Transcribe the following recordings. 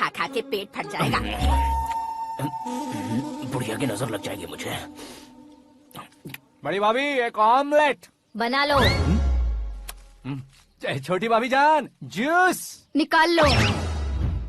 खा खा के पेट फट जाएगा। बुढ़िया की नजर लग जाएगी मुझे। बड़ी भाभी एक ऑमलेट बना लो। छोटी भाभी जान जूस निकाल लो।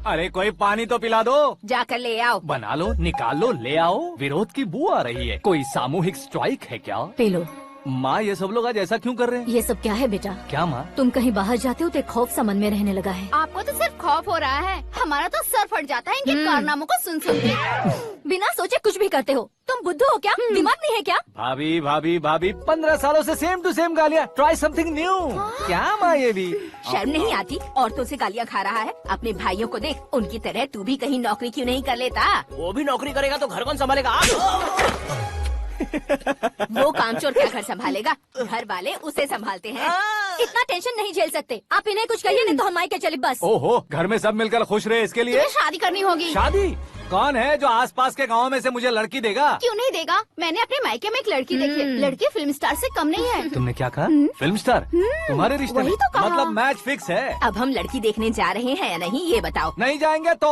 अरे कोई पानी तो पिला दो। जाकर ले आओ। बना लो, निकाल लो, ले आओ। विरोध की बू आ रही है। कोई सामूहिक स्ट्राइक है क्या? P low. माँ ये सब लोग आज ऐसा क्यों कर रहे हैं? ये सब क्या है बेटा? क्या माँ? तुम कहीं बाहर जाते हो तो एक खौफ सा मन में रहने लगा है। आपको तो सिर्फ खौफ हो रहा है, हमारा तो सर फट जाता है इनके कारनामों को सुन सुन के। बिना सोचे कुछ भी करते हो। तुम बुद्धू हो क्या? दिमाग नहीं है क्या? भाभी भाभी भाभी 15 सालों से सेम टू सेम गालियाँ। Try something new. क्या माँ ये भी? शर्म नहीं आती? औरतों से गालियाँ खा रहा है। अपने भाइयों को देख, उनकी तरह तू भी कहीं नौकरी क्यों नहीं कर लेता? वो भी नौकरी करेगा तो घर कौन संभालेगा? वो कामचोर क्या घर संभालेगा? घर वाले उसे संभालते हैं। इतना टेंशन नहीं झेल सकते। आप इन्हें कुछ कहिए नहीं तो हम मायके चले बस। ओहो, घर में सब मिलकर खुश रहे इसके लिए। तुम्हें शादी करनी होगी। शादी? कौन है जो आसपास के गांव में से मुझे लड़की देगा? क्यों नहीं देगा? मैंने अपने मायके में एक लड़की देखी है। लड़की फिल्म स्टार से कम नहीं है। तुमने क्या कहा? Film star? तुम्हारे रिश्ते में? वही तो कहा। मतलब मैच फिक्स है? अब हम लड़की देखने जा रहे हैं या नहीं ये बताओ। नहीं जाएंगे तो?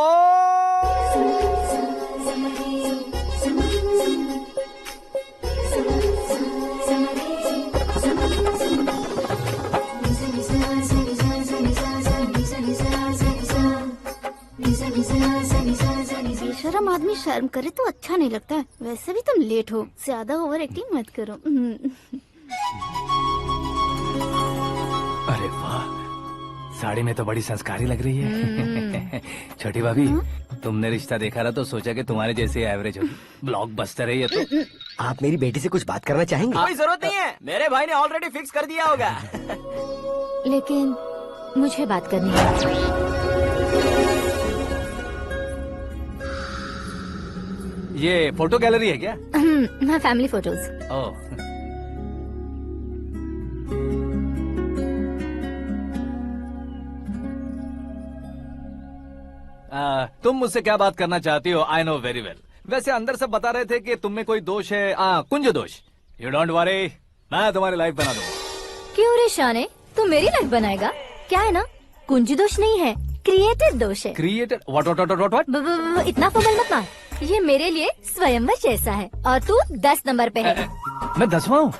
बेशरम आदमी शर्म करे तो अच्छा नहीं लगता है। वैसे भी तुम लेट हो, ज्यादा ओवर एक्टिंग मत करो। अरे वाह, साड़ी में तो बड़ी संस्कारी लग रही है। छोटी भाभी, तुमने रिश्ता देखा था तो सोचा कि तुम्हारे जैसे एवरेज होगी। ब्लॉकबस्टर है ये तो। आप मेरी बेटी से कुछ बात करना चाहेंगे? कोई जरूरत नहीं है, मेरे भाई ने ऑलरेडी फिक्स कर दिया होगा। लेकिन मुझे बात करनी है। ये फोटो गैलरी है क्या? मैं फैमिली फोटोज। ओह, तुम मुझसे क्या बात करना चाहती हो? I know very well. वैसे अंदर सब बता रहे थे कि तुम में कोई दोष है। कुंज दोष। यू डोंट वरी, मैं तुम्हारी लाइफ बना दूंगा। क्यों रे शाने, तू मेरी लाइफ बनाएगा? क्या है ना, कुंज दोष नहीं है, क्रिएटेड दोष है। क्रिएटेड? व्हाट? इतना फमल मत मार। ये मेरे लिए स्वयंवर जैसा है और तू 10 नंबर पे है। मैं 10वां हूँ?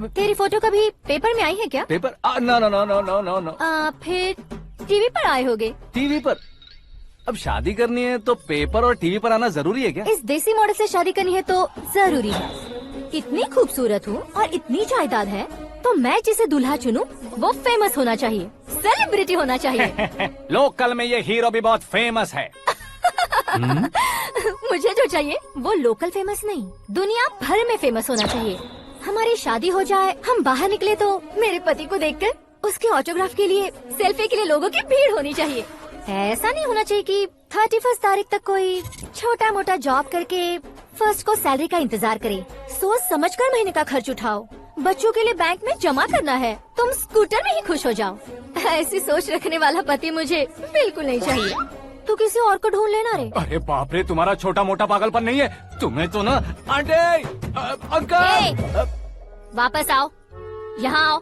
तेरी फोटो कभी पेपर में आई है क्या? Paper? No no no no no no no. फिर टीवी पर आए होगे। टीवी पर? अब शादी करनी है तो पेपर और टीवी पर आना जरूरी है क्या? इस देसी मॉडल से शादी करनी है तो जरूरी है। इतनी खूबसूरत हूँ और इतनी जायदाद है तो मैं जिसे दूल्हा चुनूं वो फेमस होना चाहिए, सेलिब्रिटी होना चाहिए। लोकल में ये हीरो भी बहुत फेमस है। मुझे जो चाहिए वो लोकल फेमस नहीं, दुनिया भर में फेमस होना चाहिए। हमारी शादी हो जाए, हम बाहर निकले तो मेरे पति को देखकर उसके ऑटोग्राफ के लिए, सेल्फी के लिए लोगों की भीड़ होनी चाहिए। ऐसा नहीं होना चाहिए कि 31 तारीख तक कोई छोटा मोटा जॉब करके फर्स्ट को सैलरी का इंतजार करे। सोच समझकर महीने का खर्च उठाओ। बच्चों के लिए बैंक में जमा करना है, तुम स्कूटर में ही खुश हो जाओ। ऐसी सोच रखने वाला पति मुझे बिल्कुल नहीं चाहिए। तू किसी और को ढूंढ लेना रे। अरे बाप रे, तुम्हारा छोटा मोटा पागलपन नहीं है। तुम्हें तो ना आंटी, अंकल। वापस आओ, यहाँ आओ।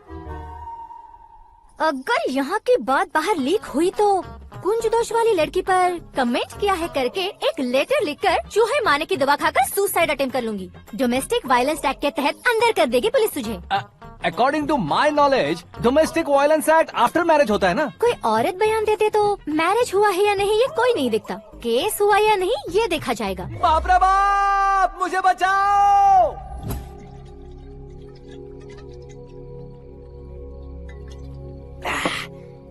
अगर यहाँ की बात बाहर लीक हुई तो कुंज दोष वाली लड़की पर कमेंट किया है करके एक लेटर लिखकर चूहे मारने की दवा खाकर सुसाइड अटेम्प्ट कर लूंगी। डोमेस्टिक वायलेंस एक्ट के तहत अंदर कर देगी पुलिस तुझे। According to my knowledge domestic violence act after marriage होता है ना? कोई औरत बयान देते तो मैरिज हुआ है या नहीं ये कोई नहीं देखता, केस हुआ या नहीं ये देखा जाएगा। बाप रे बाप, मुझे बचाओ।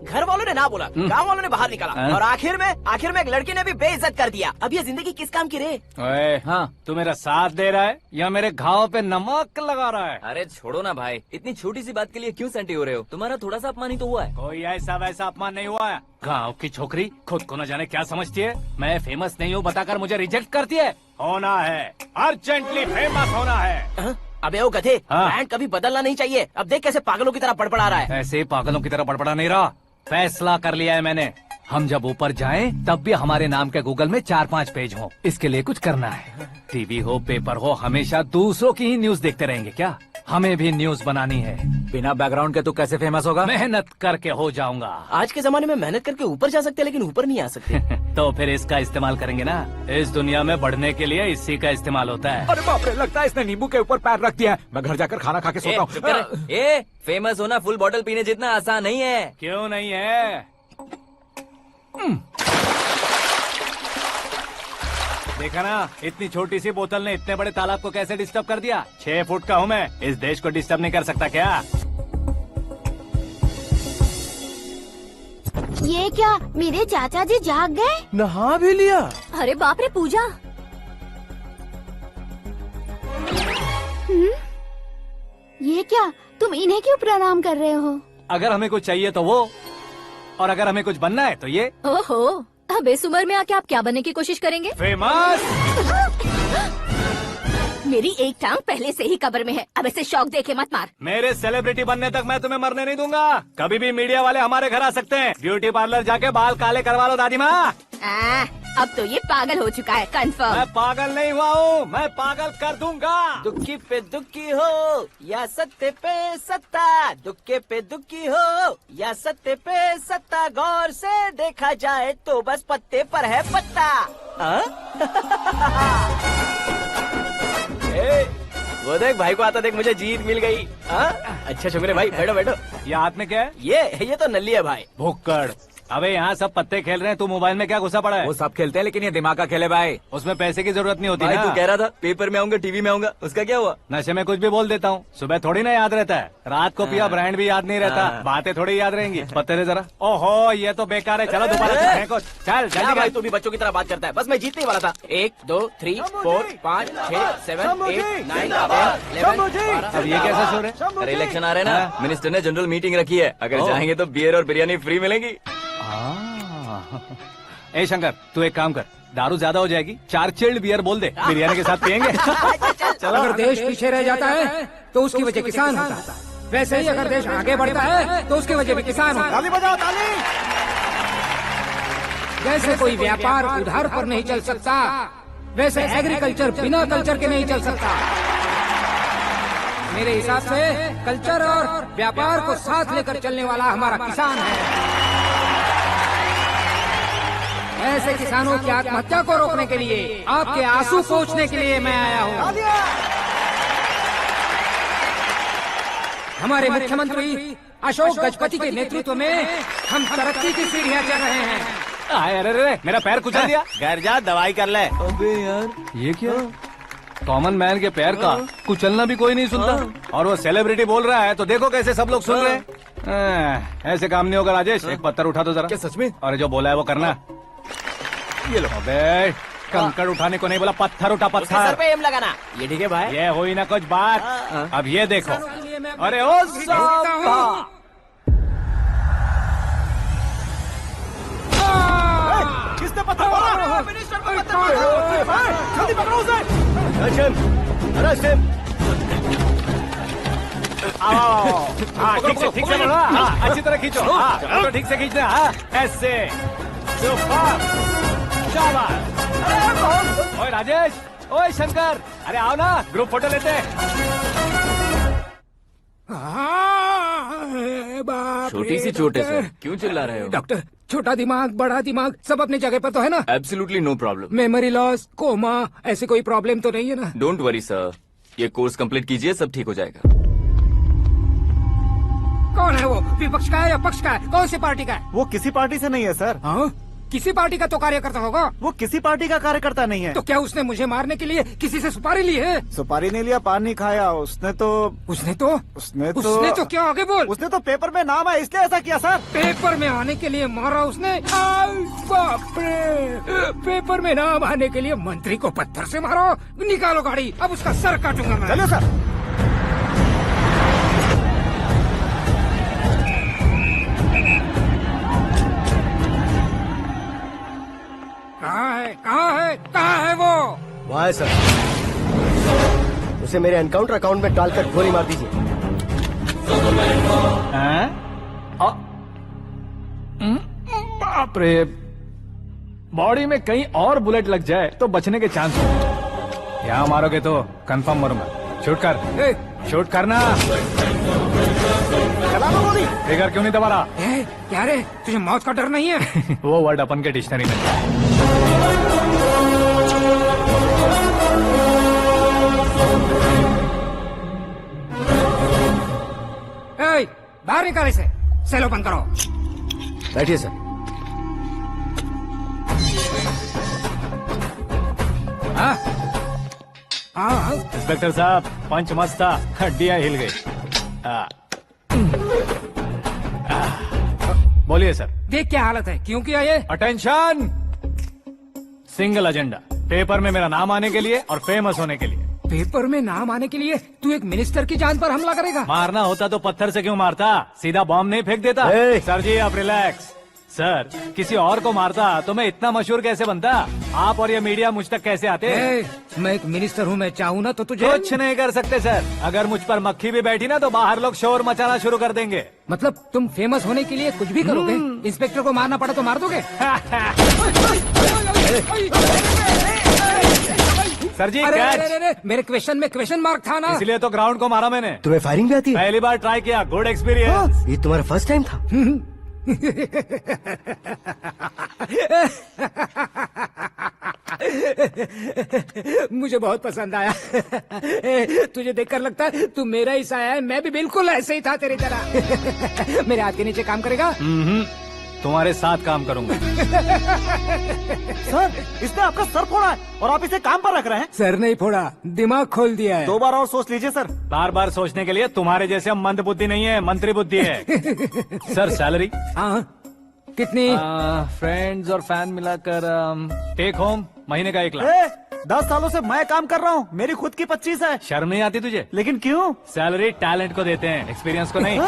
घर वालों ने ना बोला, गांव वालों ने बाहर निकाला और आखिर में एक लड़की ने भी बेइज्जत कर दिया। अब ये जिंदगी किस काम की रे? ओए, हाँ, तू मेरा साथ दे रहा है या मेरे घाव पे नमक लगा रहा है? अरे छोड़ो ना भाई, इतनी छोटी सी बात के लिए क्यों सैंटी हो रहे हो? तुम्हारा थोड़ा सा अपमान ही तो हुआ है। कोई ऐसा वैसा अपमान नहीं हुआ है। गाँव की छोकरी खुद को न जाने क्या समझती है। मैं फेमस नहीं हूँ बताकर मुझे रिजेक्ट करती है। होना है, अर्जेंटली फेमस होना है। अबे ओ गधे, हाँ। ब्रांड कभी बदलना नहीं चाहिए। अब देख कैसे पागलों की तरह बड़बड़ा रहा है। ऐसे पागलों की तरह बड़बड़ा नहीं रहा। फैसला कर लिया है मैंने। हम जब ऊपर जाएं तब भी हमारे नाम के गूगल में 4-5 पेज हो। इसके लिए कुछ करना है। टीवी हो, पेपर हो, हमेशा दूसरों की ही न्यूज देखते रहेंगे क्या? हमें भी न्यूज बनानी है। बिना बैकग्राउंड के तू कैसे फेमस होगा? मेहनत करके हो जाऊंगा। आज के जमाने में मेहनत करके ऊपर जा सकते हैं लेकिन ऊपर नहीं आ सकते। तो फिर इसका इस्तेमाल करेंगे ना। इस दुनिया में बढ़ने के लिए इसी का इस्तेमाल होता है। अरे बाप रे, लगता है इसने नींबू के ऊपर पैर रख दिया है। मैं घर जाकर खाना खा के सोता चुप कर। ए, फेमस होना फुल बॉटल पीने जितना आसान नहीं है। क्यों नहीं है? देखा ना, इतनी छोटी सी बोतल ने इतने बड़े तालाब को कैसे डिस्टर्ब कर दिया। 6 फुट का हूँ मैं, इस देश को डिस्टर्ब नहीं कर सकता क्या? ये क्या, मेरे चाचा जी जाग गए? नहा भी लिया। अरे बाप रे पूजा, ये क्या, तुम इन्हें क्यों प्रणाम कर रहे हो? अगर हमें कुछ चाहिए तो वो, और अगर हमें कुछ बनना है तो ये। ओहो, अब इस उम्र में आके आप क्या बनने की कोशिश करेंगे? फेमस। मेरी एक टांग पहले से ही कब्र में है, अब ऐसे शौक देखे मत मार। मेरे सेलिब्रिटी बनने तक मैं तुम्हें मरने नहीं दूंगा। कभी भी मीडिया वाले हमारे घर आ सकते हैं। ब्यूटी पार्लर जाके बाल काले करवा लो दादी माँ। अब तो ये पागल हो चुका है, कंफर्म। मैं पागल नहीं हुआ हूँ, मैं पागल कर दूंगा। दुखी पे दुखी हो या सत्य पे सत्ता, दुखे पे दुखी हो या सत्य पे सत्ता, गौर से देखा जाए तो बस पत्ते पर है पत्ता। वो देख भाई को आता देख, मुझे जीत मिल गई। अच्छा शुक्र है भाई, बैठो बैठो। ये हाथ में क्या है? ये तो नल्ली है भाई। भुक्कड़। अबे यहाँ सब पत्ते खेल रहे हैं, तू मोबाइल में क्या घुसा पड़ा है? वो सब खेलते हैं लेकिन ये दिमाग का खेल है भाई। उसमें पैसे की जरूरत नहीं होती भाई ना। तू कह रहा था पेपर में आऊंगा, टीवी में आऊंगा, उसका क्या हुआ? नशे में कुछ भी बोल देता हूँ, सुबह थोड़ी ना याद रहता है। रात को पिया ब्रांड भी याद नहीं रहता, बातें थोड़ी याद रहेंगी। पत्ते दे जरा। ओहो, ये तो बेकार है, चलो दोबारा से फेंको। चल क्या जल्दी भाई, कर। तू भी बच्चों की तरह बात करता है। बस मैं जीतने वाला था। 1 2 3 4 5 6 7 8 9 10 11 अब ये कैसा शोर है? अरे इलेक्शन आ रहे हैं ना, मिनिस्टर ने जनरल मीटिंग रखी है। अगर जाएंगे तो बियर और बिरयानी फ्री मिलेगी। ए शंकर, तू एक काम कर, दारू ज्यादा हो जाएगी, 4 चिल्ड बियर बोल दे, बिरयानी के साथ पियेंगे। चलो, अगर देश पीछे रह जाता है तो उसकी वजह किसान होता है। वैसे ही अगर देश आगे बढ़ता है तो उसकी वजह भी किसान होता है। ताली बजाओ, ताली। जैसे कोई व्यापार उधार पर नहीं चल सकता, वैसे एग्रीकल्चर बिना कल्चर के नहीं चल सकता। मेरे हिसाब से कल्चर और व्यापार को साथ लेकर चलने वाला हमारा किसान है। ऐसे किसानों की आत्महत्या को रोकने के लिए, आपके आंसू पोंछने के लिए मैं आया हूँ। हमारे मुख्यमंत्री अशोक गजपति के नेतृत्व में हम तरक्की की सीढ़ियाँ चढ़ रहे हैं। अरे मेरा पैर कुचल दिया। घर जा, दवाई कर ले। अबे यार, ये क्या? कॉमन मैन के पैर का कुचलना भी कोई नहीं सुनता, और वो सेलिब्रिटी बोल रहा है तो देखो कैसे सब लोग सुन रहे हैं। ऐसे काम नहीं होगा राजेश, एक पत्थर उठा दो जरा। क्या सच में? और जो बोला है वो करना। ये लो। अबे कंकड़ उठाने को नहीं बोला, पत्थर उठा, उसके सर पत्थर। पे एम लगाना। ये ठीक है भाई। ये हुई ना कुछ बात। अब ये देखो। अरे ओ साहब, किसने पत्थर मारा? मिनिस्टर को पत्थर मारा। जल्दी पकड़ो उसे। हाँ, ठीक से बोलो। हाँ, अच्छी तरह खींचो। हाँ, तो ठीक से खींचना। हाँ, ऐसे। सुपर, शाबाश। ओए राजेश, ओए शंकर, अरे आओ ना, ग्रुप फोटो लेते हैं। छोटी सी चोट है सर, क्यों चिल्ला रहे हो? डॉक्टर, छोटा दिमाग बड़ा दिमाग सब अपनी जगह पर तो है ना? Absolutely no problem. Memory loss, coma, ऐसी कोई प्रॉब्लम तो नहीं है ना? डोंट वरी सर, ये कोर्स कंप्लीट कीजिए, सब ठीक हो जाएगा। कौन है वो? विपक्ष का है या पक्ष का है? कौन सी पार्टी का है? वो किसी पार्टी से नहीं है सर। हाँ? किसी पार्टी का तो कार्यकर्ता होगा। वो किसी पार्टी का कार्यकर्ता नहीं है। तो क्या उसने मुझे मारने के लिए किसी से सुपारी ली है? सुपारी नहीं लिया, पान नहीं खाया। उसने तो क्या आगे बोल? उसने तो पेपर में नाम है इसलिए ऐसा किया सर। पेपर में आने के लिए मारा उसने? बाप रे! पेपर में नाम आने के लिए मंत्री को पत्थर से मारो? निकालो गाड़ी, अब उसका सर काटूंगा मैं। चलो सर। कहाँ है वो? वहाँ है सर। उसे मेरे एनकाउंटर अकाउंट में डालकर गोली मार दीजिए। बाप रे, बॉडी में कहीं और बुलेट लग जाए तो बचने के चांस हो। यहाँ मारोगे तो कंफर्म मरूंगा। शूट कर, शूट करना। दो गोली। ट्रिगर क्यों नहीं दबा रहा? क्या रे, तुझे मौत का डर नहीं है? वो वर्ड अपन के डिक्शनरी में नहीं है। ए, बाहर निकाल इसे। सेलो बंद करो। बैठिए सर। हाँ हाँ, इंस्पेक्टर साहब, पंच मस्त था, हड्डियां हिल गई। बोलिए सर। देख क्या हालत है, क्यों किया ये? अटेंशन, सिंगल एजेंडा, पेपर में मेरा नाम आने के लिए और फेमस होने के लिए। पेपर में नाम आने के लिए तू एक मिनिस्टर की जान पर हमला करेगा? मारना होता तो पत्थर से क्यों मारता, सीधा बॉम्ब नहीं फेंक देता। ए! सर जी आप रिलैक्स। सर, किसी और को मारता तो मैं इतना मशहूर कैसे बनता? आप और ये मीडिया मुझ तक कैसे आते? मैं एक मिनिस्टर हूँ, मैं चाहूँ ना तो तुझे कुछ नहीं कर सकते सर। अगर मुझ पर मक्खी भी बैठी ना तो बाहर लोग शोर मचाना शुरू कर देंगे। मतलब तुम फेमस होने के लिए कुछ भी करोगे? इंस्पेक्टर को मारना पड़ा तो मार दोगे? सर जी अरे, कैच। अरे, अरे, मेरे क्वेश्चन में क्वेश्चन मार्क था ना। इसलिए तो ग्राउंड को मारा मैंने। तुम्हें फायरिंग भी आती है? पहली बार ट्राई किया, गुड एक्सपीरियंस। ये तुम्हारा फर्स्ट टाइम था? मुझे बहुत पसंद आया। तुझे देखकर लगता है तू मेरा ही साया है। मैं भी बिल्कुल ऐसे ही था तेरी तरह। मेरे हाथ के नीचे काम करेगा? तुम्हारे साथ काम करूंगा। सर, इसने आपका सर फोड़ा है और आप इसे काम पर रख रहे हैं। सर नहीं फोड़ा, दिमाग खोल दिया है। 2 बार और सोच लीजिए सर। बार बार सोचने के लिए तुम्हारे जैसे मंद बुद्धि नहीं है, मंत्री बुद्धि है। सर सैलरी हाँ, कितनी? फ्रेंड्स और फैन मिलाकर टेक होम महीने का 1 लाख। 10 सालों से मैं काम कर रहा हूँ, मेरी खुद की 25 है। शर्म नहीं आती तुझे? लेकिन क्यों? सैलरी टैलेंट को देते हैं, एक्सपीरियंस को नहीं।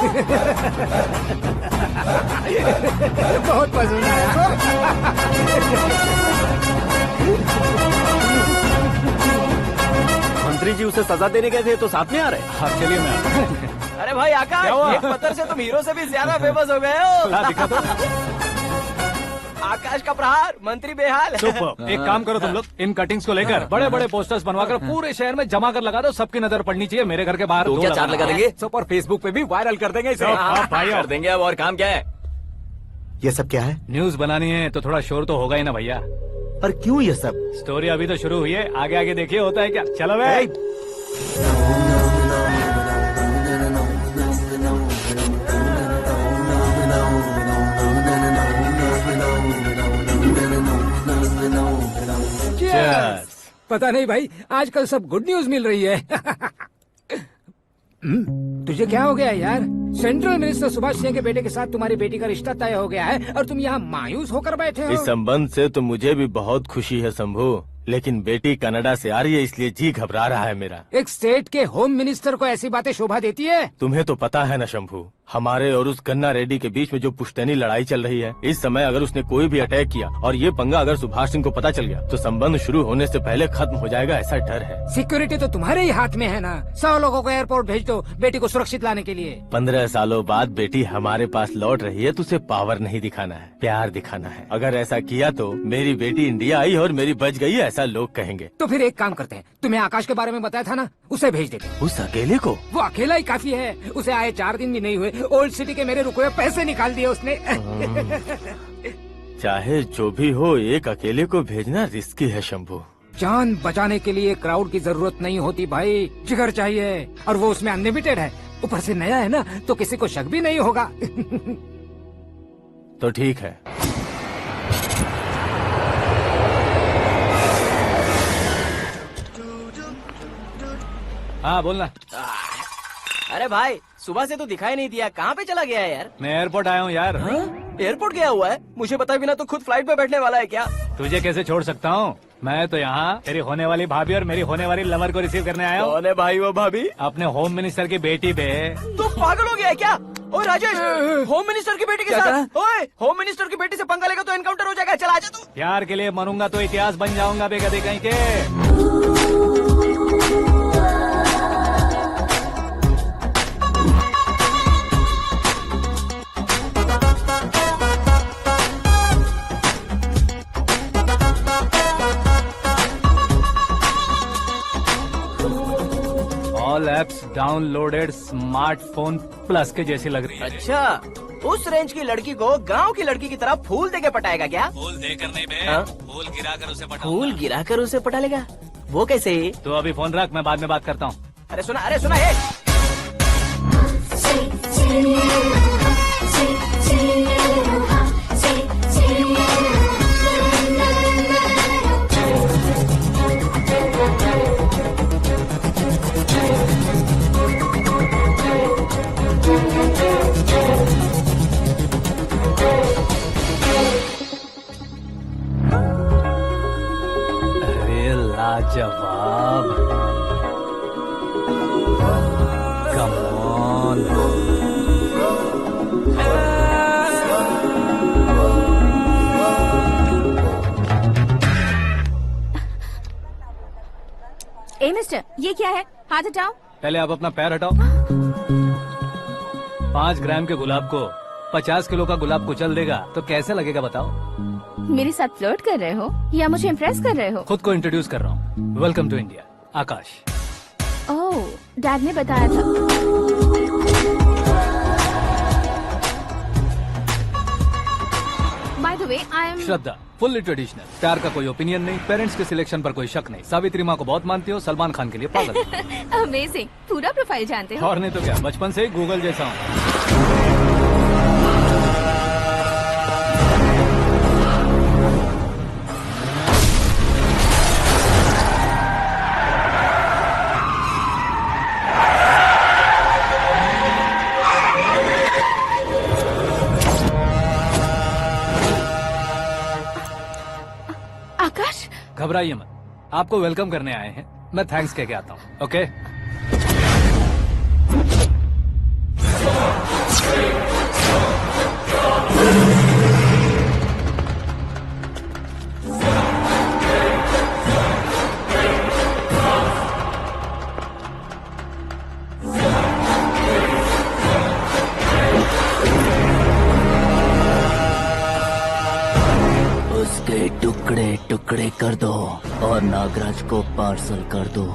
बहुत पसंद आया। मंत्री जी उसे सजा देने गए थे तो साथ में आ रहे। हाँ चलिए मैं आता हूँ। अरे भाई आकाश, क्या हुआ? एक पत्थर से तुम हीरो से भी ज्यादा फेमस हो गए हो। ला, दिखा दो। आकाश का प्रहार, मंत्री बेहाल। सुपर। एक काम करो तुम लोग, इन कटिंग्स को लेकर बड़े बड़े पोस्टर्स बनवाकर पूरे शहर में जमा कर लगा दो। सबकी नजर पड़नी चाहिए मेरे घर के बाहर। तो दो क्या 4 लगाना। लगा देंगे? सब और फेसबुक पे भी वायरल कर देंगे इसे। हाँ, भाई, कर देंगे। अब और काम क्या है? ये सब क्या है? न्यूज बनानी है तो थोड़ा शोर तो होगा ही ना भैया। और क्यों ये सब? स्टोरी अभी तो शुरू हुई है, आगे आगे देखिए होता है क्या। चलो भाई। Cheers. पता नहीं भाई, आजकल सब गुड न्यूज मिल रही है। तुझे क्या हो गया यार? सेंट्रल मिनिस्टर सुभाष सिंह के बेटे के साथ तुम्हारी बेटी का रिश्ता तय हो गया है और तुम यहाँ मायूस होकर बैठे हो। इस संबंध से तो मुझे भी बहुत खुशी है शंभू, लेकिन बेटी कनाडा से आ रही है इसलिए जी घबरा रहा है मेरा। एक स्टेट के होम मिनिस्टर को ऐसी बातें शोभा देती है? तुम्हें तो पता है ना शंभू, हमारे और उस कन्ना रेड्डी के बीच में जो पुश्तैनी लड़ाई चल रही है। इस समय अगर उसने कोई भी अटैक किया और ये पंगा अगर सुभाष सिंह को पता चल गया तो संबंध शुरू होने से पहले खत्म हो जाएगा, ऐसा डर है। सिक्योरिटी तो तुम्हारे ही हाथ में है ना। 100 लोगों को एयरपोर्ट भेज दो बेटी को सुरक्षित लाने के लिए। 15 सालों बाद बेटी हमारे पास लौट रही है तो उसे पावर नहीं दिखाना है, प्यार दिखाना है। अगर ऐसा किया तो मेरी बेटी इंडिया आई और मेरी बच गई, ऐसा लोग कहेंगे। तो फिर एक काम करते हैं, तुम्हें आकाश के बारे में बताया था ना, उसे भेज देते हैं। उस अकेले को? वो अकेला ही काफी है। उसे आए 4 दिन भी नहीं हुए, ओल्ड सिटी के मेरे रुके हुए पैसे निकाल दिए उसने। चाहे जो भी हो, एक अकेले को भेजना रिस्की है शंभू। जान बचाने के लिए क्राउड की जरूरत नहीं होती भाई, जिगर चाहिए, और वो उसमें अनलिमिटेड है। ऊपर से नया है ना, तो किसी को शक भी नहीं होगा। तो ठीक है। हाँ बोलना। अरे भाई, सुबह से तो दिखाई नहीं दिया, कहाँ पे चला गया है यार? मैं एयरपोर्ट आया हूँ यार। एयरपोर्ट गया हुआ है? मुझे बताए बिना तो खुद फ्लाइट पे बैठने वाला है क्या? तुझे कैसे छोड़ सकता हूँ? मैं तो यहाँ तेरी होने वाली भाभी और मेरी होने वाली लवर को रिसीव करने आया हूँ। कौन है भाई वो भाभी? अपने होम मिनिस्टर की बेटी पे। तो पागल हो गया है क्या? ओए राजेश, होम मिनिस्टर की बेटी के साथ? ओए, होम मिनिस्टर की बेटी से पंगा लेगा तो एनकाउंटर हो जाएगा। चल आजा तू। प्यार के लिए मरूंगा तो इतिहास बन जाऊंगा बेगदे कहीं के। All apps downloaded smartphone plus के जैसी लग रही है। अच्छा, उस रेंज की लड़की को गांव की लड़की की तरह फूल देके पटाएगा क्या? फूल देकर नहीं बे, हाँ? फूल गिराकर उसे पटा। फूल गिराकर उसे पटा लेगा? वो कैसे? तो अभी फोन रख, मैं बाद में बात करता हूँ। अरे सुना हे। अरे लाजवाब, कम ऑन। ए मिस्टर, ये क्या है? हाथ हटाओ। पहले आप अपना पैर हटाओ। 5 ग्राम के गुलाब को 50 किलो का गुलाब कुचल देगा तो कैसे लगेगा बताओ? मेरे साथ फ्लर्ट कर रहे हो या मुझे इम्प्रेस कर रहे हो? खुद को इंट्रोड्यूस कर रहा हूँ। Welcome to India, Akash. Oh, dad ने बताया था। By the way, I am Shraddha, fully traditional. प्यार का कोई ओपिनियन नहीं, पेरेंट्स के सिलेक्शन पर कोई शक नहीं। सावित्री माँ को बहुत मानती हो, सलमान खान के लिए पागल। अमेजिंग, पूरा प्रोफाइल जानते हो। और नहीं तो क्या, बचपन से ही गूगल जैसा हूँ। आकाश, घबराइए मत, आपको वेलकम करने आए हैं। मैं थैंक्स कह के आता हूँ। ओके, उसके टुकड़े टुकड़े कर दो और नागराज को पार्सल कर दो।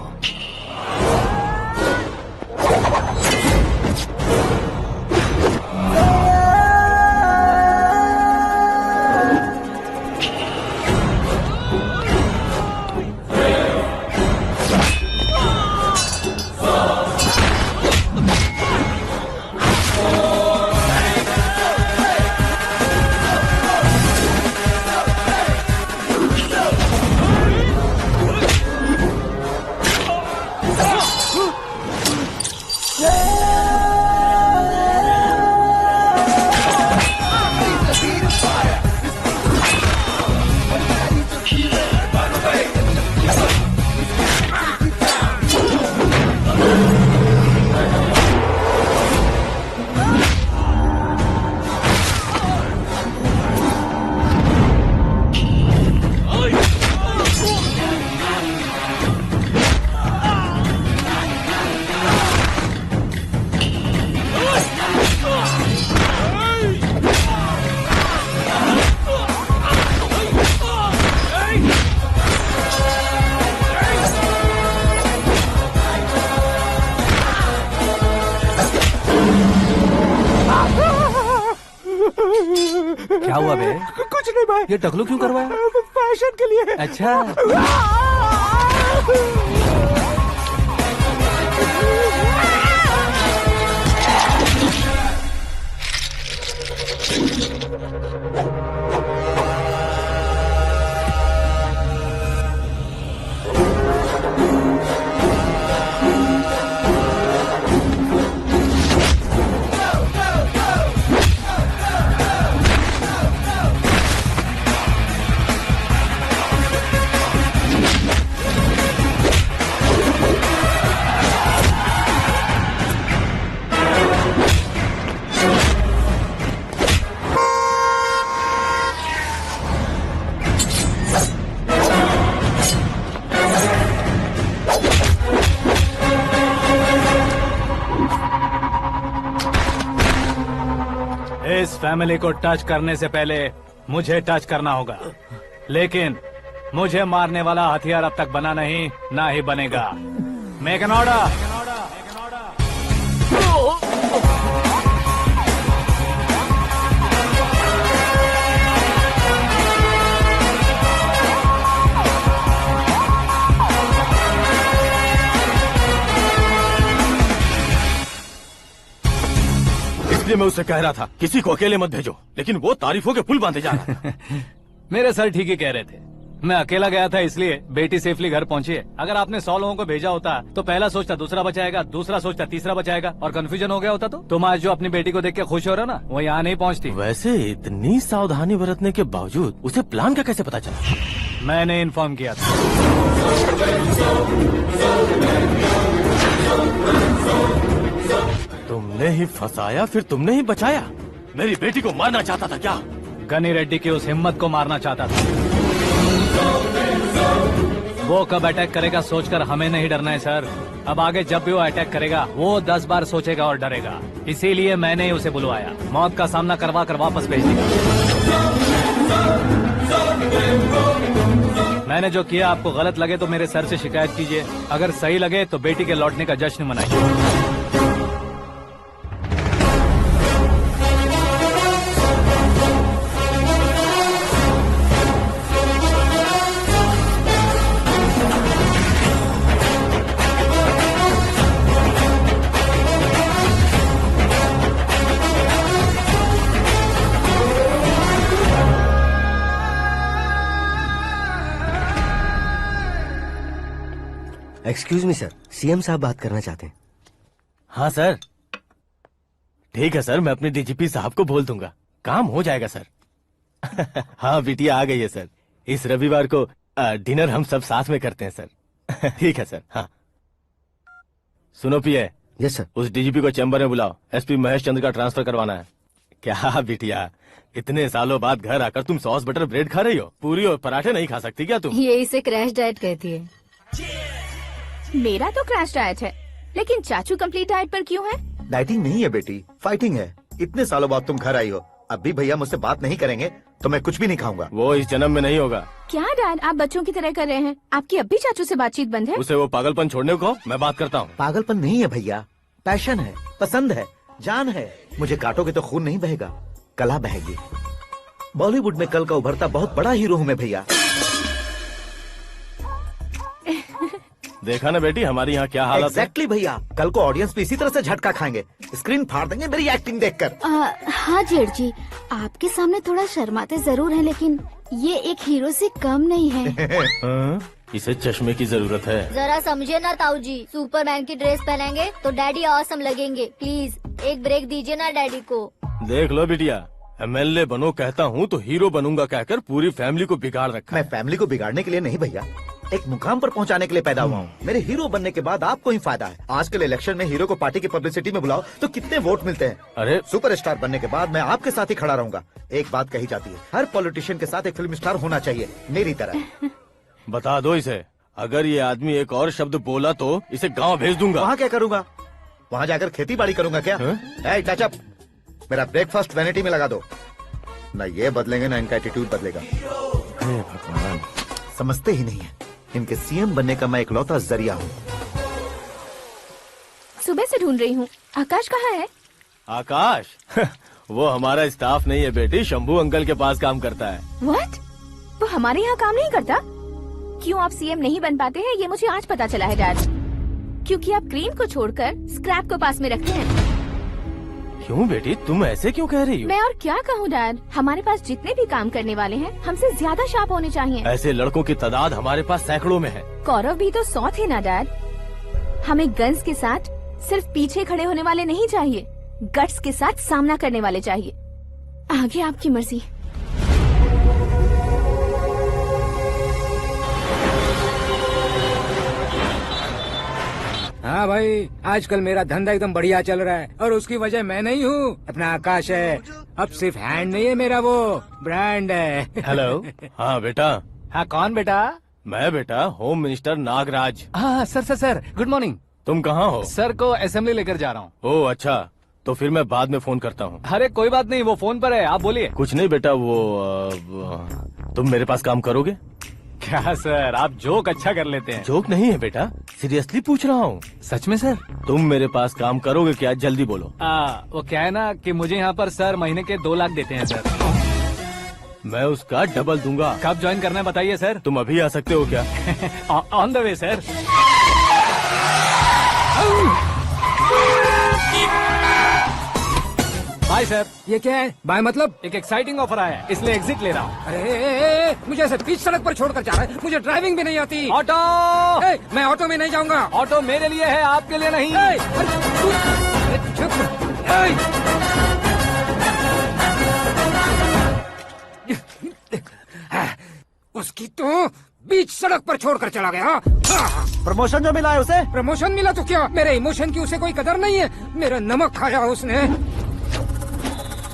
क्या हुआ बे? कुछ नहीं भाई, ये टकलू क्यों करवाया? फैशन के लिए। अच्छा, इस फैमिली को टच करने से पहले मुझे टच करना होगा, लेकिन मुझे मारने वाला हथियार अब तक बना नहीं, ना ही बनेगा। Make an order. इसीलिए मैं उससे कह रहा था किसी को अकेले मत भेजो, लेकिन वो तारीफों के पुल बांधे जा रहा था। मेरे सर ठीक ही कह रहे थे। मैं अकेला गया था इसलिए बेटी सेफली घर पहुंची है। अगर आपने 100 लोगों को भेजा होता तो पहला सोचता दूसरा बचाएगा, दूसरा सोचता तीसरा बचाएगा और कंफ्यूजन हो गया होता तो तुम आज जो अपनी बेटी को देख के खुश हो रहे हो ना, वो यहाँ नहीं पहुँचती। वैसे इतनी सावधानी बरतने के बावजूद उसे प्लान का कैसे पता चला? मैंने इन्फॉर्म किया था। तुमने ही फंसाया, फिर तुमने ही बचाया। मेरी बेटी को मारना चाहता था क्या? गनी रेड्डी की उस हिम्मत को मारना चाहता था। वो कब अटैक करेगा सोचकर हमें नहीं डरना है सर। अब आगे जब भी वो अटैक करेगा वो 10 बार सोचेगा और डरेगा। इसीलिए मैंने ही उसे बुलवाया। मौत का सामना करवा कर वापस भेज दिया। मैंने जो किया आपको गलत लगे तो मेरे सर से शिकायत कीजिए, अगर सही लगे तो बेटी के लौटने का जश्न मनाइए। एक्सक्यूज मी सर, सीएम साहब बात करना चाहते हैं। हाँ सर, ठीक है सर, मैं अपने डीजीपी साहब को बोल दूंगा, काम हो जाएगा सर। हाँ बिटिया आ गई है सर। इस रविवार को डिनर हम सब साथ में करते हैं सर। ठीक है सर। हाँ सुनो पिए। Yes sir. उस डीजीपी को चैम्बर में बुलाओ, एसपी महेश चंद्र का ट्रांसफर करवाना है। क्या बिटिया, इतने सालों बाद घर आकर तुम सॉस बटर ब्रेड खा रही हो? पूरी और पराठे नहीं खा सकती क्या तुम? ये इसे क्रैश डाइट कहती है। मेरा तो क्रैश डाइट है, लेकिन चाचू कंप्लीट डाइट पर क्यों है? डाइटिंग नहीं है बेटी, फाइटिंग है। इतने सालों बाद तुम घर आई हो, अब भी भैया मुझसे बात नहीं करेंगे तो मैं कुछ भी नहीं खाऊंगा। वो इस जन्म में नहीं होगा। क्या डैड, आप बच्चों की तरह कर रहे हैं? आपकी अब भी चाचू से बातचीत बंद है? उसे वो पागलपन छोड़ने को कहो, मैं बात करता हूँ। पागलपन नहीं है भैया, पैशन है, पसंद है, जान है। मुझे काटोगे तो खून नहीं बहेगा, कला बहेगी। बॉलीवुड में कल का उभरता बहुत बड़ा हीरो हूँ मैं भैया। देखा ना बेटी हमारी यहाँ क्या हालत है। एग्जैक्टली भैया, कल को ऑडियंस भी इसी तरह से झटका खाएंगे, स्क्रीन फाड़ देंगे मेरी एक्टिंग देखकर। हाँ जेठ जी, आपके सामने थोड़ा शर्माते जरूर हैं, लेकिन ये एक हीरो से कम नहीं है। हाँ? इसे चश्मे की जरूरत है। जरा समझे ना ताऊ जी, सुपरमैन की ड्रेस पहनेंगे तो डैडी ऑसम लगेंगे। प्लीज एक ब्रेक दीजिए ना डैडी को। देख लो बिटिया, एमएलए बनो कहता हूँ तो हीरो बनूंगा कहकर पूरी फैमिली को बिगाड़ रखा मैं है। फैमिली को बिगाड़ने के लिए नहीं भैया, एक मुकाम पर पहुंचाने के लिए पैदा हुआ हूँ। मेरे हीरो बनने के बाद आपको ही फायदा है। आजकल इलेक्शन में हीरो को पार्टी की पब्लिसिटी में बुलाओ तो कितने वोट मिलते हैं। अरे सुपरस्टार बनने के बाद मैं आपके साथ ही खड़ा रहूंगा। एक बात कही जाती है, हर पॉलिटिशियन के साथ एक फिल्म स्टार होना चाहिए, मेरी तरह। बता दो इसे, अगर ये आदमी एक और शब्द बोला तो इसे गांव भेज दूंगा। वहाँ क्या करूंगा? वहाँ जाकर खेती बाड़ी करूंगा क्या? ए, टच अप। मेरा ब्रेकफास्ट वैनिटी में लगा दो। न ये बदलेंगे ना इनका एटीट्यूड बदलेगा। हे भगवान, समझते ही नहीं है, इनके सीएम बनने का मैं इकलौता जरिया हूँ। सुबह से ढूंढ रही हूँ, आकाश कहाँ है? आकाश वो हमारा स्टाफ नहीं है बेटी, शंभू अंकल के पास काम करता है। व्हाट? वो हमारे यहाँ काम नहीं करता? क्यों आप सीएम नहीं बन पाते हैं ये मुझे आज पता चला है डैड। क्योंकि आप क्रीम को छोड़कर स्क्रैप को पास में रखते हैं। क्यों बेटी, तुम ऐसे क्यों कह रही हो? मैं और क्या कहूँ डैड, हमारे पास जितने भी काम करने वाले हैं हमसे ज्यादा शार्प होने चाहिए। ऐसे लड़कों की तादाद हमारे पास सैकड़ों में है। कौरव भी तो 100 थे ना डैड। हमें गन्स के साथ सिर्फ पीछे खड़े होने वाले नहीं चाहिए, गट्स के साथ सामना करने वाले चाहिए। आगे आपकी मर्जी। हाँ भाई, आजकल मेरा धंधा एकदम बढ़िया चल रहा है और उसकी वजह मैं नहीं हूँ, अपना आकाश है। अब सिर्फ हैंड नहीं है मेरा, वो ब्रांड है। हेलो। हाँ बेटा। हाँ कौन बेटा? मैं बेटा होम मिनिस्टर नागराज। हाँ sir sir sir, good morning. तुम कहाँ हो? सर को असेंबली लेकर जा रहा हूँ। ओह अच्छा, तो फिर मैं बाद में फोन करता हूँ। अरे कोई बात नहीं, वो फोन पर है, आप बोलिए। कुछ नहीं बेटा, तुम मेरे पास काम करोगे? क्या सर, आप जोक अच्छा कर लेते हैं। जोक नहीं है बेटा, सीरियसली पूछ रहा हूँ। सच में सर? तुम मेरे पास काम करोगे क्या? जल्दी बोलो। वो क्या है ना कि मुझे यहाँ पर सर महीने के 2 लाख देते हैं सर। मैं उसका डबल दूंगा। कब ज्वाइन करना है बताइए सर। तुम अभी आ सकते हो क्या? On the way sir. Bye sir. ये क्या है? बाय मतलब? एक एक्साइटिंग ऑफर आया है, इसलिए एग्जिट ले रहा हूँ। अरे मुझे ऐसे बीच सड़क पर छोड़कर जा रहा है, मुझे ड्राइविंग भी नहीं आती। ऑटो। मैं ऑटो में नहीं जाऊंगा। ऑटो मेरे लिए है, आपके लिए नहीं। उसकी तो बीच सड़क पर छोड़कर चला गया। प्रमोशन जो मिला है उसे। प्रमोशन मिला तो क्या, मेरे इमोशन की उसे कोई कदर नहीं है। मेरा नमक खाया उसने।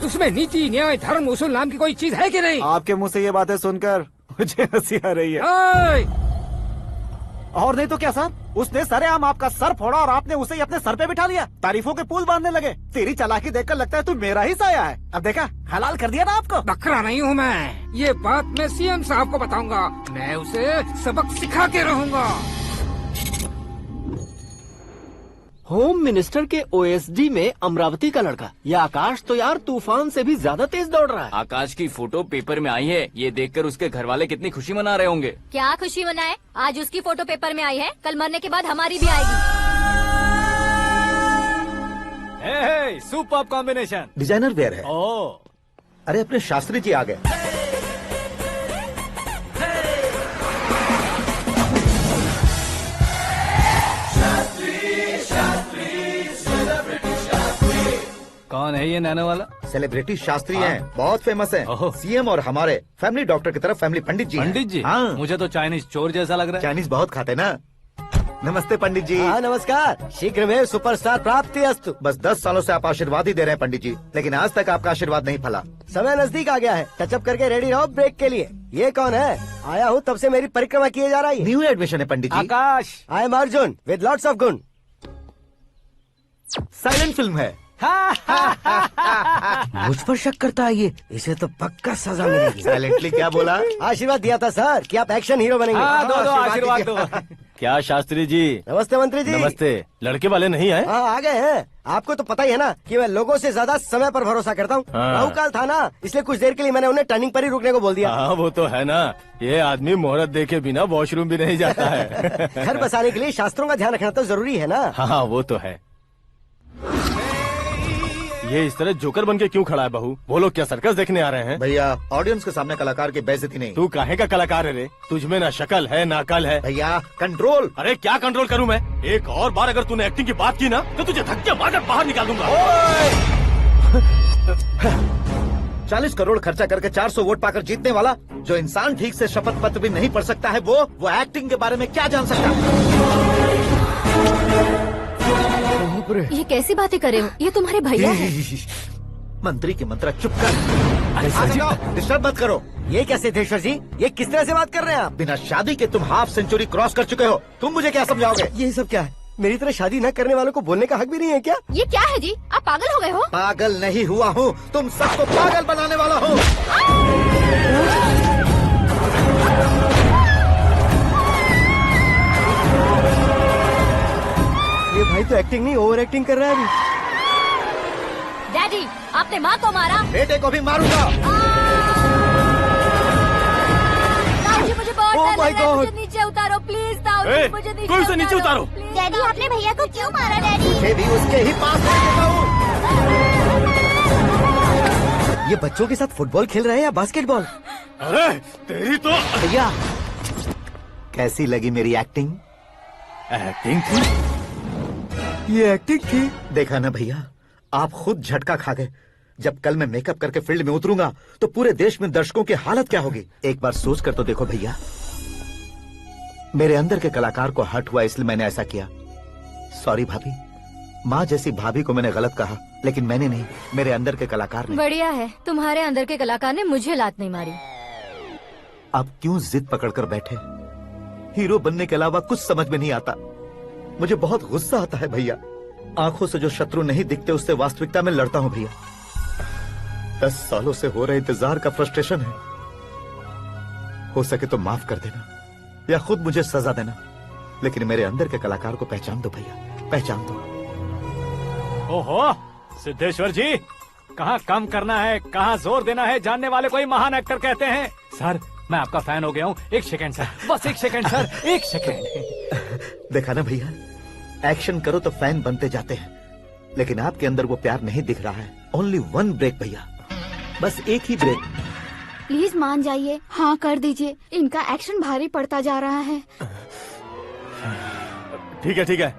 उसमें नीति न्याय धर्म उसूल नाम की कोई चीज है कि नहीं? आपके मुंह से ये बातें सुनकर मुझे हंसी आ रही है। और नहीं तो क्या सर, उसने सरेआम आपका सर फोड़ा और आपने उसे ही अपने सर पे बिठा लिया। तारीफों के पुल बांधने लगे। तेरी चालाकी देखकर लगता है तू मेरा ही साया है। अब देखा, हलाल कर दिया ना आपको। बकरा नहीं हूँ मैं। ये बात मैं सीएम साहब को बताऊंगा। मैं उसे सबक सिखा के रहूंगा। होम मिनिस्टर के ओएसडी में अमरावती का लड़का। ये आकाश तो यार तूफान से भी ज्यादा तेज दौड़ रहा है। आकाश की फोटो पेपर में आई है, ये देखकर उसके घर वाले कितनी खुशी मना रहे होंगे। क्या खुशी मनाए? आज उसकी फोटो पेपर में आई है, कल मरने के बाद हमारी भी आएगी। Super combination. डिजाइनर वेयर है। ओह, अरे अपने शास्त्री जी आ गए। कौन है ये नैनो वाला? सेलिब्रिटी शास्त्री हैं, बहुत फेमस हैं। ओहो। सीएम और हमारे फैमिली डॉक्टर की तरफ फैमिली पंडित जी हैं। पंडित जी? हाँ, मुझे तो चाइनीज चोर जैसा लग रहा है। चाइनीज बहुत खाते ना। नमस्ते पंडित जी। हाँ नमस्कार, शीघ्र में सुपरस्टार प्राप्ति अस्तु। बस 10 सालों से आप आशीर्वाद ही दे रहे हैं पंडित जी, लेकिन आज तक आपका आशीर्वाद नहीं फला। समय नजदीक आ गया है, टचअप करके रेडी रहो ब्रेक के लिए। ये कौन है? आया हूँ तब से मेरी परिक्रमा किए जा रही है। न्यू एडमिशन है Pandit ji. Akash. I am Arjun with lots of गुण। साइलेंट फिल्म है। मुझ पर शक करता है ये, इसे तो पक्का सजा मिलेगी। साइलेंटली क्या बोला? आशीर्वाद दिया था सर कि आप एक्शन हीरो बनेंगे। हाँ, दो आशीर्वाद दो। क्या शास्त्री जी? नमस्ते मंत्री जी। नमस्ते। लड़के वाले नहीं आए? हाँ आ गए हैं। आपको तो पता ही है ना कि मैं लोगों से ज्यादा समय पर भरोसा करता हूँ। हाँ। राहु काल था ना, इसलिए कुछ देर के लिए मैंने उन्हें टर्निंग पर ही रुकने को बोल दिया। हाँ वो तो है ना, ये आदमी मुहूर्त देखे बिना वॉशरूम भी नहीं जाता है। घर बसाने के लिए शास्त्रों का ध्यान रखना तो जरूरी है ना। हाँ वो तो है। ये इस तरह जोकर बन के क्यों खड़ा है बहू? वो लोग क्या सर्कस देखने आ रहे हैं? भैया ऑडियंस के सामने कलाकार की बेइज्जती नहीं। तू काहे का कलाकार है रे? तुझमें ना शक्ल है ना अकल है। भैया कंट्रोल। अरे क्या कंट्रोल करूं मैं? एक और बार अगर तूने एक्टिंग की बात की ना तो तुझे धक्के मारकर बाहर निकाल दूंगा। 40 करोड़ खर्चा करके 400 वोट पाकर जीतने वाला, जो इंसान ठीक से शपथ पत्र भी नहीं पढ़ सकता है, वो एक्टिंग के बारे में क्या जान सकता है? ये कैसी बातें कर रहे हो? ये तुम्हारे भैया हैं। मंत्री की मंत्रा चुप कर। डिस्टर्ब मत करो। ये क्या सिद्धेश्वर जी, ये किस तरह से बात कर रहे हैं आप? बिना शादी के तुम हाफ सेंचुरी क्रॉस कर चुके हो। तुम मुझे क्या समझाओगे? ये सब क्या है? मेरी तरह शादी न करने वालों को बोलने का हक भी नहीं है क्या? ये क्या है जी? आप पागल हो गए हो? पागल नहीं हुआ हूँ, तुम सबको पागल बनाने वाला हूँ। ये भाई तो एक्टिंग नहीं ओवर एक्टिंग कर रहा है अभी। डैडी, आपने माँ को मारा। बेटे को भी मारूंगा। ताऊजी, मुझे बहुत Oh डर my लग रहा है। God. मुझे नीचे उतारो प्लीज। ताऊजी, ए, मुझे नीचे कोई उसे नीचे उतारो। प्लीज। डैडी आपने भैया को क्यों मारा डैडी? मुझे भी उसके ही पास ले देता हूँ। ये बच्चों के साथ फुटबॉल खेल रहे हैं या बास्केटबॉल? अरे तेरी तो भैया कैसी लगी मेरी एक्टिंग? एक्टिंग थी। ये एक्टिंग थी। देखा ना भैया, आप खुद झटका खा गए। जब कल मैं मेकअप करके फील्ड में उतरूंगा तो पूरे देश में दर्शकों की हालत क्या होगी? एक बार सोच कर तो देखो भैया। मेरे अंदर के कलाकार को हर्ट हुआ इसलिए मैंने ऐसा किया। सॉरी भाभी। माँ जैसी भाभी को मैंने गलत कहा, लेकिन मैंने नहीं, मेरे अंदर के कलाकार ने। बढ़िया है, तुम्हारे अंदर के कलाकार ने मुझे लात नहीं मारी। आप क्यों जिद पकड़कर बैठे? हीरो बनने के अलावा कुछ समझ में नहीं आता। मुझे बहुत गुस्सा आता है भैया। आंखों से जो शत्रु नहीं दिखते उससे वास्तविकता में लड़ता हूँ भैया। 10 सालों से हो रहे इंतजार का फ्रस्ट्रेशन है। हो सके तो माफ कर देना या खुद मुझे सजा देना, लेकिन मेरे अंदर के कलाकार को पहचान दो भैया, पहचान दो। ओहो सिद्धेश्वर जी, कहाँ कम करना है कहाँ जोर देना है, जानने वाले कोई महान एक्टर कहते हैं। सर मैं आपका फैन हो गया हूँ। एक सेकंड सर, बस एक सेकंड सर, एक सेकंड। देखा ना भैया, एक्शन करो तो फैन बनते जाते हैं, लेकिन आपके अंदर वो प्यार नहीं दिख रहा है। ओनली वन ब्रेक भैया, बस एक ही ब्रेक। प्लीज मान जाइए, हाँ कर दीजिए। इनका एक्शन भारी पड़ता जा रहा है। ठीक है,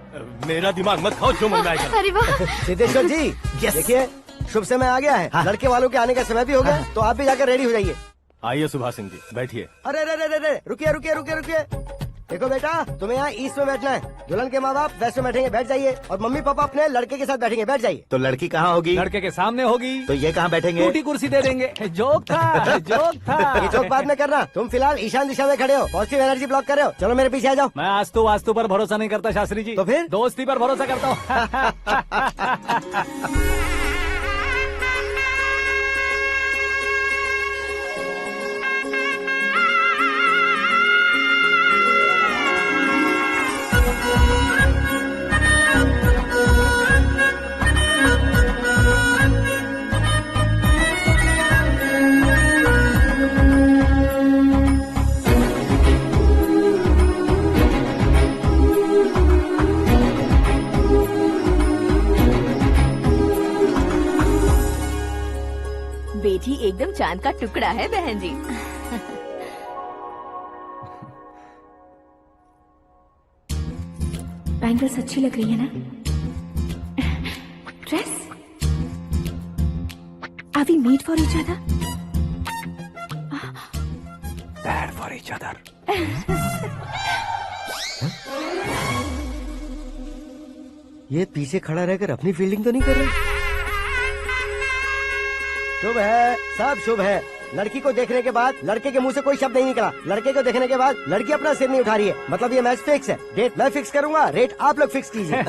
मेरा दिमाग मत खाओ, जो मन में आएगा। अरे वाह, सिद्धेश्वर जी देखिए, शुभ समय आ गया है। लड़के वालों के आने का समय भी हो गया, तो आप भी जाकर रेडी हो जाइए। आइए सुभाष सिंह जी, बैठिए। अरे रुकिए। देखो बेटा, तुम्हें यहाँ ईस्ट में बैठना है। दुल्हन के माँ बाप वेस्ट में बैठेंगे, बैठ जाइए। और मम्मी पापा अपने लड़के के साथ बैठेंगे, बैठ जाइए। तो लड़की कहाँ होगी? लड़के के सामने होगी। तो ये कहाँ बैठेंगे? टूटी कुर्सी दे देंगे। जोक था। ये जोक बाद में करना। तुम फिलहाल ईशान दिशा में खड़े हो, पॉजिटिव एनर्जी ब्लॉक कर रहे हो। चलो मेरे पीछे आ जाओ। मैं वास्तु पर भरोसा नहीं करता शास्त्री जी। तो फिर? दोस्ती पर भरोसा करता हूँ। बेटी एकदम चांद का टुकड़ा है बहन जी। बैंगल्स अच्छी लग रही है ना? Dress? Are we made for each other? Bad for each other. ये पीछे खड़ा रहकर अपनी फील्डिंग तो नहीं कर रहा? शुभ है, सब शुभ है। लड़की को देखने के बाद लड़के के मुंह से कोई शब्द नहीं निकला। लड़के को देखने के बाद लड़की अपना सिर नहीं उठा रही है, मतलब ये मैच फिक्स है। डेट मैं फिक्स करूंगा, रेट आप लोग फिक्स कीजिए।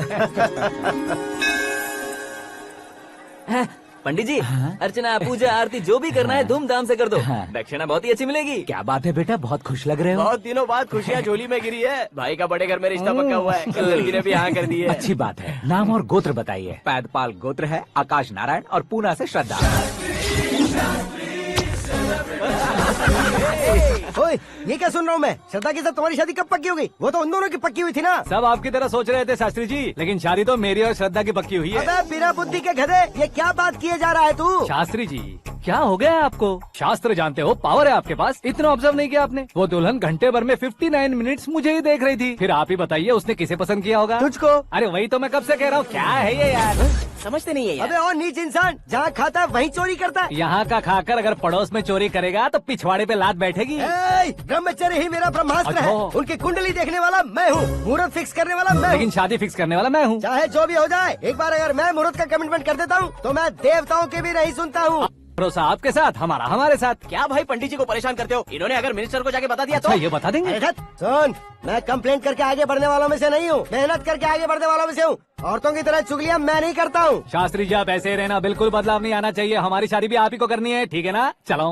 पंडित जी, अर्चना, पूजा, आरती जो भी करना है धूमधाम से कर दो। दक्षिणा बहुत ही अच्छी मिलेगी। क्या बात है बेटा, बहुत खुश लग रहे हो। बहुत दिनों बाद खुशियाँ झोली में गिरी है। भाई का बड़े घर में रिश्ता पक्का हुआ है। कल लड़की ने भी हाँ कर दी है। अच्छी बात है। नाम और गोत्र बताइए। पैदपाल गोत्र है, आकाश नारायण, और पूना से श्रद्धा। ओए, ये क्या सुन रहा हूँ मैं? श्रद्धा के साथ तुम्हारी शादी कब पक्की हो गई? वो तो उन दोनों की पक्की हुई थी ना। सब आपकी तरह सोच रहे थे शास्त्री जी, लेकिन शादी तो मेरी और श्रद्धा की पक्की हुई है। अबे बिना बुद्धि के गधे, ये क्या बात किए जा रहा है तू? शास्त्री जी, क्या हो गया है आपको? शास्त्र जानते हो, पावर है आपके पास। इतना ऑब्जर्व नहीं किया आपने? वो दुल्हन घंटे भर में 59 मिनट्स मुझे ही देख रही थी। फिर आप ही बताइए उसने किसे पसंद किया होगा? तुझको। अरे वही तो मैं कब से कह रहा हूँ, क्या है ये यार? समझते नहीं है यार। अबे और नीच इंसान, जहाँ खाता है वहीं चोरी करता है। यहाँ का खाकर अगर पड़ोस में चोरी करेगा तो पिछवाड़े पे लात बैठेगी। ब्रह्मचर्य ही मेरा ब्रह्मास्त्र है। अच्छा। उनकी कुंडली देखने वाला मैं हूँ, मुहूर्त फिक्स करने वाला मैं हूँ। लेकिन शादी फिक्स करने वाला मैं हूँ। चाहे जो भी हो जाए, एक बार अगर मैं मुहूर्त का कमिटमेंट कर देता हूँ तो मैं देवताओं के भी नहीं सुनता हूँ। भरोसा आपके साथ, हमारा हमारे साथ। क्या भाई पंडित जी को परेशान करते हो? इन्होंने अगर मिनिस्टर को जाके बता दिया अच्छा, तो ये बता देंगे। अरे सुन, मैं कंप्लेंट करके आगे बढ़ने वालों में से नहीं हूँ, मेहनत करके आगे बढ़ने वालों में से हूँ। औरतों की तरह चुगलियाँ मैं नहीं करता हूँ। शास्त्री जी आप ऐसे ही रहना, बिल्कुल बदलाव नहीं आना चाहिए। हमारी शादी भी आप ही को करनी है, ठीक है ना? चलो।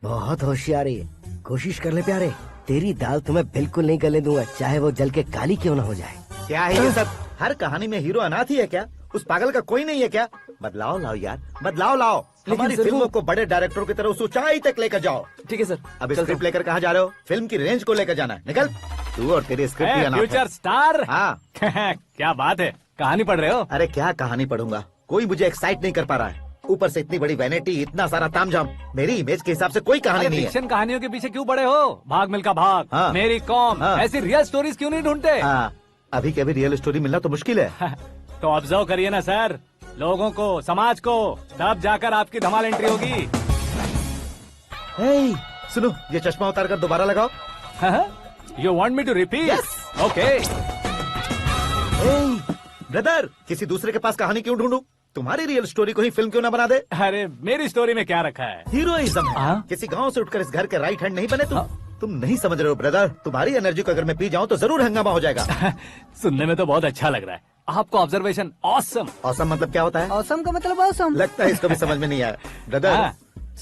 बहुत होशियारी है, कोशिश कर ले प्यारे। तेरी दाल तुम्हें बिल्कुल नहीं गलने दूंगा, चाहे वो जल के काली क्यों न हो जाए। क्या है ये सब? हर कहानी में हीरो अनाथ ही है क्या? उस पागल का कोई नहीं है क्या? बदलाव लाओ यार, बदलाव लाओ। हमारी सर फिल्मों वो- को बड़े डायरेक्टरों की तरह उस ऊंचाई तक लेकर जाओ। ठीक है सर। अब स्क्रिप्ट लेकर कहाँ जा रहे हो? फिल्म की रेंज को लेकर जाना है। निकल तू और तेरी स्क्रिप्ट ही अनाथ है। Future star. हाँ। क्या बात है, कहानी पढ़ रहे हो? अरे क्या कहानी पढ़ूंगा, कोई मुझे एक्साइट नहीं कर पा रहा है। ऊपर से इतनी बड़ी वैनिटी, इतना सारा तामझाम। मेरी इमेज के हिसाब से कोई कहानी नहीं है। फिक्शन कहानियों के पीछे क्यों पड़े हो? भाग मिल्खा भाग, हाँ। मेरी कॉम, हाँ। ऐसी रियल स्टोरीज क्यों नहीं ढूंढते? हाँ, अभी के अभी रियल स्टोरी मिलना तो मुश्किल है। तो ऑब्जर्व करिए ना सर, लोगों को, समाज को, तब जाकर आपकी धमाल एंट्री होगी। सुनो, ये चश्मा उतार कर दोबारा लगाओ। You want me to repeat? Okay. Brother, किसी दूसरे के पास कहानी क्यों ढूंढूं? तुम्हारी रियल स्टोरी को ही फिल्म क्यों ना बना दे? अरे मेरी स्टोरी में क्या रखा है? हीरोइज्म है। हाँ? किसी गांव से उठकर इस घर के राइट हैंड नहीं बने तुम। हाँ। तुम नहीं समझ रहे हो ब्रदर, तुम्हारी एनर्जी को अगर मैं पी जाऊं तो जरूर हंगामा हो जाएगा। सुनने में तो बहुत अच्छा लग रहा है आपको। Observation awesome. औसम मतलब क्या होता है? औसम का मतलब औसम। लगता है इसको भी समझ में नहीं आया। ब्रदर, हाँ।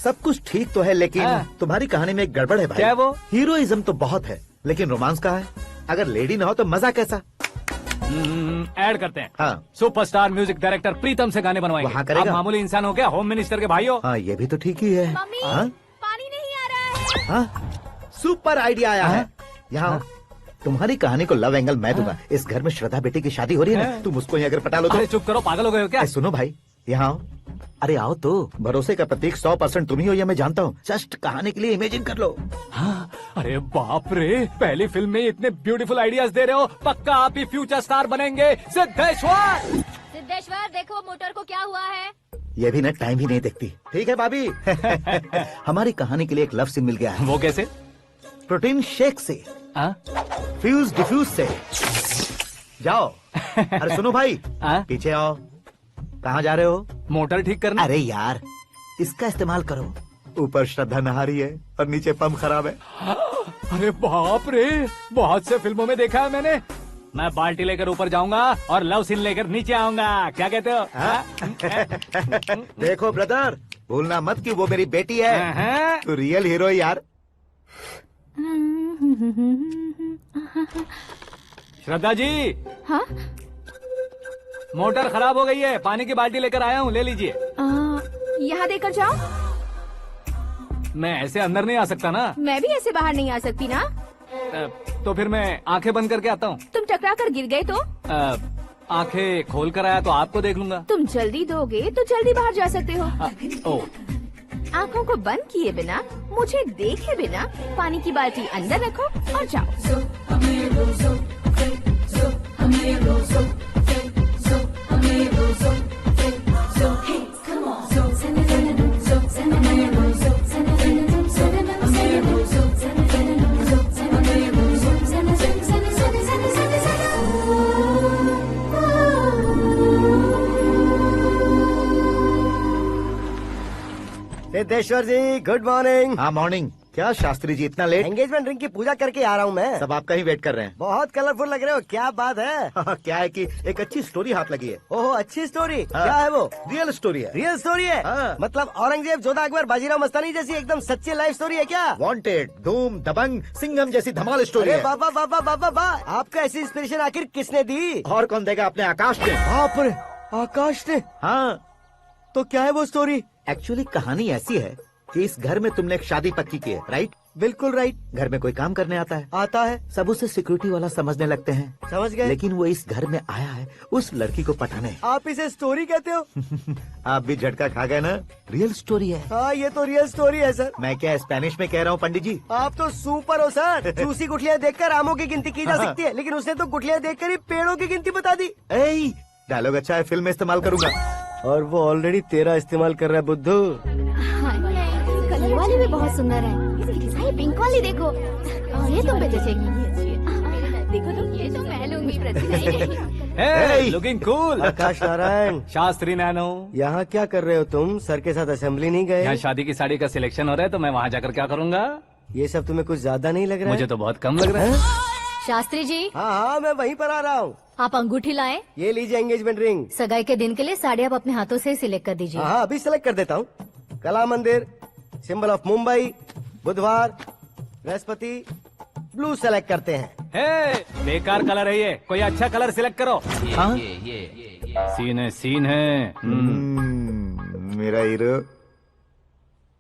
सब कुछ ठीक तो है, लेकिन हाँ। तुम्हारी कहानी में एक गड़बड़ है भाई। क्या है वो? हीरोइज्म तो बहुत है, लेकिन रोमांस कहाँ है? अगर लेडी ना हो तो मजा कैसा? ऐड करते हैं। हाँ। सुपरस्टार म्यूजिक डायरेक्टर प्रीतम से गाने बनवाएंगे। वहाँ करेगा? आप मामूली इंसान हो क्या? होम मिनिस्टर के भाई हो। हाँ, ये भी तो ठीक ही है। मम्मी, हाँ? पानी नहीं आ रहा है। हाँ? सुपर आइडिया आया है। यहाँ तुम्हारी कहानी को लव एंगल मैं दूंगा। इस घर में श्रद्धा बेटी की शादी हो रही है ना, तुम उसको ही अगर पटा लो तो। अरे चुप करो, पागल हो गए हो क्या? सुनो भाई, यहाँ आओ। अरे आओ तो, भरोसे का प्रतीक 100% तुम ही हो, यह मैं जानता हूँ। जस्ट कहानी के लिए इमेजिन कर लो। हाँ, अरे बाप रे, पहली फिल्म में इतने ब्यूटीफुल आइडियाज दे रहे हो, पक्का आप ही फ्यूचर स्टार बनेंगे। सिद्धेश्वर, सिद्धेश्वर देखो मोटर को क्या हुआ है। ये भी ना टाइम ही नहीं देखती। ठीक है भाभी। हमारी कहानी के लिए एक लव सीन मिल गया है। वो कैसे? प्रोटीन शेक से, फ्यूज डिफ्यूज से। जाओ। अरे सुनो भाई, पीछे आओ। कहाँ जा रहे हो? मोटर ठीक करना। अरे यार, इसका इस्तेमाल करो। ऊपर श्रद्धा नहा रही है और नीचे पंप खराब है। अरे बाप रे, बहुत से फिल्मों में देखा है मैंने। मैं बाल्टी लेकर ऊपर जाऊंगा और लव सीन लेकर नीचे आऊंगा। क्या कहते हो? देखो ब्रदर, भूलना मत कि वो मेरी बेटी है। तू रियल हीरो यार। श्रद्धा जी। हाँ? मोटर खराब हो गई है, पानी की बाल्टी लेकर आया हूँ, ले लीजिए। यहाँ देकर जाओ। मैं ऐसे अंदर नहीं आ सकता ना। मैं भी ऐसे बाहर नहीं आ सकती ना। तो फिर मैं आंखें बंद करके आता हूँ। तुम टकरा कर गिर गए तो? आंखें खोल कर आया तो आपको देख लूंगा। तुम जल्दी दोगे तो जल्दी बाहर जा सकते हो। ओ, आँखों को बंद किए बिना, मुझे देखे बिना पानी की बाल्टी अंदर रखो और जाओ। सिद्धेश्वर जी, गुड मॉर्निंग। हाँ मॉर्निंग। क्या शास्त्री जी इतना लेट? एंगेजमेंट रिंग की पूजा करके आ रहा हूँ मैं। सब आपका ही वेट कर रहे हैं। बहुत कलरफुल लग रहे हो, क्या बात है? क्या है कि एक अच्छी स्टोरी हाथ लगी है। ओहो, अच्छी स्टोरी। हाँ। क्या है वो? रियल स्टोरी है। रियल स्टोरी है? हाँ। मतलब औरंगजेब, जोधा अकबर, बाजीराव मस्तानी जैसी एकदम सच्ची लाइफ स्टोरी है क्या? वांटेड, धूम, दबंग, सिंघम जैसी धमाल स्टोरी अरे है। बाबा बाबा बाबा बा, आपका ऐसी इंस्पिरेशन आखिर किसने दी? और कौन देगा? अपने आकाश ने। बाप रे, आकाश ने? हाँ, तो क्या है वो स्टोरी? एक्चुअली कहानी ऐसी है कि इस घर में तुमने एक शादी पक्की की है, राइट? बिल्कुल राइट। घर में कोई काम करने आता है, आता है, सब उसे सिक्योरिटी वाला समझने लगते हैं। समझ गए। लेकिन वो इस घर में आया है उस लड़की को पटाने। आप इसे स्टोरी कहते हो? आप भी झटका खा गए ना। रियल स्टोरी है। हाँ, ये तो रियल स्टोरी है सर। मैं क्या स्पेनिश में कह रहा हूँ पंडित जी? आप तो सुपर हो सर। चूसी गुठलियाँ देखकर आमों की गिनती की जा सकती है, लेकिन उसने तो गुठलियाँ देखकर ही पेड़ों की गिनती बता दी। डायलॉग अच्छा है, फिल्म में इस्तेमाल करूंगा। और वो ऑलरेडी तेरा इस्तेमाल कर रहा है बुद्धू। कलर वाली भी बहुत सुंदर है। ये पिंक वाली देखो, और ये तुम पे जचेगी। देखो तुम, ये तो मैं लूंगी। Looking cool. Akash Narayan, Shastri Nano. यहाँ क्या कर रहे हो तुम? सर के साथ असेंबली नहीं यहाँ गए? शादी की साड़ी का सिलेक्शन हो रहा है, तो मैं वहाँ जाकर क्या करूँगा? ये सब तुम्हें कुछ ज्यादा नहीं लग रहा मुझे है? तो बहुत कम लग रहा है। शास्त्री जी, हाँ हाँ, मैं वहीं पर आ रहा हूँ। आप अंगूठी लाएं। ये लीजिए एंगेजमेंट रिंग। सगाई के दिन के लिए साड़ी आप अपने हाथों से सिलेक्ट कर दीजिए। हाँ, अभी सेलेक्ट कर देता हूँ। कला मंदिर, सिंबल ऑफ मुंबई, बुधवार, बृहस्पति, ब्लू सेलेक्ट करते हैं। बेकार कलर है ये, कोई अच्छा कलर सिलेक्ट करो। हाँ? सीन है। मेरा हीरो।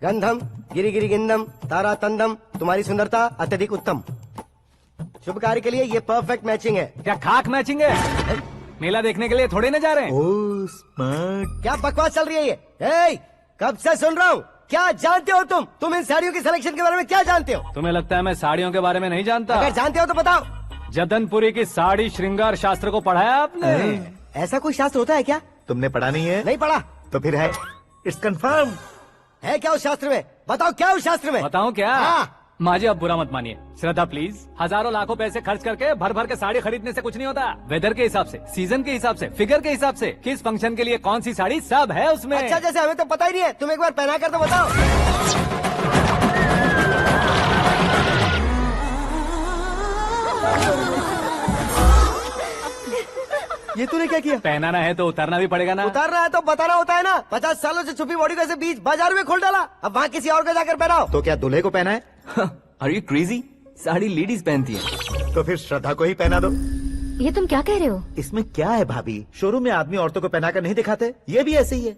गंधम, गिरी गिरी गिंदम, तारा तंदम, तुम्हारी सुंदरता अत्यधिक उत्तम। शुभ कार्य के लिए ये परफेक्ट मैचिंग है। क्या खाक मैचिंग है? मेला देखने के लिए थोड़ी ना जा रहे हैं। Oh smart. क्या बकवास चल रही है ये? ए, कब से सुन रहा हूँ। क्या जानते हो तुम? तुम इन साड़ियों की सिलेक्शन के बारे में क्या जानते हो? तुम्हें लगता है मैं साड़ियों के बारे में नहीं जानता? अगर जानते हो तो बताओ। जदनपुरी की साड़ी श्रृंगार शास्त्र को पढ़ाया आपने? ऐसा कोई शास्त्र होता है क्या? तुमने पढ़ा नहीं है? नहीं पढ़ा। तो फिर है, इट्स कंफर्म। है क्या उस शास्त्र में? बताओ क्या उस शास्त्र में? बताऊं क्या? हाँ। माँ जी, अब बुरा मत मानिए। श्रद्धा प्लीज, हजारों लाखों पैसे खर्च करके भर भर के साड़ी खरीदने से कुछ नहीं होता। वेदर के हिसाब से, सीजन के हिसाब से, फिगर के हिसाब से, किस फंक्शन के लिए कौन सी साड़ी, सब है उसमें। अच्छा, जैसे हमें तो पता ही नहीं है, तुम एक बार पहना कर तो बताओ। ये तूने क्या किया? पहनाना है तो उतारना भी पड़ेगा ना। उतारना है तो बताना होता है ना। 50 सालों से छुपी बॉडी को ऐसे बीच बाजार में खोल डाला, अब वहाँ किसी और को जाकर पहनाओ। तो क्या दूल्हे को पहना है? Are you crazy? Sari ladies पहनती है। तो फिर श्रद्धा को ही पहना दो। ये तुम क्या कह रहे हो? इसमें क्या है भाभी? शोरूम में आदमी औरतों को पहनाकर नहीं दिखाते? ये भी ऐसे ही है।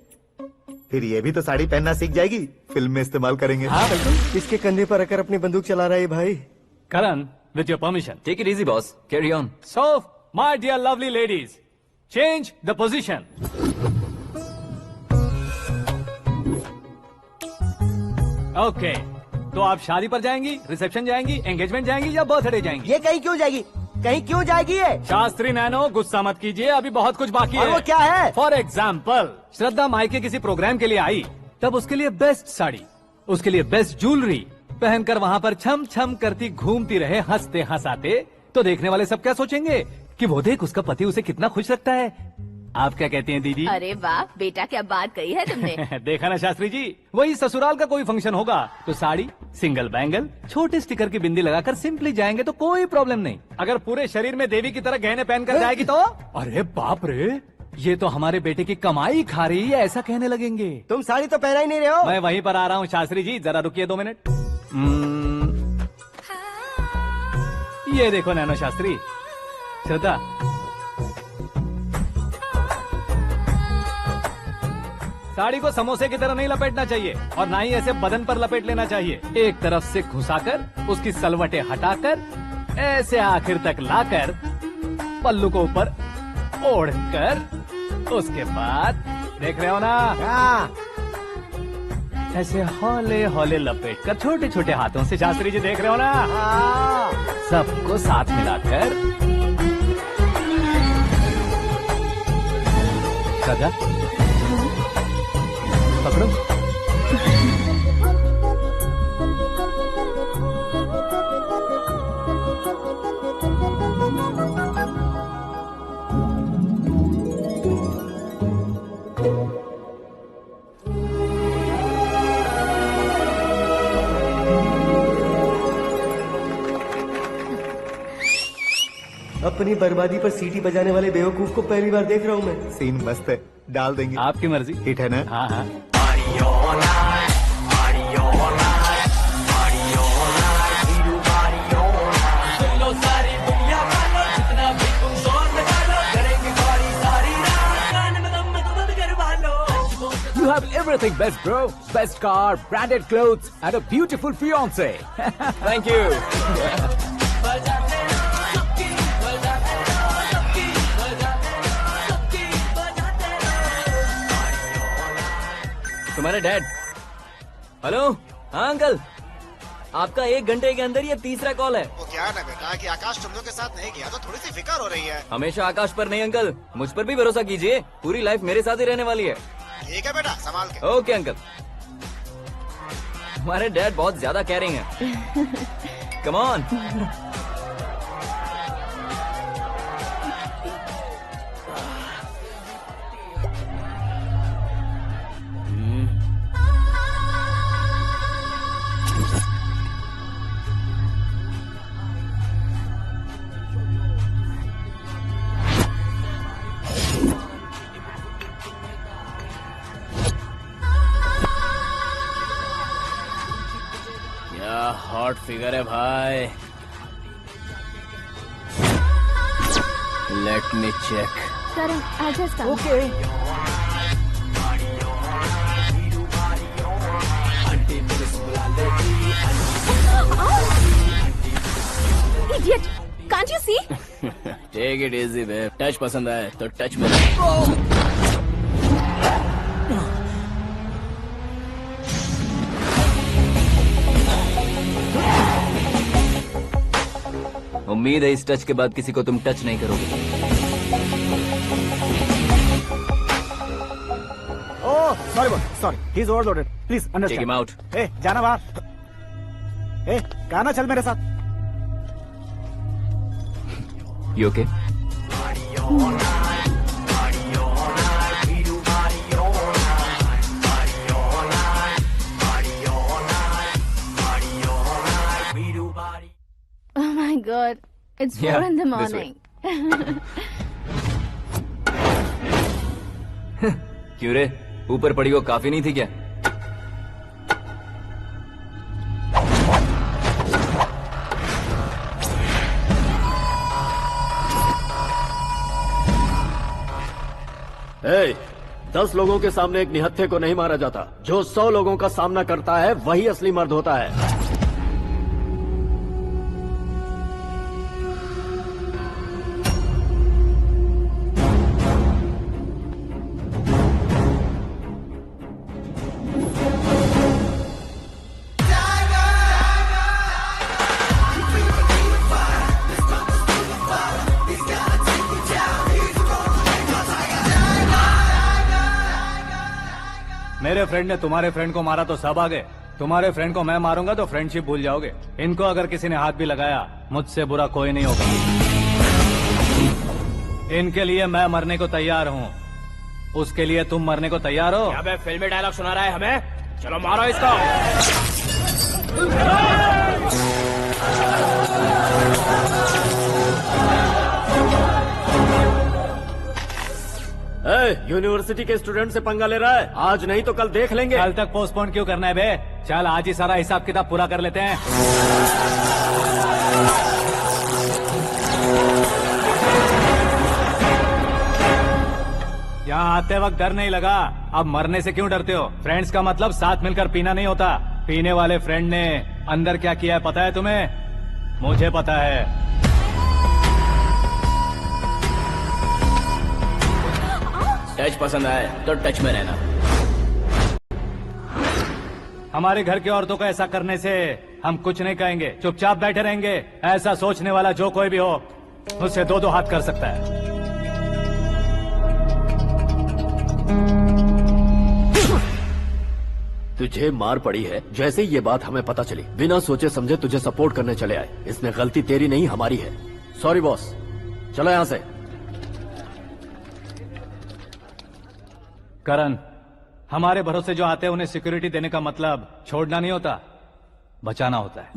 फिर ये भी तो साड़ी पहनना सीख जाएगी, फिल्म में इस्तेमाल करेंगे। हाँ बिल्कुल। इसके कंधे पर रखकर अपनी बंदूक चला रहा है भाई। Karan, with your permission. Take it easy boss, carry on. So my dear lovely ladies, change the position. Okay, तो आप शादी पर जाएंगी, रिसेप्शन जाएंगी, एंगेजमेंट जाएंगी या बर्थडे जाएंगी? ये कहीं क्यों जाएगी? कहीं क्यों जाएगी ये? शास्त्री नैनो, गुस्सा मत कीजिए, अभी बहुत कुछ बाकी है। और वो क्या है? फॉर एग्जाम्पल, श्रद्धा मायके किसी प्रोग्राम के लिए आई, तब उसके लिए बेस्ट साड़ी, उसके लिए बेस्ट ज्वेलरी पहनकर वहाँ पर छम छम करती घूमती रहे हंसते हंसाते, तो देखने वाले सब क्या सोचेंगे कि वो देख उसका पति उसे कितना खुश रखता है। आप क्या कहती हैं दीदी? अरे वाह बेटा, क्या बात कही है तुमने। देखा ना शास्त्री जी, वही ससुराल का कोई फंक्शन होगा तो साड़ी, सिंगल बैंगल, छोटे स्टिकर की बिंदी लगाकर सिंपली जाएंगे तो कोई प्रॉब्लम नहीं। अगर पूरे शरीर में देवी की तरह गहने पहनकर जाएगी तो अरे बाप रे, ये तो हमारे बेटे की कमाई खा रही है, ऐसा कहने लगेंगे। तुम साड़ी तो पहना ही नहीं रहे हो। मैं वहीं पर आ रहा हूँ शास्त्री जी, जरा रुकिए 2 मिनट। ये देखो नैनो शास्त्री, श्रद्धा, साड़ी को समोसे की तरह नहीं लपेटना चाहिए और ना ही ऐसे बदन पर लपेट लेना चाहिए। एक तरफ से घुसाकर उसकी सलवटें हटाकर ऐसे आखिर तक लाकर पल्लू को ऊपर ओढ़कर, उसके बाद देख रहे हो ना, ऐसे हौले हौले लपेट कर छोटे छोटे हाथों से, शास्त्री जी देख रहे हो ना, सबको साथ मिलाकर सजा पकड़ो। अपनी बर्बादी पर सीटी बजाने वाले बेवकूफ को पहली बार देख रहा हूँ मैं। सीन मस्त है, डाल देंगे। आपकी मर्जी। हिट है ना? हाँ हाँ। You have everything best, bro. Best car, branded clothes, and a beautiful fiance. Thank you. तुम्हारे डैड। हेलो, हाँ अंकल, आपका 1 घंटे के अंदर ये तीसरा कॉल है। वो क्या है ना बेटा कि आकाश तुम लोग के साथ नहीं गया तो थोड़ी सी फिक्र हो रही है। हमेशा आकाश पर नहीं अंकल, मुझ पर भी भरोसा कीजिए, पूरी लाइफ मेरे साथ ही रहने वाली है। ठीक है बेटा, संभाल के। Okay uncle. हमारे डैड बहुत ज्यादा केयरिंग है। Come on. हॉट फिगर है भाई। Let me check. Karan, I just come. Okay. Idiot! Can't you see? Take it easy babe. Touch पसंद आए तो टच में। उम्मीद है इस टच के बाद किसी को तुम टच नहीं करोगे। Oh, sorry. He's overloaded. Please Take understand. him out. Hey, जाना बाहर। Hey, गाना चल मेरे साथ। You okay? Oh my God, it's 4 Yeah, in the this way. morning. क्यों रे, ऊपर पड़ी वो काफी नहीं थी क्या? Hey, 10 लोगों के सामने एक निहत्थे को नहीं मारा जाता। जो 100 लोगों का सामना करता है वही असली मर्द होता है। मेरे फ्रेंड ने तुम्हारे फ्रेंड को मारा तो सब आ गए, तुम्हारे फ्रेंड को मैं मारूंगा तो फ्रेंडशिप भूल जाओगे। इनको अगर किसी ने हाथ भी लगाया, मुझसे बुरा कोई नहीं होगा। इनके लिए मैं मरने को तैयार हूँ, उसके लिए तुम मरने को तैयार हो? अबे फिल्मी डायलॉग सुना रहा है हमें? चलो मारो इसको। यूनिवर्सिटी के स्टूडेंट से पंगा ले रहा है, आज नहीं तो कल देख लेंगे। कल तक पोस्टपोन क्यों करना है बे? चल आज ही सारा हिसाब किताब पूरा कर लेते हैं। यहाँ आते वक्त डर नहीं लगा, अब मरने से क्यों डरते हो? फ्रेंड्स का मतलब साथ मिलकर पीना नहीं होता। पीने वाले फ्रेंड ने अंदर क्या किया है पता है तुम्हें? मुझे पता है। टच पसंद आए तो टच में रहना। हमारे घर की औरतों को ऐसा करने से हम कुछ नहीं कहेंगे, चुपचाप बैठे रहेंगे। ऐसा सोचने वाला जो कोई भी हो, उससे दो दो हाथ कर सकता है। तुझे मार पड़ी है, जैसे ही ये बात हमें पता चली, बिना सोचे समझे तुझे सपोर्ट करने चले आए। इसमें गलती तेरी नहीं हमारी है। सॉरी बॉस, चलो यहाँ से। करण, हमारे भरोसे जो आते हैं उन्हें सिक्योरिटी देने का मतलब छोड़ना नहीं होता, बचाना होता है।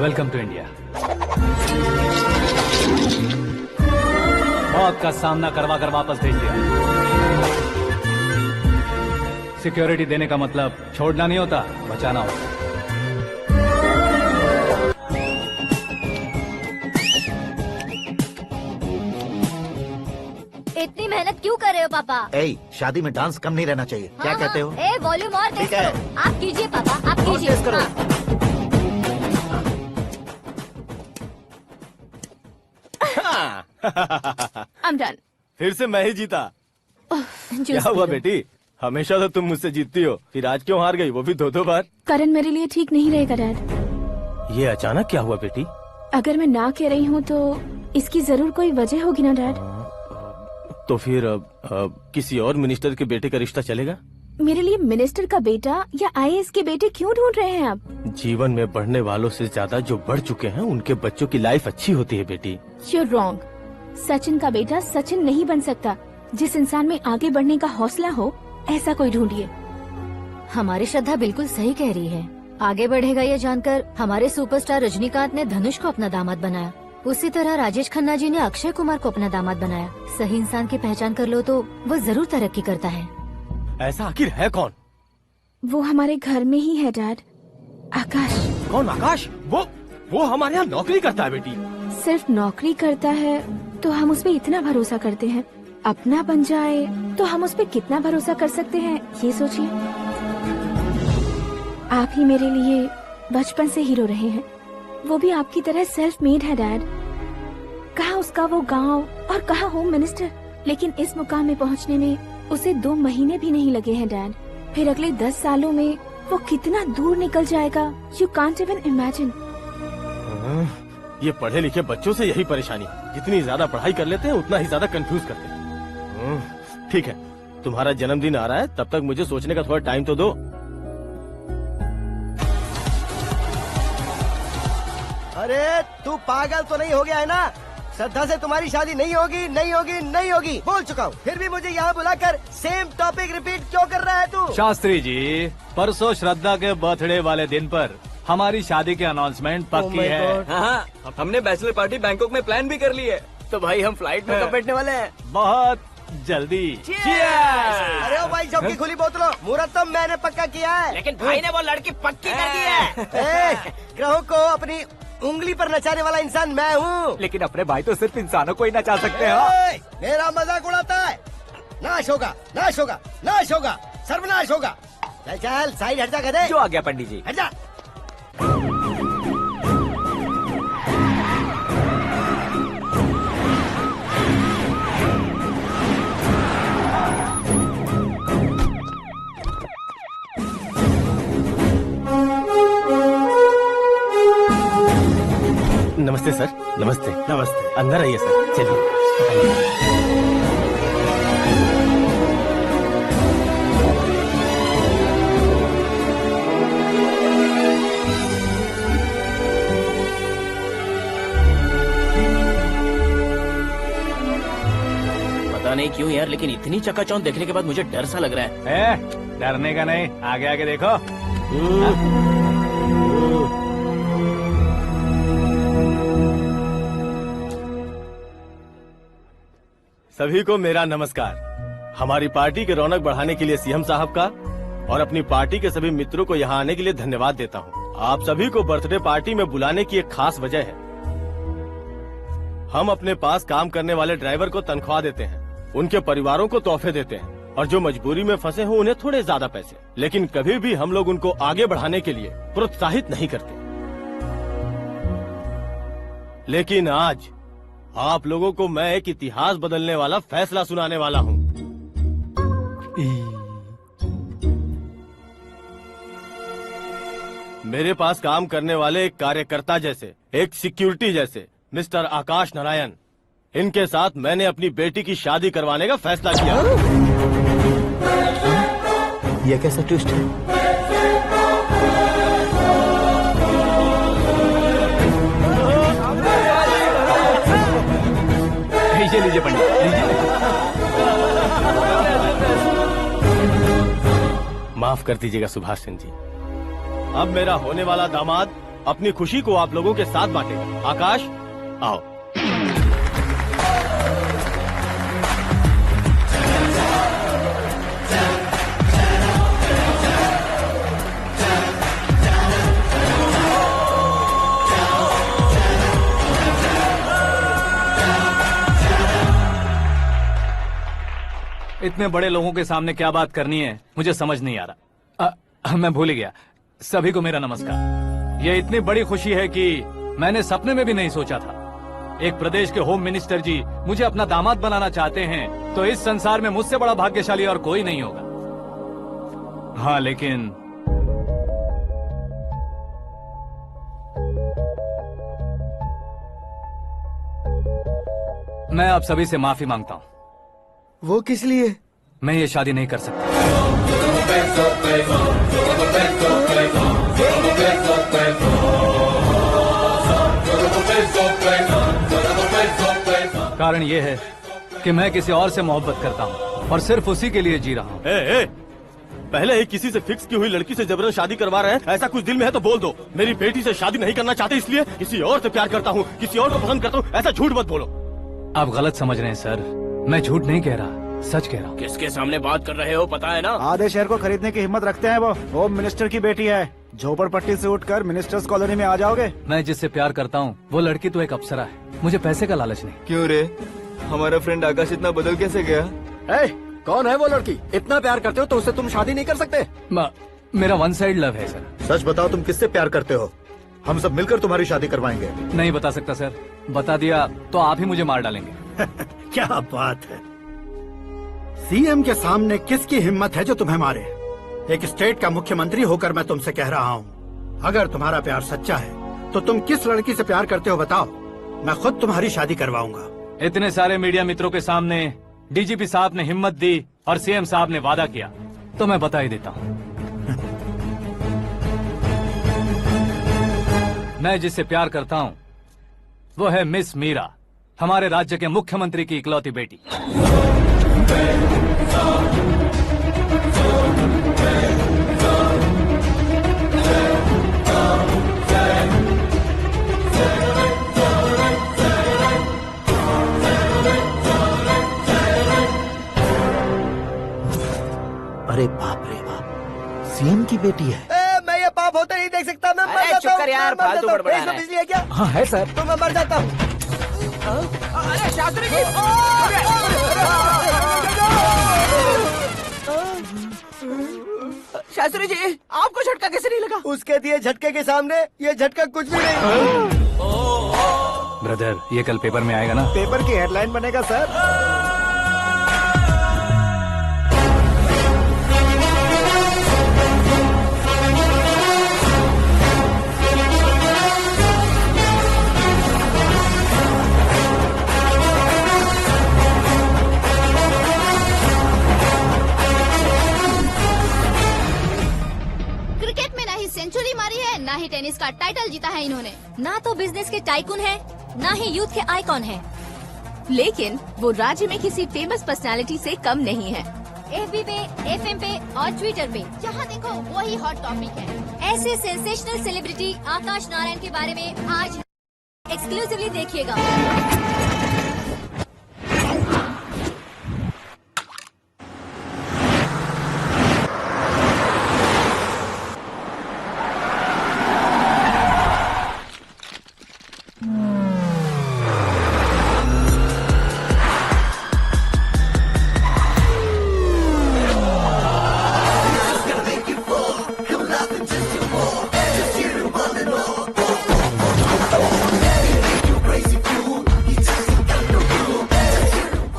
Welcome to India. मौत का सामना करवा कर वापस भेज दिया। सिक्योरिटी देने का मतलब छोड़ना नहीं होता, बचाना होता है। इतनी मेहनत क्यों कर रहे हो पापा? ए, शादी में डांस कम नहीं रहना चाहिए। क्या कहते हो? ए वॉल्यूम और तेज ठीक है। करो। आप कीजिए पापा, आप कीजिए। तेज करो। हाँ। I'm done. फिर से मैं ही जीता। क्या हुआ बेटी? हमेशा तो तुम मुझसे जीतती हो, फिर आज क्यों हार गई, वो भी दो दो बार? करण मेरे लिए ठीक नहीं रहेगा डैड। ये अचानक क्या हुआ बेटी? अगर मैं ना कह रही हूँ तो इसकी जरूर कोई वजह होगी ना डैड। तो फिर किसी और मिनिस्टर के बेटे का रिश्ता चलेगा? मेरे लिए मिनिस्टर का बेटा या आईएएस के बेटे क्यों ढूंढ रहे हैं आप? जीवन में बढ़ने वालों से ज्यादा जो बढ़ चुके हैं उनके बच्चों की लाइफ अच्छी होती है बेटी। You're wrong. सचिन का बेटा सचिन नहीं बन सकता। जिस इंसान में आगे बढ़ने का हौसला हो, ऐसा कोई ढूंढिए। हमारी श्रद्धा बिल्कुल सही कह रही है। आगे बढ़ेगा ये जानकर हमारे सुपरस्टार रजनीकांत ने धनुष को अपना दामाद बनाया। उसी तरह राजेश खन्ना जी ने अक्षय कुमार को अपना दामाद बनाया। सही इंसान की पहचान कर लो तो वो जरूर तरक्की करता है। ऐसा आखिर है कौन? वो हमारे घर में ही है डैड। आकाश। कौन आकाश? वो हमारे यहाँ नौकरी करता है बेटी। सिर्फ नौकरी करता है तो हम उस पे इतना भरोसा करते हैं, अपना बन जाए तो हम उस पे कितना भरोसा कर सकते हैं, ये सोचिए। आप ही मेरे लिए बचपन से हीरो रहे हैं, वो भी आपकी तरह सेल्फ मेड है डैड। कहाँ उसका वो गांव और कहाँ होम मिनिस्टर, लेकिन इस मुकाम में पहुँचने में उसे 2 महीने भी नहीं लगे हैं डैड। फिर अगले 10 सालों में वो कितना दूर निकल जाएगा, यू कांट इवन इमेजिन। ये पढ़े लिखे बच्चों से यही परेशानी है, जितनी ज्यादा पढ़ाई कर लेते हैं उतना ही ज्यादा कंफ्यूज करते हैं। ठीक है, तुम्हारा जन्मदिन आ रहा है, तब तक मुझे सोचने का थोड़ा टाइम तो दो। अरे तू पागल तो नहीं हो गया है ना? श्रद्धा से तुम्हारी शादी नहीं होगी, नहीं होगी, नहीं होगी, बोल चुका हूँ। फिर भी मुझे यहाँ बुलाकर सेम टॉपिक रिपीट क्यों कर रहा है तू? शास्त्री जी, परसों श्रद्धा के बर्थडे वाले दिन पर हमारी शादी की अनाउंसमेट पक्की है। हाँ, हमने बैचलर पार्टी बैंकॉक में प्लान भी कर ली है। तो भाई हम फ्लाइट में कब बैठने वाले हैं? बहुत जल्दी। अरे ओ भाई साहब की खुली बोतलों, मुहूर्त तो मैंने पक्का किया है। लेकिन भाई ने वो लड़की पक्की कर दी है। ग्रहों को अपनी उंगली पर नचाने वाला इंसान मैं हूँ। लेकिन अपने भाई तो सिर्फ इंसानों को ही नचा सकते हो। मेरा मजाक उड़ाता है। नाश होगा, नाश होगा, नाश होगा, सर्वनाश होगा। चल चल साइड हट जा गधे। जो आ गया पंडित जी। हट जा। नमस्ते सर। नमस्ते। नमस्ते। अंदर आइए सर, चलिए। पता नहीं क्यों यार, लेकिन इतनी चकाचौंध देखने के बाद मुझे डर सा लग रहा है। डरने का नहीं, आगे आगे देखो। सभी को मेरा नमस्कार। हमारी पार्टी के रौनक बढ़ाने के लिए सीएम साहब का और अपनी पार्टी के सभी मित्रों को यहाँ आने के लिए धन्यवाद देता हूँ। आप सभी को बर्थडे पार्टी में बुलाने की एक खास वजह है। हम अपने पास काम करने वाले ड्राइवर को तनख्वाह देते हैं, उनके परिवारों को तोहफे देते हैं और जो मजबूरी में फंसे हो उन्हें थोड़े ज्यादा पैसे, लेकिन कभी भी हम लोग उनको आगे बढ़ाने के लिए प्रोत्साहित नहीं करते। लेकिन आज आप लोगों को मैं एक इतिहास बदलने वाला फैसला सुनाने वाला हूँ। मेरे पास काम करने वाले एक कार्यकर्ता जैसे, एक सिक्योरिटी जैसे मिस्टर आकाश नारायण, इनके साथ मैंने अपनी बेटी की शादी करवाने का फैसला किया। यह कैसा ट्विस्ट है? लीजिए पंडित, लीजिए। माफ कर दीजिएगा सुभाष सिंह जी। अब मेरा होने वाला दामाद अपनी खुशी को आप लोगों के साथ बांटेगा। आकाश, आओ। इतने बड़े लोगों के सामने क्या बात करनी है मुझे समझ नहीं आ रहा। मैं भूल ही गया। सभी को मेरा नमस्कार। ये इतनी बड़ी खुशी है कि मैंने सपने में भी नहीं सोचा था। एक प्रदेश के होम मिनिस्टर जी मुझे अपना दामाद बनाना चाहते हैं, तो इस संसार में मुझसे बड़ा भाग्यशाली और कोई नहीं होगा। हाँ, लेकिन मैं आप सभी से माफी मांगता हूँ। वो किस लिए? मैं ये शादी नहीं कर सकता। कारण ये है कि मैं किसी और से मोहब्बत करता हूँ और सिर्फ उसी के लिए जी रहा हूँ। पहले ही किसी से फिक्स की हुई लड़की से जबरन शादी करवा रहे हैं। ऐसा कुछ दिल में है तो बोल दो। मेरी बेटी से शादी नहीं करना चाहते इसलिए किसी और से प्यार करता हूँ, किसी और को पसंद करता हूँ, ऐसा झूठ मत बोलो। आप गलत समझ रहे हैं सर, मैं झूठ नहीं कह रहा, सच कह रहा हूँ। किसके सामने बात कर रहे हो पता है ना? आधे शहर को खरीदने की हिम्मत रखते हैं वो। होम मिनिस्टर की बेटी है, झोपड़पट्टी से उठकर मिनिस्टर्स कॉलोनी में आ जाओगे। मैं जिससे प्यार करता हूँ वो लड़की तो एक अप्सरा है, मुझे पैसे का लालच नहीं। क्यों रे, हमारा फ्रेंड आकाश इतना बदल कैसे गया? कौन है वो लड़की? इतना प्यार करते हो तो उससे तुम शादी नहीं कर सकते? मेरा वन साइड लव है सर। सच बताओ, तुम किससे प्यार करते हो? हम सब मिलकर तुम्हारी शादी करवाएंगे। नहीं बता सकता सर, बता दिया तो आप ही मुझे मार डालेंगे। क्या बात है, सीएम के सामने किसकी हिम्मत है जो तुम्हें मारे? एक स्टेट का मुख्यमंत्री होकर मैं तुमसे कह रहा हूँ, अगर तुम्हारा प्यार सच्चा है तो तुम किस लड़की से प्यार करते हो बताओ, मैं खुद तुम्हारी शादी करवाऊंगा। इतने सारे मीडिया मित्रों के सामने डीजीपी साहब ने हिम्मत दी और सीएम साहब ने वादा किया, तो मैं बता ही देता हूँ। मैं जिससे प्यार करता हूँ वो है मिस मीरा, हमारे राज्य के मुख्यमंत्री की इकलौती बेटी। अरे बाप रे बाप, सीएम की बेटी है। मैं ये पाप होते नहीं देख सकता। मैं मर जाता हूँ। यार, फालतू बड़बड़ा रहा है। बिजली है क्या? हाँ है सर। तो मैं मर जाता हूँ। अरे शास्त्री जी, शास्त्री जी, आपको झटका कैसे नहीं लगा? उसके दिए झटके के सामने ये झटका कुछ भी नहीं। ब्रदर, ये कल पेपर में आएगा ना? पेपर की हेडलाइन बनेगा सर। ही सेंचुरी मारी है, ना ही टेनिस का टाइटल जीता है इन्होंने। ना तो बिजनेस के टाइकून है, ना ही यूथ के आइकॉन है। लेकिन वो राज्य में किसी फेमस पर्सनालिटी से कम नहीं है। FB पे, FM पे और ट्विटर पे जहाँ देखो वही हॉट टॉपिक है। ऐसे सेंसेशनल सेलिब्रिटी आकाश नारायण के बारे में आज एक्सक्लूसिवली देखिएगा।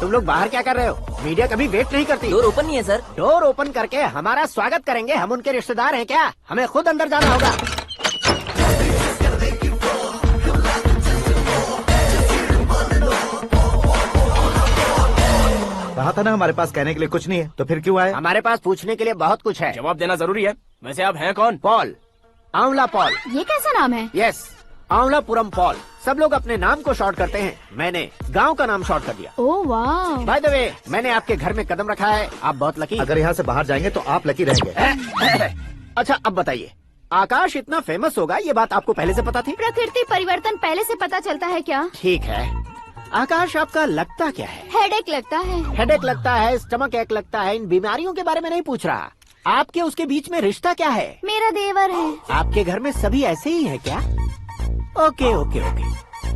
लोग बाहर क्या कर रहे हो? मीडिया कभी वेट नहीं करती। डोर ओपन नहीं है सर। डोर ओपन करके हमारा स्वागत करेंगे? हम उनके रिश्तेदार हैं क्या? हमें खुद अंदर जाना होगा। कहा था ना हमारे पास कहने के लिए कुछ नहीं है, तो फिर क्यों आए? हमारे पास पूछने के लिए बहुत कुछ है। जवाब देना जरूरी है। वैसे आप हैं कौन? पॉल, आंवला पॉल। ये कैसा नाम है? Yes, Aanwalapuram Paul. सब लोग अपने नाम को शॉर्ट करते हैं, मैंने गांव का नाम शॉर्ट कर दिया। ओह वाह। बाय द वे, मैंने आपके घर में कदम रखा है, आप बहुत लकी। अगर यहाँ से बाहर जाएंगे तो आप लकी रहेंगे। अच्छा अब बताइए, आकाश इतना फेमस होगा ये बात आपको पहले से पता थी? प्रकृति परिवर्तन पहले से पता चलता है क्या? ठीक है, आकाश आपका लगता क्या है? हेडेक लगता है। हेडेक लगता है, स्टमक एक लगता है, इन बीमारियों के बारे में नहीं पूछ रहा। आपके उसके बीच में रिश्ता क्या है? मेरा देवर है। आपके घर में सभी ऐसे ही है क्या? Okay okay okay.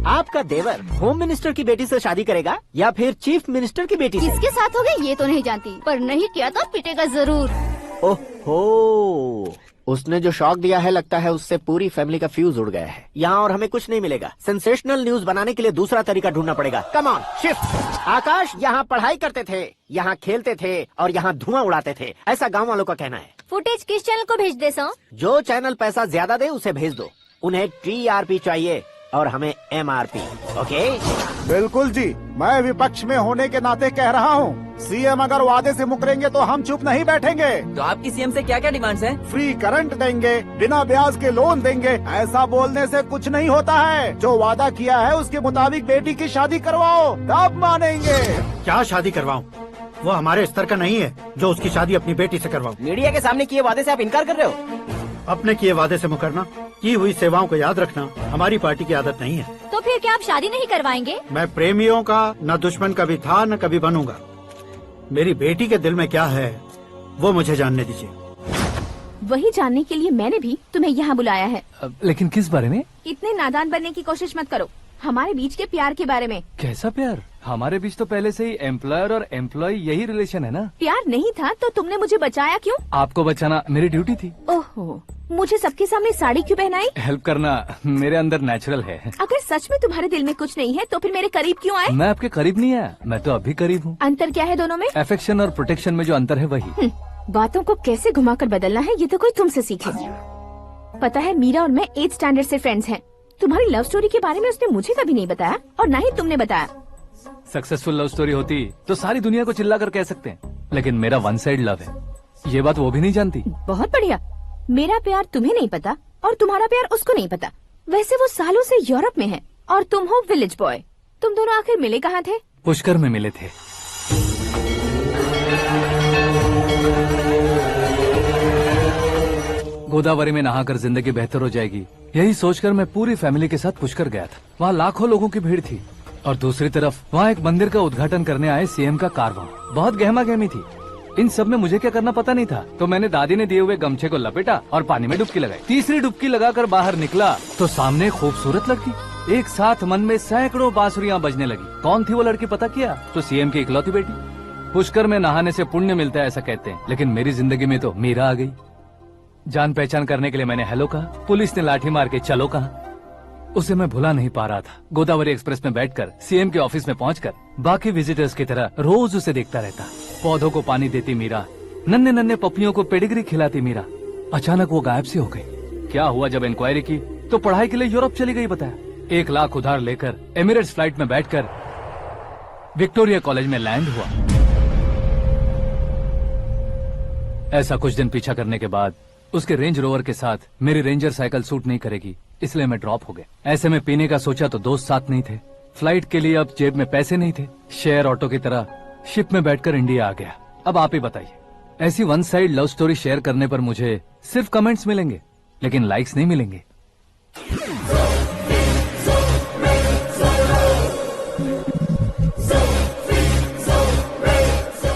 आपका देवर होम मिनिस्टर की बेटी से शादी करेगा या फिर चीफ मिनिस्टर की बेटी से? किसके साथ होगा ये तो नहीं जानती, पर नहीं किया तो पिटेगा जरूर। ओहो, उसने जो शॉक दिया है लगता है उससे पूरी फैमिली का फ्यूज उड़ गया है। यहाँ और हमें कुछ नहीं मिलेगा। सेंसेशनल न्यूज बनाने के लिए दूसरा तरीका ढूंढना पड़ेगा। Come on shift. आकाश यहाँ पढ़ाई करते थे, यहाँ खेलते थे और यहाँ धुआं उड़ाते थे, ऐसा गाँव वालों का कहना है। फुटेज किस चैनल को भेज दे सो? जो चैनल पैसा ज्यादा दे उसे भेज दो। उन्हें TRP चाहिए और हमें MRP। ओके? बिल्कुल जी, मैं विपक्ष में होने के नाते कह रहा हूँ, सीएम अगर वादे से मुकरेंगे तो हम चुप नहीं बैठेंगे। तो आपकी सीएम से क्या क्या डिमांड्स हैं? फ्री करंट देंगे, बिना ब्याज के लोन देंगे। ऐसा बोलने से कुछ नहीं होता है। जो वादा किया है उसके मुताबिक बेटी की शादी करवाओ, तब मानेंगे। क्या शादी करवाऊं? वो हमारे स्तर का नहीं है जो उसकी शादी अपनी बेटी से करवाऊं। मीडिया के सामने किए वादे से आप इनकार कर रहे हो? अपने किए वादे से मुकरना, की हुई सेवाओं को याद रखना हमारी पार्टी की आदत नहीं है। तो फिर क्या आप शादी नहीं करवाएंगे? मैं प्रेमियों का न दुश्मन कभी था न कभी बनूंगा। मेरी बेटी के दिल में क्या है वो मुझे जानने दीजिए। वही जानने के लिए मैंने भी तुम्हें यहाँ बुलाया है। लेकिन किस बारे में? इतने नादान बनने की कोशिश मत करो। हमारे बीच के प्यार के बारे में। कैसा प्यार? हमारे बीच तो पहले से ही एम्प्लॉयर और एम्प्लॉय यही रिलेशन है ना। प्यार नहीं था तो तुमने मुझे बचाया क्यों? आपको बचाना मेरी ड्यूटी थी। ओहो, मुझे सबके सामने साड़ी क्यों पहनाई? हेल्प करना मेरे अंदर नेचुरल है। अगर सच में तुम्हारे दिल में कुछ नहीं है तो फिर मेरे करीब क्यों आए? मैं आपके करीब नहीं आया, मैं तो अभी करीब हूँ। अंतर क्या है दोनों में? अफेक्शन और प्रोटेक्शन में जो अंतर है वही। बातों को कैसे घुमाकर बदलना है ये तो कोई तुमसे सीखे। पता है, मीरा और मैं 8th स्टैंडर्ड से फ्रेंड्स हैं। तुम्हारी लव स्टोरी के बारे में उसने मुझे कभी नहीं बताया और ना ही तुमने बताया। सक्सेसफुल लव स्टोरी होती तो सारी दुनिया को चिल्ला कर कह सकते हैं, लेकिन मेरा वन साइड लव है, ये बात वो भी नहीं जानती। बहुत बढ़िया। मेरा प्यार तुम्हें नहीं पता और तुम्हारा प्यार उसको नहीं पता। वैसे वो सालों से यूरोप में है और तुम हो विलेज बॉय। तुम दोनों आखिर मिले कहाँ थे? पुष्कर में मिले थे। गोदावरी में नहाकर जिंदगी बेहतर हो जाएगी, यही सोचकर मैं पूरी फैमिली के साथ पुष्कर गया था। वहाँ लाखों लोगों की भीड़ थी और दूसरी तरफ वहाँ एक मंदिर का उद्घाटन करने आए सीएम का कारवां। बहुत गहमा गहमी थी। इन सब में मुझे क्या करना पता नहीं था, तो मैंने दादी ने दिए हुए गमछे को लपेटा और पानी में डुबकी लगाई। तीसरी डुबकी लगाकर बाहर निकला तो सामने खूबसूरत लड़की। एक साथ मन में सैकड़ों बांसुरियां बजने लगी। कौन थी वो लड़की पता किया? तो सीएम की इकलौती बेटी। पुष्कर में नहाने से पुण्य मिलता है ऐसा कहते हैं, लेकिन मेरी जिंदगी में तो मीरा आ गई। जान पहचान करने के लिए मैंने हेलो कहा, पुलिस ने लाठी मार के चलो कहा। उसे मैं भुला नहीं पा रहा था। गोदावरी एक्सप्रेस में बैठकर सीएम के ऑफिस में पहुंचकर बाकी विजिटर्स की तरह रोज उसे देखता रहता। पौधों को पानी देती मीरा, नन्हे नन्हे पपियों को पेडिग्री खिलाती मीरा। अचानक वो गायब सी हो गई। क्या हुआ? जब इंक्वायरी की तो पढ़ाई के लिए यूरोप चली गई बताया। 1 लाख उधार लेकर एमिरेट्स फ्लाइट में बैठकर विक्टोरिया कॉलेज में लैंड हुआ। ऐसा कुछ दिन पीछा करने के बाद उसके रेंज रोवर के साथ मेरी रेंजर साइकिल सूट नहीं करेगी, इसलिए मैं ड्रॉप हो गया। ऐसे में पीने का सोचा तो दोस्त साथ नहीं थे, फ्लाइट के लिए अब जेब में पैसे नहीं थे, शेयर ऑटो की तरह शिप में बैठकर इंडिया आ गया। अब आप ही बताइए, ऐसी one side love story share करने पर मुझे सिर्फ कमेंट्स मिलेंगे लेकिन लाइक्स नहीं मिलेंगे।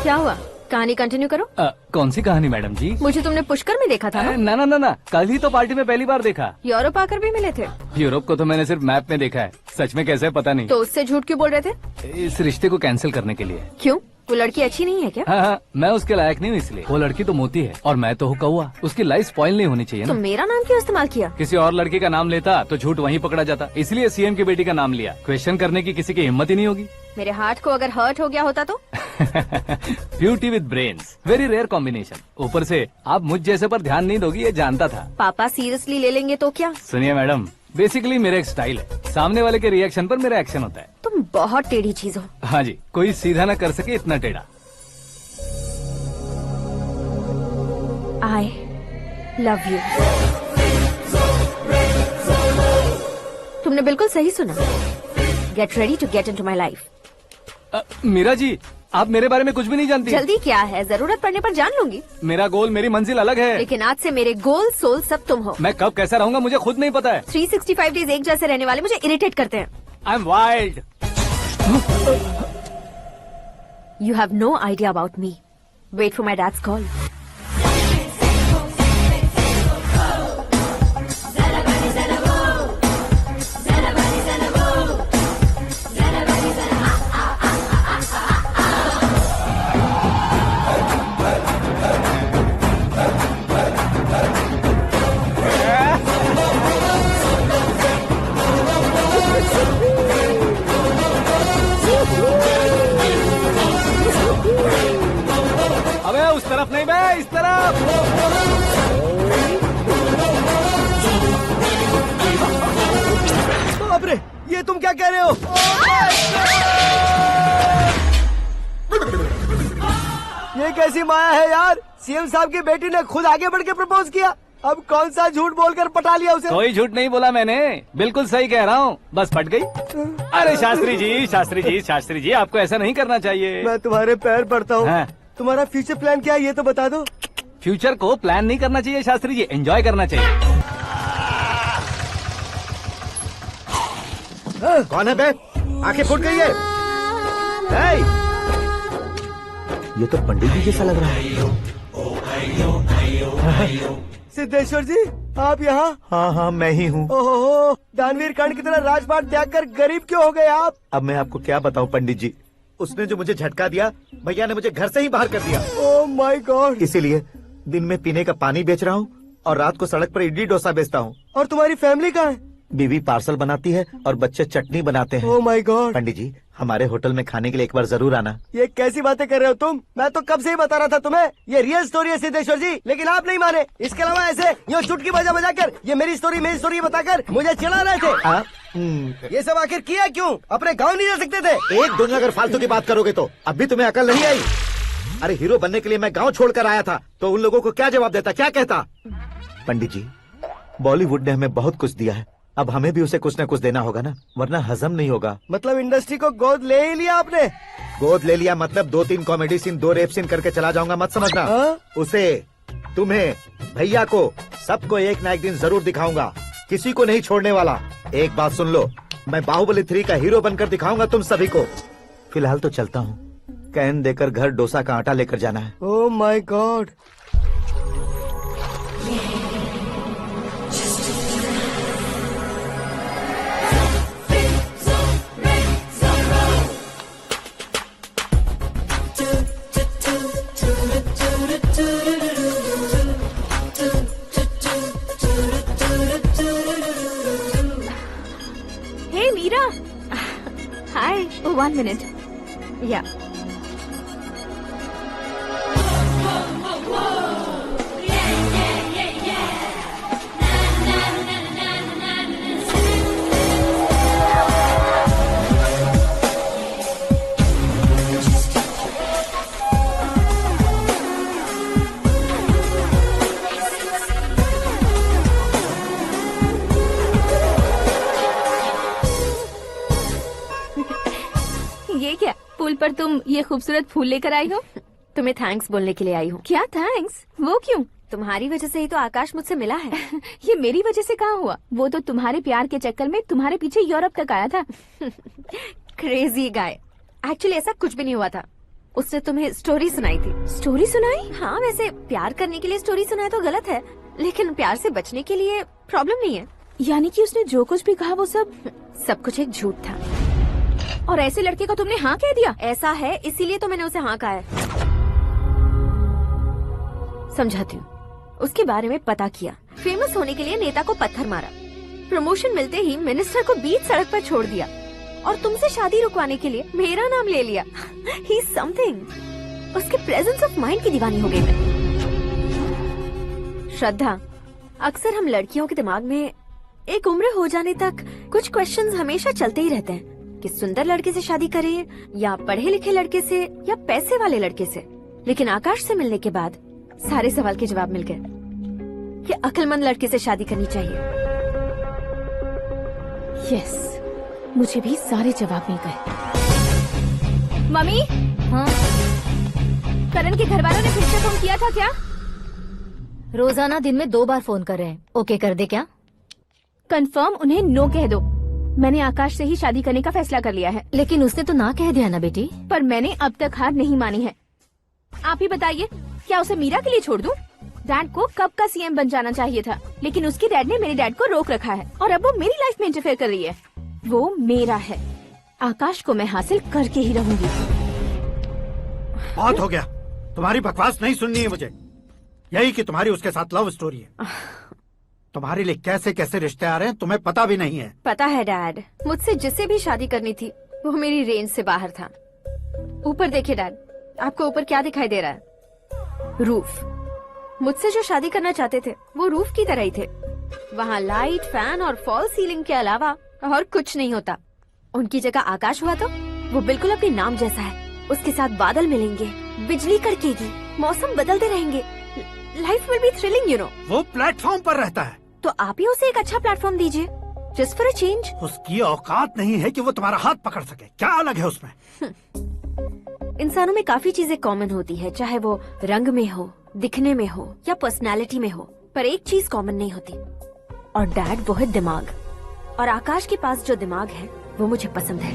क्या हुआ, कहानी कंटिन्यू करो। कौन सी कहानी मैडम जी? मुझे तुमने पुष्कर में देखा था ना? ना, कल ही तो पार्टी में पहली बार देखा। यूरोप आकर भी मिले थे? यूरोप को तो मैंने सिर्फ मैप में देखा है, सच में कैसे पता नहीं। तो उससे झूठ क्यों बोल रहे थे? इस रिश्ते को कैंसिल करने के लिए। क्यों, वो लड़की अच्छी नहीं है क्या? हाँ, मैं उसके लायक नहीं हूँ इसलिए। वो लड़की तो मोती है और मैं तो हूँ कौवा, उसकी लाइफ स्पॉइल नहीं होनी चाहिए तो ना। मेरा नाम क्यों इस्तेमाल किया? किसी और लड़की का नाम लेता तो झूठ वहीं पकड़ा जाता, इसलिए सीएम की बेटी का नाम लिया। क्वेश्चन करने की किसी की हिम्मत ही नहीं होगी। मेरे हार्ट को अगर हर्ट हो गया होता तो? Beauty with brains, very rare combination. ऊपर से आप मुझ जैसे पर ध्यान नहीं दोगी ये जानता था। पापा सीरियसली ले लेंगे तो क्या? सुनिए मैडम, बेसिकली मेरा एक स्टाइल है, सामने वाले के रिएक्शन पर मेरा एक्शन होता है। तुम बहुत टेढ़ी चीज हो। हाँ जी, कोई सीधा न कर सके इतना टेढ़ा। I love you। तुमने बिल्कुल सही सुना। Get ready to get into my life। Meera ji, आप मेरे बारे में कुछ भी नहीं जानती। जल्दी क्या है, जरूरत पड़ने पर जान लूंगी। मेरा गोल, मेरी मंजिल अलग है। लेकिन आज से मेरे गोल सोल सब तुम हो। मैं कब कैसा रहूंगा मुझे खुद नहीं पता है। 365 डेज एक जैसे रहने वाले मुझे इरिटेट करते हैं। I am wild. You have no idea about me। Wait for my dad's call। अबे उस तरफ नहीं बे, इस तरफ। बाप रे, ये तुम क्या कह रहे हो? ये कैसी माया है यार? सीएम साहब की बेटी ने खुद आगे बढ़ के प्रपोज किया, अब कौन सा झूठ बोलकर पटा लिया उसे? कोई झूठ नहीं बोला मैंने, बिल्कुल सही कह रहा हूँ, बस पट गई। अरे शास्त्री जी आपको ऐसा नहीं करना चाहिए। मैं तुम्हारे पैर पड़ता हूँ। हाँ। तुम्हारा फ्यूचर प्लान क्या है ये तो बता दो। फ्यूचर को प्लान नहीं करना चाहिए शास्त्री जी, एंजॉय करना चाहिए। कौन है बे? आंखें फूट गई है। ये तो पंडित जी जैसा लग रहा है। सिद्धेश्वर जी, आप यहाँ? हाँ, मैं ही हूँ। ओहो, दानवीर कर्ण की तरह राजपाट त्याग कर गरीब क्यों हो गए आप? अब मैं आपको क्या बताऊँ पंडित जी, उसने जो मुझे झटका दिया, भैया ने मुझे घर से ही बाहर कर दिया। Oh my God. इसीलिए दिन में पीने का पानी बेच रहा हूँ और रात को सड़क पर इडली डोसा बेचता हूँ। और तुम्हारी फैमिली कहाँ है? बीवी पार्सल बनाती है और बच्चे चटनी बनाते हैं। Oh my God. पंडित जी, हमारे होटल में खाने के लिए एक बार जरूर आना। ये कैसी बातें कर रहे हो तुम? मैं तो कब से ही बता रहा था तुम्हें, ये रियल स्टोरी है सिद्धेश्वर जी, लेकिन आप नहीं माने। इसके अलावा ऐसे यूँ चुटकी बजा कर ये मेरी स्टोरी बताकर मुझे चिढ़ा रहे थे। ये सब आखिर किया क्यों? अपने गाँव नहीं जा सकते थे? एक दिन अगर फालतू की बात करोगे तो अब भी तुम्हें अकल नहीं आई। अरे हीरो बनने के लिए मैं गाँव छोड़कर आया था, तो उन लोगों को क्या जवाब देता, क्या कहता? पंडित जी, बॉलीवुड ने हमें बहुत कुछ दिया है, अब हमें भी उसे कुछ न कुछ देना होगा ना, वरना हजम नहीं होगा। मतलब इंडस्ट्री को गोद ले ही लिया आपने? गोद ले लिया मतलब 2-3 कॉमेडी सीन, 2 रेप सीन करके चला जाऊंगा मत समझना। उसे, तुम्हें, भैया को, सबको एक ना एक दिन जरूर दिखाऊंगा, किसी को नहीं छोड़ने वाला। एक बात सुन लो, मैं बाहुबली 3 का हीरो बनकर दिखाऊंगा तुम सभी को। फिलहाल तो चलता हूँ, कैन देकर घर डोसा का आटा लेकर जाना है। Oh my God. Hey Meera. Hi. Oh, 1 minute. Yeah. पर तुम ये खूबसूरत फूल लेकर आई हो? तुम्हें थैंक्स बोलने के लिए आई हूँ। क्या थैंक्स? वो क्यों? तुम्हारी वजह से ही तो आकाश मुझसे मिला है। ये मेरी वजह से कहाँ हुआ? वो तो तुम्हारे प्यार के चक्कर में तुम्हारे पीछे यूरोप तक आया था। Crazy guy. एक्चुअली ऐसा कुछ भी नहीं हुआ था। उसने तुम्हें स्टोरी सुनाई थी। स्टोरी सुनाई? हाँ, वैसे प्यार करने के लिए स्टोरी सुनाए तो गलत है, लेकिन प्यार से बचने के लिए प्रॉब्लम नहीं है। यानी कि उसने जो कुछ भी कहा वो सब कुछ एक झूठ था। और ऐसे लड़के को तुमने हाँ कह दिया? ऐसा है, इसीलिए तो मैंने उसे हाँ कहा है। समझाती हूँ। उसके बारे में पता किया, फेमस होने के लिए नेता को पत्थर मारा, प्रमोशन मिलते ही मिनिस्टर को बीच सड़क पर छोड़ दिया और तुमसे शादी रुकवाने के लिए मेरा नाम ले लिया। He is something. उसके प्रेजेंस ऑफ माइंड की दीवानी हो गई मैं। श्रद्धा, अक्सर हम लड़कियों के दिमाग में एक उम्र हो जाने तक कुछ क्वेश्चंस हमेशा चलते ही रहते हैं कि सुंदर लड़के से शादी करें या पढ़े लिखे लड़के से या पैसे वाले लड़के से। लेकिन आकाश से मिलने के बाद सारे सवाल के जवाब मिल गए कि अक्लमंद लड़के से शादी करनी चाहिए। यस, मुझे भी सारे जवाब मिल गए। मम्मी, हाँ? करण के घर वालों ने फिर से फोन किया था क्या? रोजाना दिन में 2 बार फोन कर रहे हैं। ओके कर दे क्या? कंफर्म उन्हें नो कह दो। मैंने आकाश से ही शादी करने का फैसला कर लिया है। लेकिन उसने तो ना कह दिया ना बेटी। पर मैंने अब तक हार नहीं मानी है। आप ही बताइए, क्या उसे मीरा के लिए छोड़ दूं? डैड को कब का सीएम बन जाना चाहिए था, लेकिन उसके डैड ने मेरे डैड को रोक रखा है और अब वो मेरी लाइफ में इंटरफेयर कर रही है। वो मेरा है। आकाश को मैं हासिल करके ही रहूंगी। बहुत हो गया, तुम्हारी बकवास नहीं सुननी है मुझे। यही कि तुम्हारी उसके साथ लव स्टोरी है। तुम्हारे लिए कैसे कैसे रिश्ते आ रहे हैं तुम्हें पता भी नहीं है। पता है डैड, मुझसे जिसे भी शादी करनी थी वो मेरी रेंज से बाहर था। ऊपर देखिए डैड, आपको ऊपर क्या दिखाई दे रहा है? रूफ। मुझसे जो शादी करना चाहते थे वो रूफ की तरह ही थे। वहाँ लाइट, फैन और फॉल सीलिंग के अलावा और कुछ नहीं होता। उनकी जगह आकाश हुआ तो वो बिल्कुल अपने नाम जैसा है। उसके साथ बादल मिलेंगे, बिजली कड़केगी, मौसम बदलते रहेंगे, life will be thrilling, you know. वो प्लेटफॉर्म पर रहता है तो आप ही उसे एक अच्छा प्लेटफॉर्म दीजिए, जस्ट फॉर अ चेंज। उसकी औकात नहीं है कि वो तुम्हारा हाथ पकड़ सके। क्या अलग है उसमें? इंसानों में काफी चीजें कॉमन होती है, चाहे वो रंग में हो, दिखने में हो या पर्सनालिटी में हो, पर एक चीज कॉमन नहीं होती, और डैड वो है दिमाग। और आकाश के पास जो दिमाग है वो मुझे पसंद है।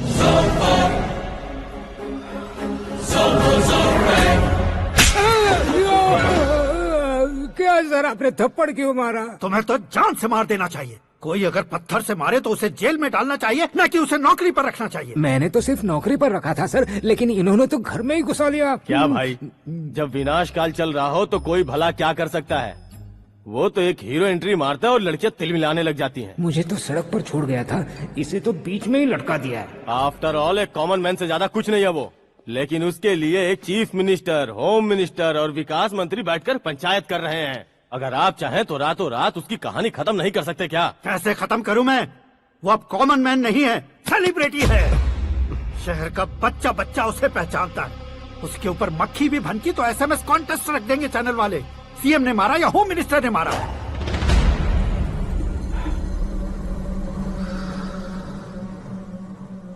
क्या सर, आपने थप्पड़ क्यों मारा? तुम्हें तो जान से मार देना चाहिए। कोई अगर पत्थर से मारे तो उसे जेल में डालना चाहिए, न कि उसे नौकरी पर रखना चाहिए। मैंने तो सिर्फ नौकरी पर रखा था सर, लेकिन इन्होंने तो घर में ही घुसा लिया। क्या भाई, जब विनाश काल चल रहा हो तो कोई भला क्या कर सकता है? वो तो एक हीरो एंट्री मारता है और लड़कियां तिल मिलाने लग जाती हैं। मुझे तो सड़क पर छोड़ गया था, इसे तो बीच में ही लटका दिया है। आफ्टर ऑल एक कॉमन मैन से ज्यादा कुछ नहीं है वो, लेकिन उसके लिए एक चीफ मिनिस्टर, होम मिनिस्टर और विकास मंत्री बैठकर पंचायत कर रहे हैं। अगर आप चाहें तो रातों रात उसकी कहानी खत्म नहीं कर सकते क्या? कैसे खत्म करूं मैं? वो अब कॉमन मैन नहीं है, सेलिब्रिटी है। शहर का बच्चा बच्चा उसे पहचानता है। उसके ऊपर मक्खी भी भनकी तो एसएमएस कॉन्टेस्ट रख देंगे चैनल वाले। सीएम ने मारा या होम मिनिस्टर ने मारा।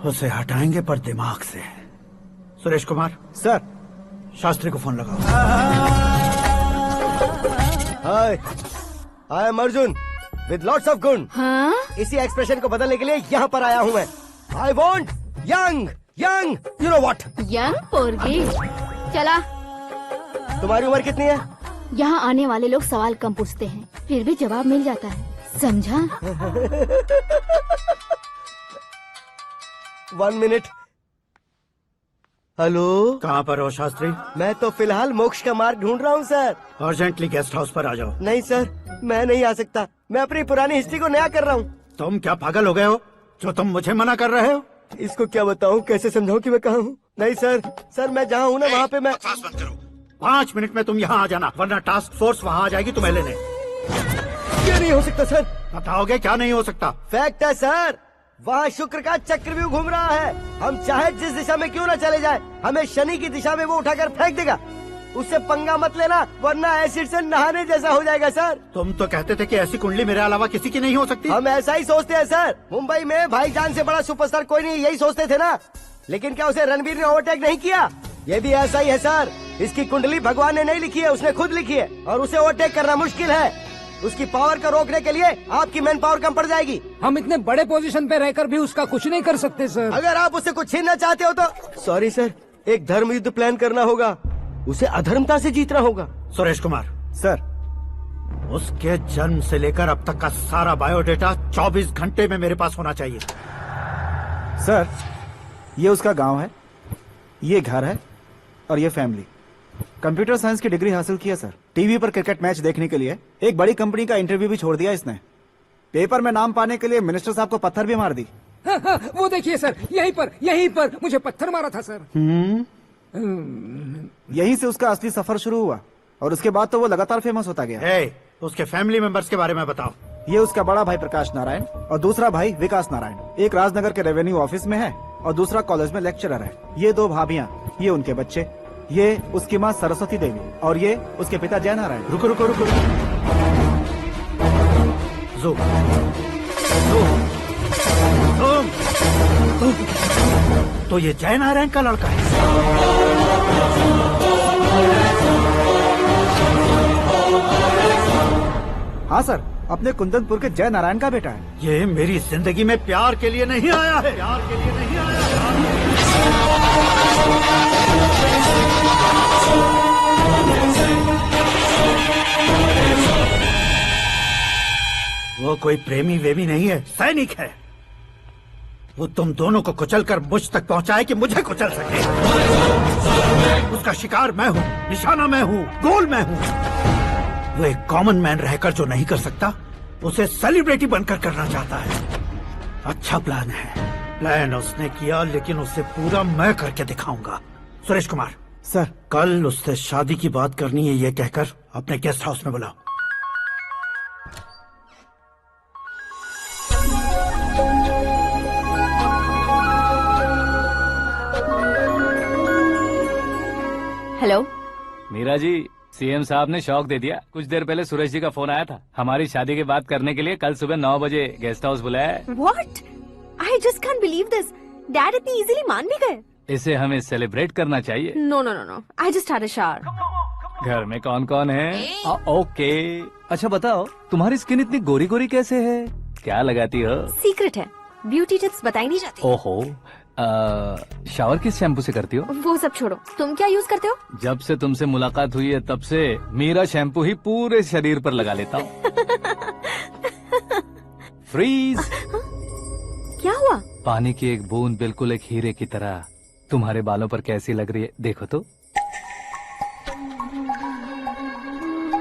उसे हटाएंगे पर दिमाग से। सुरेश कुमार सर, शास्त्री को फोन लगाओ। Hi, I am Arjun with lots of गुण। हाँ? इसी एक्सप्रेशन को बदलने के लिए यहाँ पर आया हूँ मैं। I want young young, you know what? Young पोरगी। चला। तुम्हारी उम्र कितनी है? यहाँ आने वाले लोग सवाल कम पूछते हैं, फिर भी जवाब मिल जाता है, समझा? 1 मिनट। हेलो, कहाँ पर हो शास्त्री? मैं तो फिलहाल मोक्ष का मार्ग ढूंढ रहा हूँ सर। अर्जेंटली गेस्ट हाउस पर आ जाओ। नहीं सर, मैं नहीं आ सकता। मैं अपनी पुरानी हिस्ट्री को नया कर रहा हूँ। तुम क्या पागल हो गए हो जो तुम मुझे मना कर रहे हो? इसको क्या बताऊँ, कैसे समझाऊँ कि मैं कहाँ हूँ? नहीं सर, सर मैं जहाँ हूँ ना वहाँ पे मैं। बकवास बंद करो। 5 मिनट में तुम यहाँ आ जाना, वरना टास्क फोर्स वहाँ आ जाएगी तुम्हें लेने। क्या नहीं हो सकता सर? बताओगे क्या नहीं हो सकता? फैक्ट है सर, वहाँ शुक्र का चक्रव्यूह घूम रहा है। हम चाहे जिस दिशा में क्यों न चले जाए, हमें शनि की दिशा में वो उठाकर फेंक देगा। उससे पंगा मत लेना, वरना एसिड से नहाने जैसा हो जाएगा सर। तुम तो कहते थे कि ऐसी कुंडली मेरे अलावा किसी की नहीं हो सकती। हम ऐसा ही सोचते हैं सर। मुंबई में भाईजान से बड़ा सुपरस्टार कोई नहीं, यही सोचते थे ना। लेकिन क्या उसे रणबीर ने ओवरटेक नहीं किया? ये भी ऐसा ही है सर। इसकी कुंडली भगवान ने नहीं लिखी है, उसने खुद लिखी है और उसे ओवरटेक करना मुश्किल है। उसकी पावर को रोकने के लिए आपकी मैन पावर कम पड़ जाएगी। हम इतने बड़े पोजीशन पे रहकर भी उसका कुछ नहीं कर सकते सर। अगर आप उससे कुछ छीनना चाहते हो तो सॉरी सर, एक धर्म युद्ध प्लान करना होगा। उसे अधर्मता से जीतना होगा। सुरेश कुमार सर, उसके जन्म से लेकर अब तक का सारा बायोडेटा 24 घंटे में मेरे पास होना चाहिए। सर, ये उसका गांव है, ये घर है और ये फैमिली। कंप्यूटर साइंस की डिग्री हासिल की है सर। टीवी पर क्रिकेट मैच देखने के लिए एक बड़ी कंपनी का इंटरव्यू भी छोड़ दिया इसने। पेपर में नाम पाने के लिए मिनिस्टर साहब को पत्थर भी मार दी। वो देखिए सर, यहीं पर मुझे पत्थर मारा था सर। यहीं से उसका असली सफर शुरू हुआ और उसके बाद तो वो लगातार फेमस होता गया। उसके फैमिली मेंबर्स के बारे में बताओ। ये उसका बड़ा भाई प्रकाश नारायण और दूसरा भाई विकास नारायण। एक राजनगर के रेवेन्यू ऑफिस में है और दूसरा कॉलेज में लेक्चरर है। ये 2 भाभियां, ये उनके बच्चे, ये उसकी माँ सरस्वती देवी और ये उसके पिता जय नारायण। रुको रुको रुको, तो ये जय नारायण का लड़का है। हाँ सर, अपने कुंदनपुर के जय नारायण का बेटा है। ये मेरी जिंदगी में प्यार के लिए नहीं आया है। प्यार के लिए नहीं आया है। वो कोई प्रेमी वेमी नहीं है, सैनिक है। वो तुम दोनों को कुचलकर मुझ तक पहुंचाए कि मुझे कुचल सके। उसका शिकार मैं हूँ, निशाना मैं हूँ, गोल मैं हूँ। वो एक कॉमन मैन रहकर जो नहीं कर सकता, उसे सेलिब्रिटी बनकर करना चाहता है। अच्छा प्लान है। प्लान उसने किया, लेकिन उसे पूरा मैं करके दिखाऊंगा। सुरेश कुमार सर, कल उससे शादी की बात करनी है, ये कहकर अपने गेस्ट हाउस में बुलाओ। हेलो मीरा जी, सीएम साहब ने शौक दे दिया। कुछ देर पहले सुरेश जी का फोन आया था, हमारी शादी की बात करने के लिए कल सुबह 9 बजे गेस्ट हाउस बुलाया है। What? I just can't believe this. Dad इतनी इजीली मान भी गए। इसे हमें सेलिब्रेट करना चाहिए। No, no, no, no. I just had a shower. घर में कौन कौन है? ओके। अच्छा बताओ, तुम्हारी स्किन इतनी गोरी गोरी कैसे है? क्या लगाती हो? सीक्रेट है, ब्यूटी टिप्स बताई नहीं जाती। ओहो, शावर किस शैम्पू से करती हो? वो सब छोड़ो, तुम क्या यूज करते हो? जब से तुमसे मुलाकात हुई है तब से मीरा शैम्पू ही पूरे शरीर पर लगा लेता हूँ। फ्रीज। क्या हुआ? पानी की एक बूंद बिल्कुल एक हीरे की तरह तुम्हारे बालों पर कैसी लग रही है, देखो तो।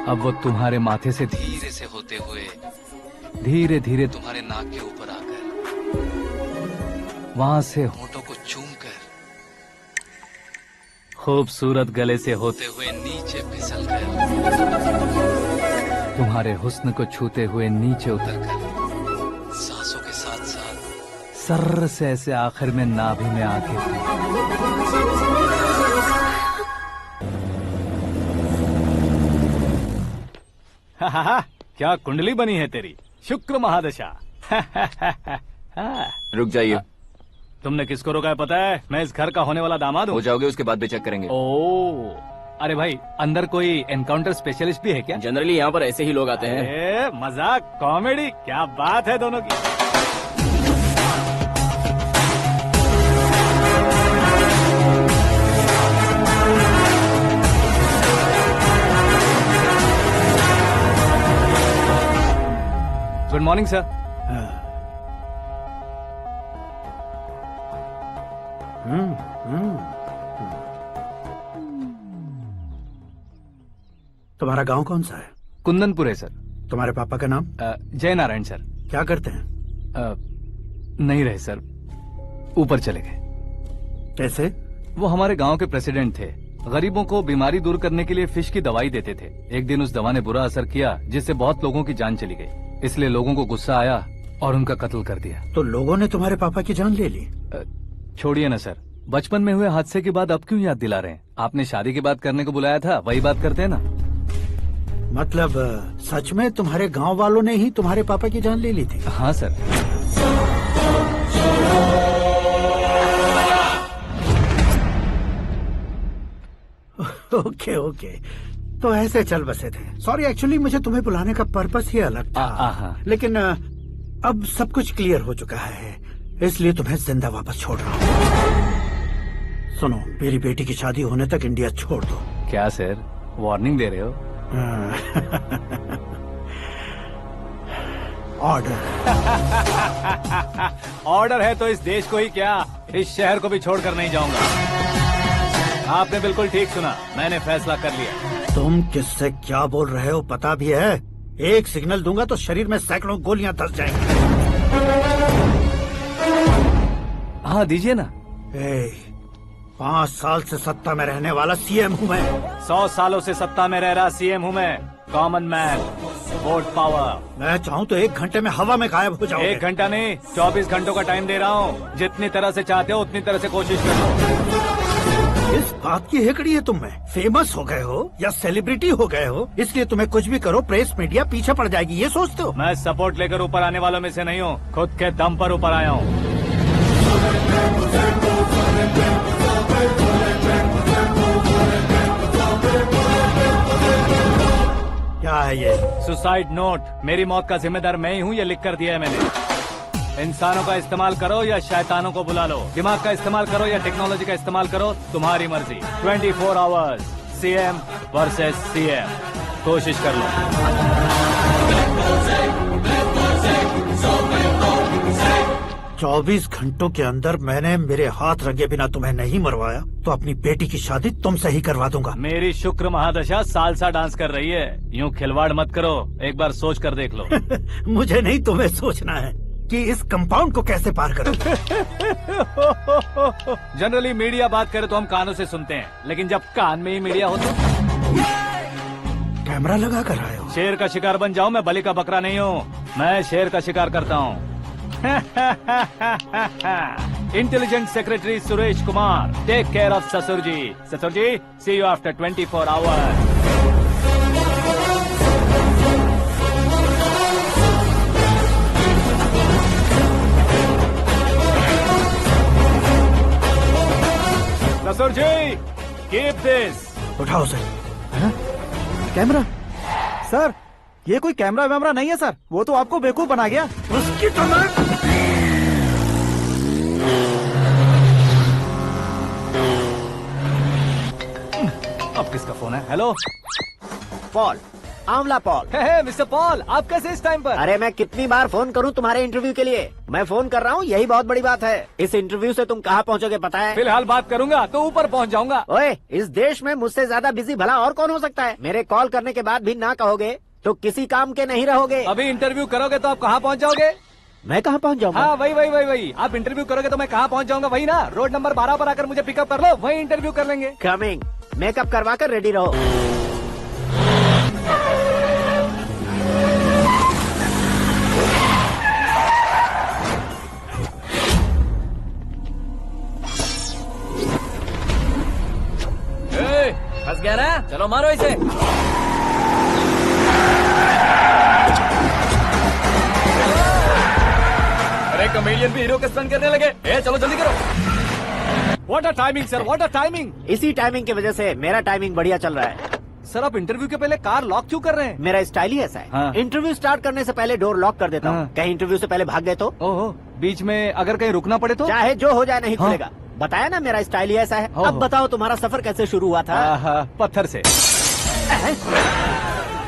अब वो तुम्हारे माथे से धीरे से होते हुए धीरे धीरे तुम्हारे नाक के ऊपर आकर वहां से होठों को चूमकर खूबसूरत गले से होते हुए नीचे फिसलकर तुम्हारे हुस्न को छूते हुए नीचे उतरकर सांसों के साथ साथ सर्र से ऐसे आखिर में नाभि में आके क्या कुंडली बनी है तेरी, शुक्र महादशा। रुक जाइए। तुमने किसको रोका है पता है? मैं इस घर का होने वाला दामाद हूँ। हो जाओगे उसके बाद भी चेक करेंगे। ओ, अरे भाई, अंदर कोई एनकाउंटर स्पेशलिस्ट भी है क्या? जनरली यहाँ पर ऐसे ही लोग आते हैं। मजाक, कॉमेडी, क्या बात है दोनों की। Good morning sir. तुम्हारा गांव कौन सा है? कुंदनपुर है सर। तुम्हारे पापा का नाम? जय नारायण सर। क्या करते हैं? नहीं रहे सर, ऊपर चले गए। कैसे? वो हमारे गांव के प्रेसिडेंट थे। गरीबों को बीमारी दूर करने के लिए फिश की दवाई देते थे। एक दिन उस दवा ने बुरा असर किया जिससे बहुत लोगों की जान चली गई। इसलिए लोगों को गुस्सा आया और उनका कत्ल कर दिया। तो लोगों ने तुम्हारे पापा की जान ले ली? छोड़िए ना सर, बचपन में हुए हादसे की बात अब क्यों याद दिला रहे हैं? आपने शादी की बात करने को बुलाया था, वही बात करते हैं ना। मतलब सच में तुम्हारे गांव वालों ने ही तुम्हारे पापा की जान ले ली थी? हाँ सर। ओके ओके, तो ऐसे चल बसे थे। सॉरी, एक्चुअली मुझे तुम्हें बुलाने का पर्पस ही अलग था, लेकिन अब सब कुछ क्लियर हो चुका है, इसलिए तुम्हें जिंदा वापस छोड़ रहा हूँ। सुनो, मेरी बेटी की शादी होने तक इंडिया छोड़ दो। क्या सर, वार्निंग दे रहे हो? ऑर्डर। ऑर्डर है तो इस देश को ही क्या, इस शहर को भी छोड़कर नहीं जाऊंगा। आपने बिल्कुल ठीक सुना, मैंने फैसला कर लिया। तुम किससे क्या बोल रहे हो पता भी है? एक सिग्नल दूंगा तो शरीर में सैकड़ों गोलियां धस जाएंगी। हाँ दीजिए ना। 5 साल से सत्ता में रहने वाला सीएम हूँ मैं। 100 सालों से सत्ता में रह रहा सीएम हूँ मैं। Common man, vote power. मैं चाहूँ तो 1 घंटे में हवा में गायब हो जाओ। 1 घंटा नहीं, 24 घंटों का टाइम दे रहा हूँ। जितनी तरह से चाहते हो उतनी तरह से कोशिश करो। इस बात की हेकड़ी है तुम में। फेमस हो गए हो या सेलिब्रिटी हो गए हो, इसलिए तुम्हें कुछ भी करो प्रेस मीडिया पीछे पड़ जाएगी, ये सोचते हो? मैं सपोर्ट लेकर ऊपर आने वालों में से नहीं हूँ, खुद के दम पर ऊपर आया हूँ। क्या है ये? Suicide note. मेरी मौत का जिम्मेदार मैं ही हूँ, ये लिख कर दिया है मैंने। इंसानों का इस्तेमाल करो या शैतानों को बुला लो, दिमाग का इस्तेमाल करो या टेक्नोलॉजी का इस्तेमाल करो, तुम्हारी मर्जी। 24 आवर्स सीएम वर्सेस सीएम, कोशिश कर लो। 24 घंटों के अंदर मैंने मेरे हाथ रंगे बिना तुम्हें नहीं मरवाया तो अपनी बेटी की शादी तुमसे ही करवा दूंगा। मेरी शुक्र महादशा सालसा डांस कर रही है, यूँ खिलवाड़ मत करो, एक बार सोच कर देख लो। मुझे नहीं, तुम्हें सोचना है कि इस कंपाउंड को कैसे पार करो। जनरली मीडिया बात करे तो हम कानों से सुनते हैं, लेकिन जब कान में ही मीडिया हो तो कैमरा लगा कर आए हो। शेर का शिकार बन जाऊं, मैं बलि का बकरा नहीं हूँ, मैं शेर का शिकार करता हूँ। Intelligent secretary Suresh Kumar, take care of ससुर जी। ससुर जी, सी यू आफ्टर 24 आवर्स। ससुर जी, कीप दिस। उठाओ सर। कैमरा? सर, ये कोई कैमरा वैमरा नहीं है सर, वो तो आपको बेवकूफ बना गया। उसकी तो मैं... अब किसका फोन है? हेलो पॉल, आंवला पॉल। मिस्टर पॉल, आप कैसे इस टाइम पर? अरे मैं कितनी बार फोन करूं तुम्हारे इंटरव्यू के लिए? मैं फोन कर रहा हूं, यही बहुत बड़ी बात है। इस इंटरव्यू से तुम कहां पहुंचोगे पता है? फिलहाल बात करूंगा तो ऊपर पहुंच जाऊंगा। ओए, इस देश में मुझसे ज्यादा बिजी भला और कौन हो सकता है? मेरे कॉल करने के बाद भी ना कहोगे तो किसी काम के नहीं रहोगे। अभी इंटरव्यू करोगे तो आप कहाँ पहुँच जाओगे? मैं कहाँ पहुँच जाऊंगा? हाँ, वही। आप इंटरव्यू करोगे तो मैं कहाँ पहुँच जाऊंगा? वही ना, रोड नंबर 12 पर आकर मुझे पिकअप कर लो, वही इंटरव्यू कर लेंगे। कमिंग। मेकअप करवा कर रेडी रहो। फंस गया ना, चलो मारो इसे। अरे कॉमेडियन भी हीरो के स्टंट करने लगे। चलो जल्दी करो। What a timing sir, what a timing. इसी टाइमिंग की वजह से मेरा टाइमिंग बढ़िया चल रहा है। सर, आप इंटरव्यू के पहले कार लॉक क्यों कर रहे हैं? मेरा स्टाइल ही ऐसा है। हाँ। इंटरव्यू स्टार्ट करने से पहले डोर लॉक कर देता हूँ। हाँ। कहीं इंटरव्यू से पहले भाग गए तो? ओहो, बीच में अगर कहीं रुकना पड़े तो? चाहे जो हो जाए नहीं खुलेगा। बताया ना, मेरा स्टाइल ही ऐसा है। अब बताओ तुम्हारा सफर कैसे शुरू हुआ था? पत्थर से।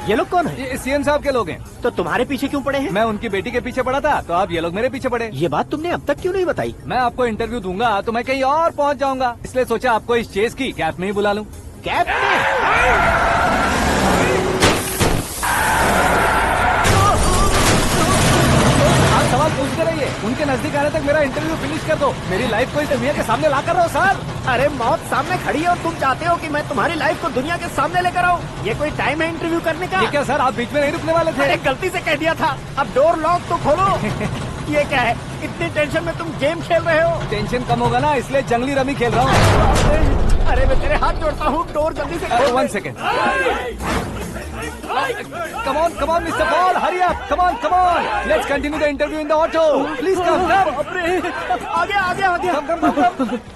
ये लोग कौन है? ये सीएम साहब के लोग हैं। तो तुम्हारे पीछे क्यों पड़े हैं? मैं उनकी बेटी के पीछे पड़ा था, तो आप ये लोग मेरे पीछे पड़े। ये बात तुमने अब तक क्यों नहीं बताई? मैं आपको इंटरव्यू दूंगा तो मैं कहीं और पहुंच जाऊंगा, इसलिए सोचा आपको इस चेस की कैप में ही बुला लूं। कैप में? आप सवाल पूछते रहिए, उनके नजदीक आने तक मेरा इंटरव्यू फिनिश कर दो। मेरी लाइफ को इस दुनिया के सामने ला कर रहो सर। अरे मौत सामने खड़ी है और तुम चाहते हो कि मैं तुम्हारी लाइफ को दुनिया के सामने लेकर आऊं? ये कोई टाइम है इंटरव्यू करने का? ये क्या सर, आप बीच में नहीं रुकने वाले थे? अरे गलती से कह दिया था, अब डोर लॉक तो खोलो। ये क्या है, इतनी टेंशन में तुम गेम खेल रहे हो? टेंशन कम होगा ना, इसलिए जंगली रमी खेल रहा हूँ। अरे मैं तेरे हाथ जोड़ता हूँ, डोर जल्दी से खोलो। 1 second. Come on, Mr. Paul, hurry up. Come on. Let's continue the interview in the auto. Please come. आगे।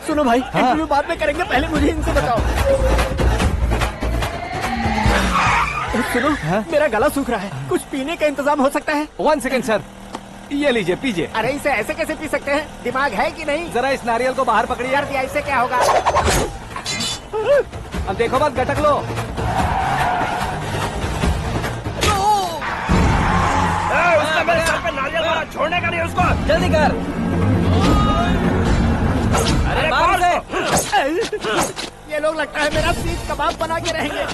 सुनो भाई, इंटरव्यू बाद में करेंगे, पहले मुझे इनसे बताओ। सुनो, मेरा गला सूख रहा है, कुछ पीने का इंतजाम हो सकता है? 1 सेकंड सर, ये लीजिए पीजिए। अरे इसे ऐसे कैसे पी सकते हैं? दिमाग है कि नहीं? जरा इस नारियल को बाहर पकड़िए। कर दिया, इससे क्या होगा? अब देखो मत, गटक लो। उसने मेरे सर पे नारियल मारा, छोड़ने का नहीं उसको। जल्दी कर। अरे मार से। ये लोग लगता है मेरा सीख कबाब बना के रहेंगे।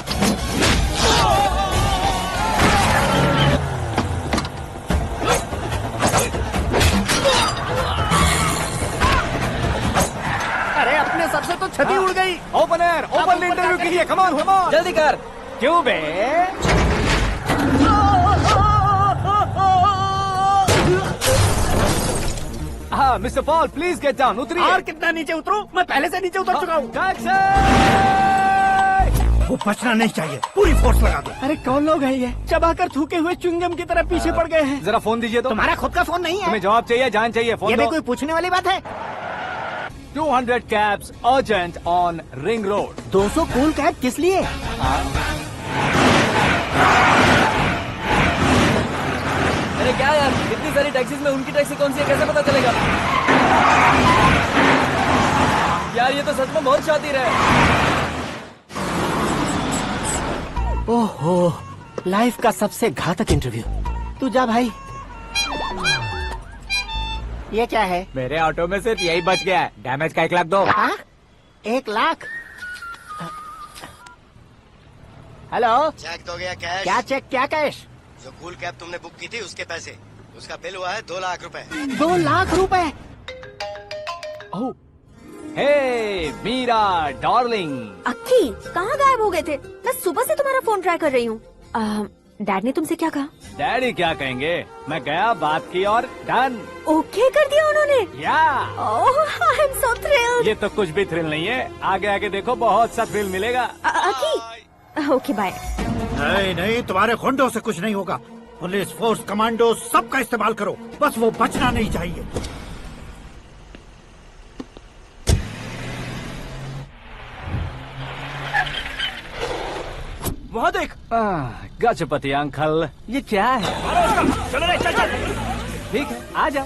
अरे अपने सर से तो छती उड़ गई। ओपन एयर, ओपन इंटरव्यू के लिए, कम ऑन जल्दी कर। क्यों बे? हाँ mister Paul, please get down, उतरिए। और कितना नीचे उतरूं? मैं पहले से नीचे उतर चुका हूँ। वो बचना नहीं चाहिए, पूरी फोर्स लगा दो। अरे कौन लोग हैं ये? चबाकर थूके हुए च्युइंगम की तरह पीछे पड़ गए हैं। जरा फोन दीजिए तो। तुम्हारा खुद का फोन नहीं है? तुम्हें जवाब चाहिए, जान चाहिए, फोन ये दो। भी कोई पूछने वाली बात है? 200 cabs urgent on Ring Road. 200 cool cab किस लिए? अरे क्या यार, इतनी सारी टैक्सीज में उनकी टैक्सी कौन सी है, कैसे पता चलेगा? यार ये तो सच में बहुत शातिर है। ओहो, लाइफ का सबसे घातक इंटरव्यू। तू जा भाई। ये क्या है? मेरे ऑटो में सिर्फ यही बच गया है, डैमेज का 1 लाख दो। 1 लाख? हेलो, चेक तो गया कैश। क्या चेक, क्या कैश? जो कूल कैब तुमने बुक की थी उसके पैसे, उसका बिल हुआ है 2 लाख रुपए। 2 लाख रुपए? हे मीरा डार्लिंग। अक्की, कहाँ गायब हो गए थे? मैं सुबह से तुम्हारा फोन ट्राई कर रही हूँ। डैड ने तुमसे क्या कहा? डैडी क्या कहेंगे, मैं गया, बात की और डन। ओके कर दिया उन्होंने? या आई एम सो थ्रिल्ड। ये तो कुछ भी थ्रिल नहीं है, आगे आगे देखो बहुत सा थ्रिल मिलेगा। अक्की, ओके बाय। नहीं नहीं, तुम्हारे गुंडों से कुछ नहीं होगा। पुलिस फोर्स, कमांडो, सबका इस्तेमाल करो, बस वो बचना नहीं चाहिए। वहाँ देख। गजपति अंकल, ये क्या है? चलो रे, चल चल। ठीक है, आ जा।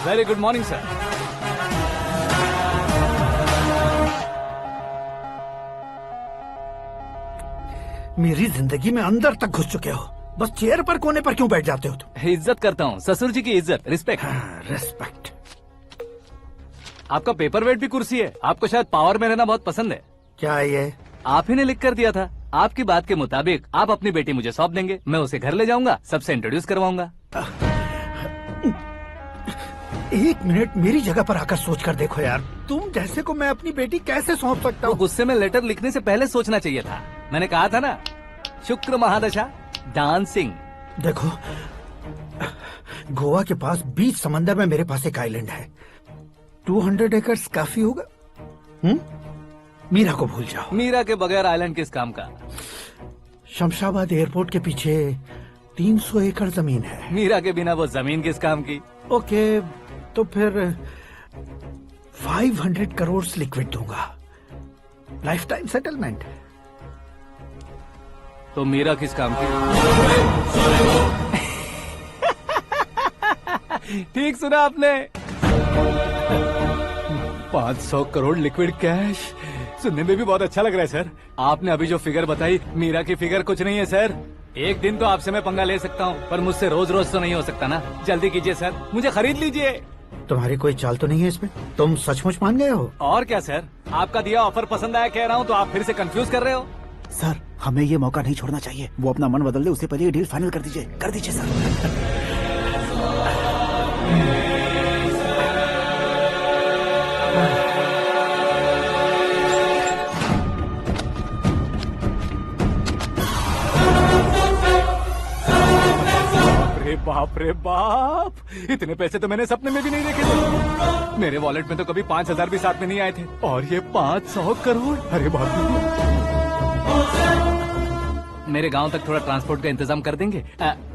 Very good morning sir. मेरी जिंदगी में अंदर तक घुस चुके हो, बस चेयर पर कोने पर क्यों बैठ जाते हो तुम? इज्जत करता हूँ, ससुर जी की इज्जत, रिस्पेक्ट। रिस्पेक्ट। आपका पेपर वेट भी कुर्सी है। आपको शायद पावर में रहना बहुत पसंद है। क्या है ये? आप ही ने लिख कर दिया था। आपकी बात के मुताबिक आप अपनी बेटी मुझे सौंप देंगे, मैं उसे घर ले जाऊंगा, सबसे इंट्रोड्यूस करवाऊंगा। एक मिनट मेरी जगह पर आकर सोच कर देखो यार, तुम जैसे को मैं अपनी बेटी कैसे सौंप सकता हूँ? गुस्से में लेटर लिखने से पहले सोचना चाहिए था। मैंने कहा था ना, शुक्र महादशा डांसिंग। देखो, गोवा के पास बीच समंदर में मेरे पास एक आइलैंड है, 200 एकर्स काफी होगा। मीरा को भूल जाओ। मीरा के बगैर आइलैंड किस काम का? शमशाबाद एयरपोर्ट के पीछे 300 एकड़ जमीन है। मीरा के बिना वो जमीन किस काम की? ओके, तो फिर 500 करोड़ लिक्विड दूंगा, लाइफ टाइम सेटलमेंट। तो मीरा किस काम की? ठीक सुना आपने, 500 करोड़ लिक्विड कैश। सुनने में भी बहुत अच्छा लग रहा है सर। आपने अभी जो फिगर बताई, मीरा की फिगर कुछ नहीं है सर। एक दिन तो आपसे मैं पंगा ले सकता हूँ, पर मुझसे रोज रोज तो नहीं हो सकता ना। जल्दी कीजिए सर, मुझे खरीद लीजिए। तुम्हारी कोई चाल तो नहीं है इसमें? तुम सचमुच मान गए हो? और क्या सर, आपका दिया ऑफर पसंद आया कह रहा हूँ, तो आप फिर से कंफ्यूज कर रहे हो। सर, हमें ये मौका नहीं छोड़ना चाहिए। वो अपना मन बदल दे, उससे पहले ये डील फाइनल कर दीजिए। कर दीजिए सर। बाप रे बाप, इतने पैसे तो मैंने सपने में भी नहीं देखे थे। मेरे वॉलेट में तो कभी 5,000 भी साथ में नहीं आए थे, और ये 500 करोड़। अरे बाप रे। मेरे गांव तक थोड़ा ट्रांसपोर्ट का इंतजाम कर देंगे?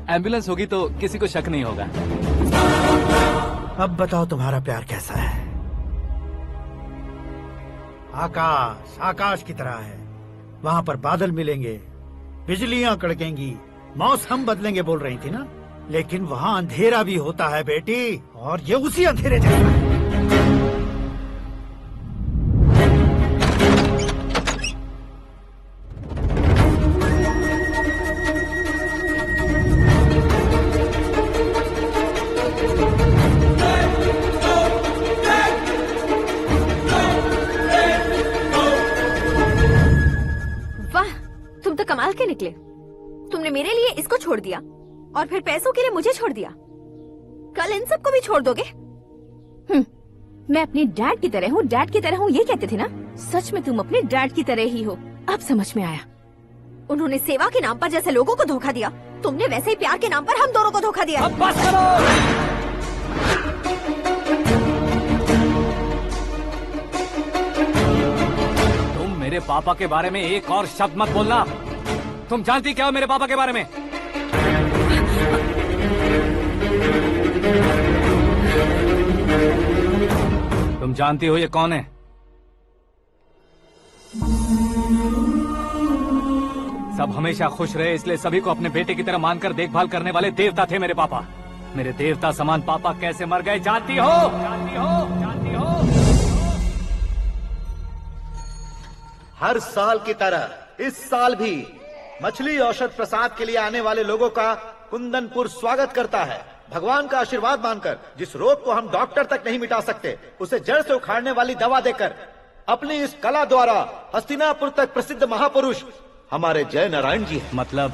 एम्बुलेंस होगी तो किसी को शक नहीं होगा। अब बताओ तुम्हारा प्यार कैसा है? आकाश आकाश की तरह है, वहाँ पर बादल मिलेंगे, बिजलियां कड़केंगी, मौसम बदलेंगे बोल रही थी ना, लेकिन वहाँ अंधेरा भी होता है बेटी, और ये उसी अंधेरे जैसा है। वाह, तुम तो कमाल के निकले। तुमने मेरे लिए इसको छोड़ दिया और फिर पैसों के लिए मुझे छोड़ दिया। कल इन सबको भी छोड़ दोगे? मैं अपने डैड की तरह हूँ, डैड की तरह हूँ, ये कहते थे ना। सच में तुम अपने डैड की तरह ही हो, अब समझ में आया। उन्होंने सेवा के नाम पर जैसे लोगों को धोखा दिया, तुमने वैसे ही प्यार के नाम पर हम दोनों को धोखा दिया। अब बस करो। तुम मेरे पापा के बारे में एक और शब्द मत बोलना। तुम जानती क्या हो मेरे पापा के बारे में? तुम जानती हो ये कौन है? सब हमेशा खुश रहे, इसलिए सभी को अपने बेटे की तरह मानकर देखभाल करने वाले देवता थे मेरे पापा। मेरे देवता समान पापा कैसे मर गए जानती हो? जानती हो? जानती हो? हर साल की तरह इस साल भी मछली औषध प्रसाद के लिए आने वाले लोगों का कुंदनपुर स्वागत करता है। भगवान का आशीर्वाद मानकर जिस रोग को हम डॉक्टर तक नहीं मिटा सकते, उसे जड़ से उखाड़ने वाली दवा देकर अपनी इस कला द्वारा हस्तिनापुर तक प्रसिद्ध महापुरुष हमारे जय नारायण जी हैं। मतलब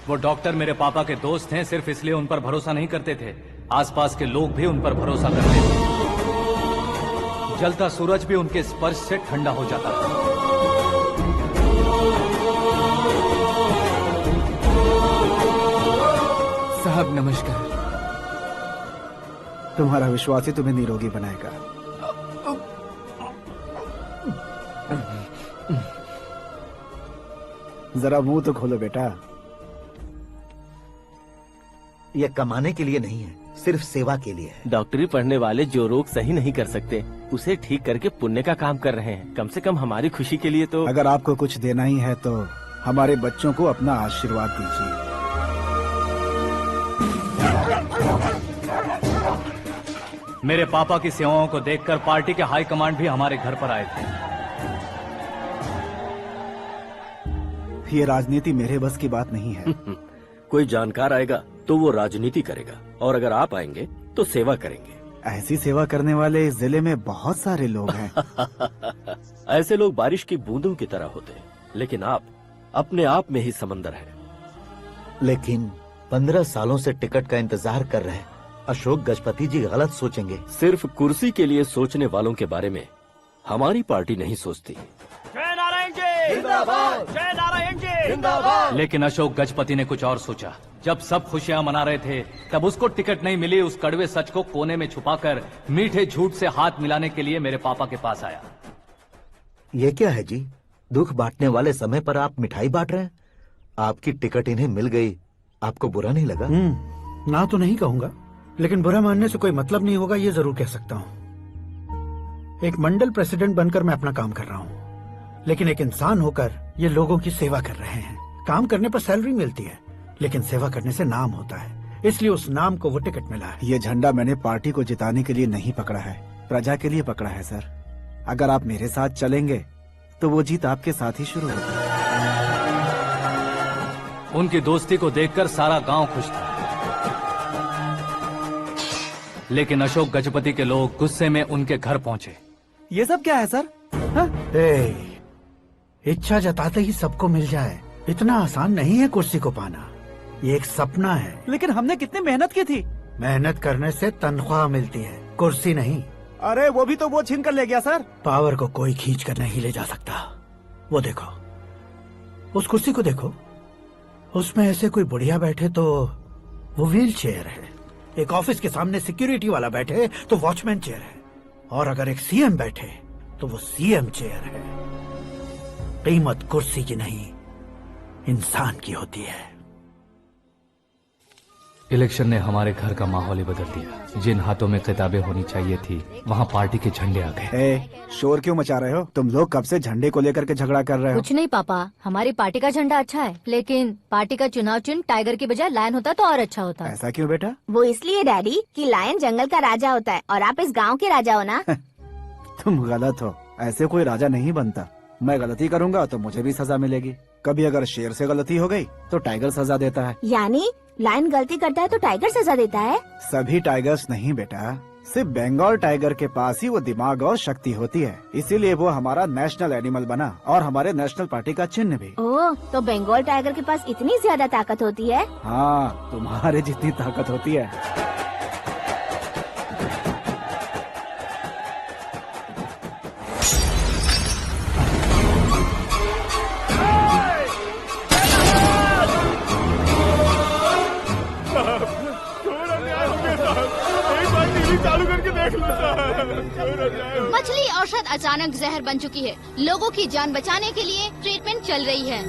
वो डॉक्टर मेरे पापा के दोस्त हैं, सिर्फ इसलिए उन पर भरोसा नहीं करते थे, आसपास के लोग भी उन पर भरोसा करते थे। जलता सूरज भी उनके स्पर्श से ठंडा हो जाता था। साहब नमस्कार। तुम्हारा विश्वास ही तुम्हें निरोगी बनाएगा। जरा मुंह तो खोलो बेटा। यह कमाने के लिए नहीं है, सिर्फ सेवा के लिए है। डॉक्टरी पढ़ने वाले जो रोग सही नहीं कर सकते, उसे ठीक करके पुण्य का काम कर रहे हैं। कम से कम हमारी खुशी के लिए तो। अगर आपको कुछ देना ही है तो हमारे बच्चों को अपना आशीर्वाद दीजिए। मेरे पापा की सेवाओं को देखकर पार्टी के हाई कमांड भी हमारे घर पर आए थे। ये राजनीति मेरे बस की बात नहीं है। कोई जानकार आएगा तो वो राजनीति करेगा, और अगर आप आएंगे तो सेवा करेंगे। ऐसी सेवा करने वाले इस जिले में बहुत सारे लोग हैं। ऐसे लोग बारिश की बूंदों की तरह होते हैं, लेकिन आप अपने आप में ही समंदर हैं। लेकिन 15 सालों से टिकट का इंतजार कर रहे अशोक गजपति जी गलत सोचेंगे। सिर्फ कुर्सी के लिए सोचने वालों के बारे में हमारी पार्टी नहीं सोचती। जय नारायण जी जिंदाबाद, जय नारायण जी जिंदाबाद। लेकिन अशोक गजपति ने कुछ और सोचा। जब सब खुशियां मना रहे थे तब उसको टिकट नहीं मिली। उस कड़वे सच को कोने में छुपाकर मीठे झूठ से हाथ मिलाने के लिए मेरे पापा के पास आया। ये क्या है जी? दुख बांटने वाले समय पर आप मिठाई बांट रहे हैं। आपकी टिकट इन्हें मिल गई, आपको बुरा नहीं लगा? ना तो नहीं कहूंगा, लेकिन बुरा मानने से कोई मतलब नहीं होगा, ये जरूर कह सकता हूँ। एक मंडल प्रेसिडेंट बनकर मैं अपना काम कर रहा हूँ, लेकिन एक इंसान होकर ये लोगों की सेवा कर रहे हैं। काम करने पर सैलरी मिलती है, लेकिन सेवा करने से नाम होता है, इसलिए उस नाम को वो टिकट मिला है। ये झंडा मैंने पार्टी को जिताने के लिए नहीं पकड़ा है, प्रजा के लिए पकड़ा है सर। अगर आप मेरे साथ चलेंगे तो वो जीत आपके साथ ही शुरू होगी। उनकी दोस्ती को देखकर सारा गांव खुश था, लेकिन अशोक गजपति के लोग गुस्से में उनके घर पहुंचे। ये सब क्या है सर? इच्छा जताते ही सबको मिल जाए, इतना आसान नहीं है कुर्सी को पाना। ये एक सपना है। लेकिन हमने कितनी मेहनत की थी। मेहनत करने से तनख्वाह मिलती है, कुर्सी नहीं। अरे वो भी तो वो छीन कर ले गया सर। पावर को कोई खींच कर नहीं ले जा सकता। वो देखो, उस कुर्सी को देखो, उसमें ऐसे कोई बुढ़िया बैठे तो वो व्हील चेयर है। एक ऑफिस के सामने सिक्योरिटी वाला बैठे तो वॉचमैन चेयर है, और अगर एक सीएम बैठे तो वो सीएम चेयर है। कीमत कुर्सी की नहीं, इंसान की होती है। इलेक्शन ने हमारे घर का माहौल ही बदल दिया। जिन हाथों में किताबें होनी चाहिए थी वहाँ पार्टी के झंडे आ गए। शोर क्यों मचा रहे हो? तुम लोग कब से झंडे को लेकर के झगड़ा कर रहे हो? कुछ नहीं पापा, हमारी पार्टी का झंडा अच्छा है, लेकिन पार्टी का चुनाव चिन्ह टाइगर की बजाय लायन होता तो और अच्छा होता। ऐसा क्यों बेटा? वो इसलिए डैडी कि लायन जंगल का राजा होता है और आप इस गांव के राजा हो ना। तुम गलत हो, ऐसे कोई राजा नहीं बनता। मैं गलती करूंगा तो मुझे भी सजा मिलेगी। कभी अगर शेर से गलती हो गई तो टाइगर सजा देता है। यानी लायन गलती करता है तो टाइगर सजा देता है? सभी टाइगर्स नहीं बेटा, सिर्फ बंगाल टाइगर के पास ही वो दिमाग और शक्ति होती है, इसीलिए वो हमारा नेशनल एनिमल बना और हमारे नेशनल पार्टी का चिन्ह भी। ओह, तो बंगाल टाइगर के पास इतनी ज्यादा ताकत होती है? हाँ, तुम्हारे जितनी ताकत होती है। चालू करके देख लो। मछली औषध अचानक जहर बन चुकी है। लोगों की जान बचाने के लिए ट्रीटमेंट चल रही है।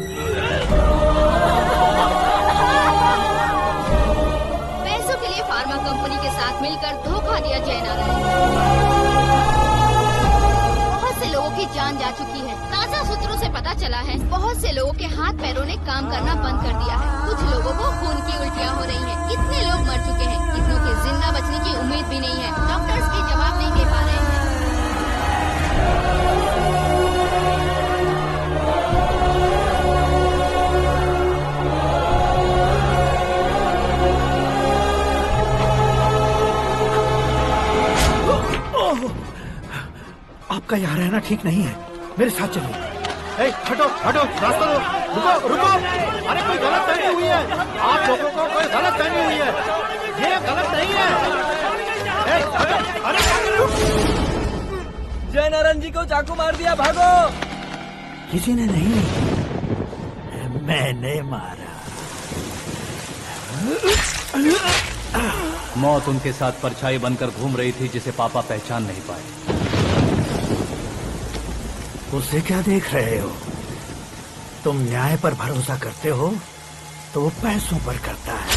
पैसों के लिए फार्मा कंपनी के साथ मिलकर धोखा दिया जय नारायण। बहुत से लोगों की जान जा चुकी है। ताजा सूत्रों से पता चला है बहुत से लोगों के हाथ पैरों ने काम करना बंद कर दिया है। कुछ लोगों को खून की उल्टियाँ हो रही हैं। कितने लोग मर चुके हैं, कितनों के जिंदा बचने की उम्मीद भी नहीं है। डॉक्टर्स भी जवाब नहीं दे पा रहे हैं। आपका यहाँ रहना ठीक नहीं है, मेरे साथ चलिए। हटो हटो, रास्ता दो। रुको रुको, अरे कोई गलत फहमी हुई है। आप लोगों को कोई गलत फहमी हुई है, ये गलत नहीं है। अरे जय नारायण जी को चाकू मार दिया, भागो। किसी ने नहीं, मैंने मारा। मौत उनके साथ परछाई बनकर घूम रही थी जिसे पापा पहचान नहीं पाए। उसे क्या देख रहे हो? तुम न्याय पर भरोसा करते हो तो वो पैसों पर करता है।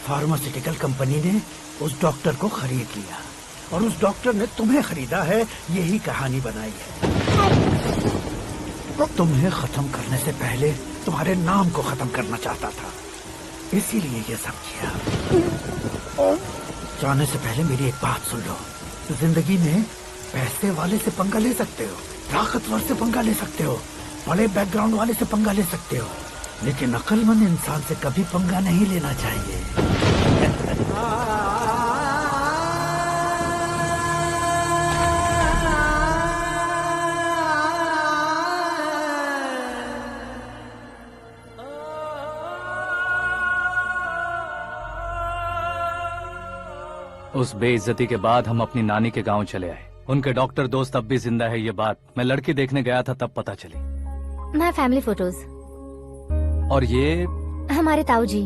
फार्मास्यूटिकल कंपनी ने उस डॉक्टर को खरीद लिया और उस डॉक्टर ने तुम्हें खरीदा है, यही कहानी बनाई है। तुम्हें खत्म करने से पहले तुम्हारे नाम को खत्म करना चाहता था, इसीलिए ये सब किया। जाने से पहले मेरी एक बात सुन लो। जिंदगी में पैसे वाले से पंगा ले सकते हो, ताकतवर से पंगा ले सकते हो, बड़े बैकग्राउंड वाले से पंगा ले सकते हो, लेकिन अक्लमंद इंसान से कभी पंगा नहीं लेना चाहिए। उस बेइज्जती के बाद हम अपनी नानी के गांव चले आए। उनके डॉक्टर दोस्त अब भी जिंदा है, ये बात मैं लड़की देखने गया था तब पता चली। मैं फैमिली फोटोज। और ये हमारे ताऊ जी।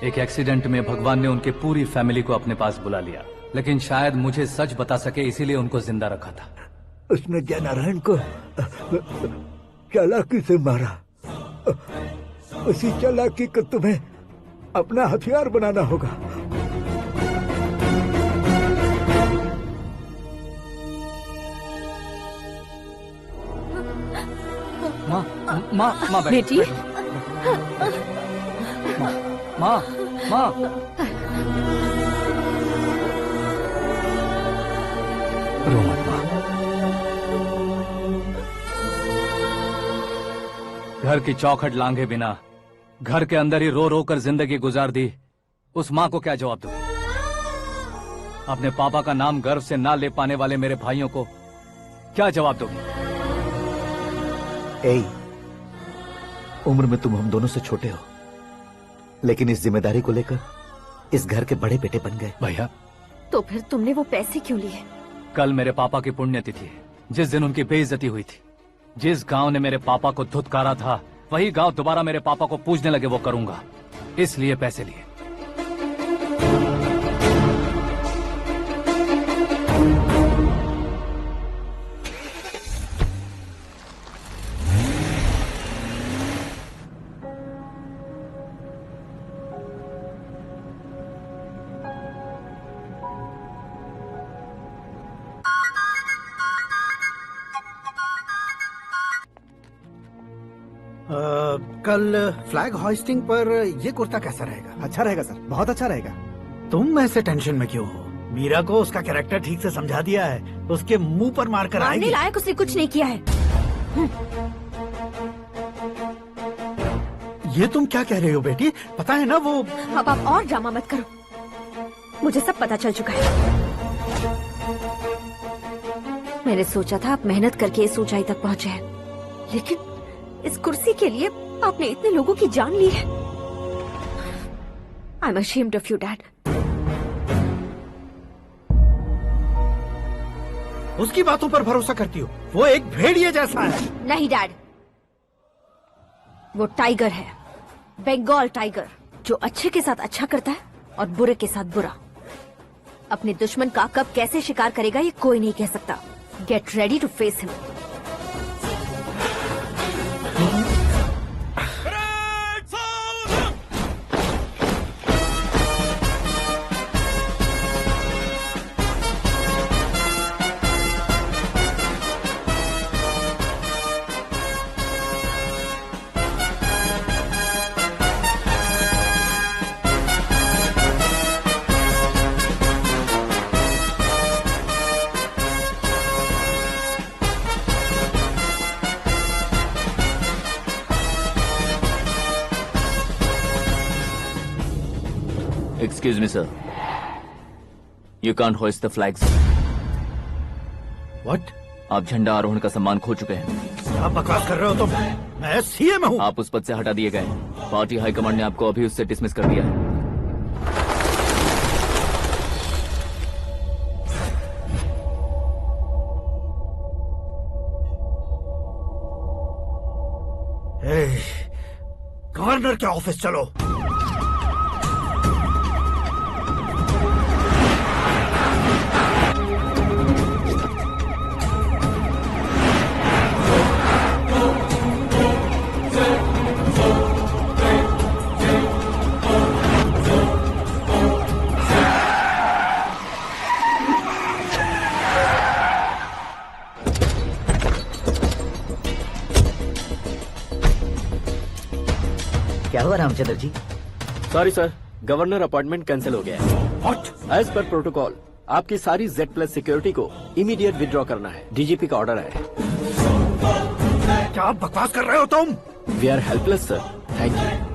एक एक्सीडेंट में भगवान ने उनके पूरी फैमिली को अपने पास बुला लिया, लेकिन शायद मुझे सच बता सके इसीलिए उनको जिंदा रखा था। उसने जयनारायण को चालाकी से मारा। उसी चालाकी को तुम्हें अपना हथियार बनाना होगा। माँ बेटी। माँ रो मत माँ। घर की चौखट लांघे बिना घर के अंदर ही रो रो कर जिंदगी गुजार दी उस माँ को क्या जवाब दूं? अपने पापा का नाम गर्व से ना ले पाने वाले मेरे भाइयों को क्या जवाब दोगी? उम्र में तुम हम दोनों से छोटे हो, लेकिन इस जिम्मेदारी को लेकर इस घर के बड़े बेटे बन गए। भैया, तो फिर तुमने वो पैसे क्यों लिए? कल मेरे पापा की पुण्यतिथि है, जिस दिन उनकी बेइज्जती हुई थी। जिस गांव ने मेरे पापा को धुतकारा था, वही गांव दोबारा मेरे पापा को पूजने लगे वो करूंगा, इसलिए पैसे लिए। कल फ्लैग होइस्टिंग पर ये कुर्ता कैसा रहेगा? अच्छा रहेगा सर, बहुत अच्छा रहेगा। तुम ऐसे टेंशन में क्यों हो? मीरा को उसका कैरेक्टर ठीक से समझा दिया है, उसके मुंह पर मारकर मारने आएगी। लायक उसने कुछ नहीं किया है। ये तुम क्या कह रहे हो बेटी? पता है ना वो। अब आप और ड्रामा मत करो, मुझे सब पता चल चुका है। मैंने सोचा था आप मेहनत करके इस ऊंचाई तक पहुंचे हैं, लेकिन इस कुर्सी के लिए आपने इतने लोगों की जान ली है। I am ashamed of you, Dad. उसकी बातों पर भरोसा करती हो? वो एक भेड़िए जैसा है। नहीं डैड, वो टाइगर है, बंगाल टाइगर, जो अच्छे के साथ अच्छा करता है और बुरे के साथ बुरा। अपने दुश्मन का कब कैसे शिकार करेगा ये कोई नहीं कह सकता। Get ready to face him. Excuse me, sir. You can't hoist the flags. What? आप झंडा आरोहण का सम्मान खो चुके हैं। आप बकवास कर रहे हो तुम? मैं सीएम हूँ। आप उस पद से हटा दिए गए। पार्टी हाईकमांड ने आपको अभी उससे डिसमिस कर दिया है। गवर्नर के ऑफिस चलो। क्या हुआ Ramchandra ji? Sorry sir, governor appointment cancel हो गया है। What? एज पर प्रोटोकॉल आपकी सारी Z+ सिक्योरिटी को इमीडिएट विड्रॉ करना है। डीजीपी का ऑर्डर है। क्या आप बकवास कर रहे हो तुम? We are helpless sir. Thank you.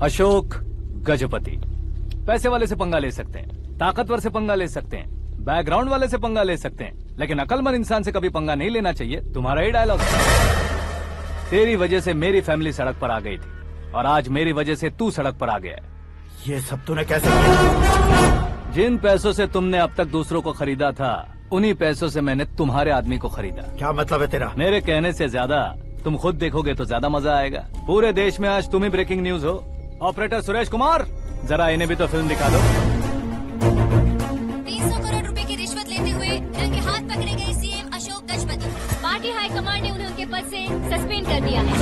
Ashok Gajapati पैसे वाले से पंगा ले सकते हैं, ताकतवर से पंगा ले सकते हैं, बैकग्राउंड वाले से पंगा ले सकते हैं, लेकिन अकलमंद इंसान से कभी पंगा नहीं लेना चाहिए। तुम्हारा ही डायलॉग। तेरी वजह से मेरी फैमिली सड़क पर आ गई थी और आज मेरी वजह से तू सड़क पर आ गया है। ये सब तूने कैसे किया? जिन पैसों से तुमने अब तक दूसरों को खरीदा था, उन्हीं पैसों से मैंने तुम्हारे आदमी को खरीदा। क्या मतलब है तेरा? मेरे कहने से ज्यादा तुम खुद देखोगे तो ज्यादा मजा आएगा। पूरे देश में आज तुम ही ब्रेकिंग न्यूज हो। ऑपरेटर सुरेश कुमार, जरा इन्हें भी तो फिल्म दिखा दो। 300 करोड़ रुपए की रिश्वत लेते हुए रंगे हाथ पकड़े गए CM Ashok Gajapati. Party high command ने उन्हें उनके पद से सस्पेंड कर दिया है।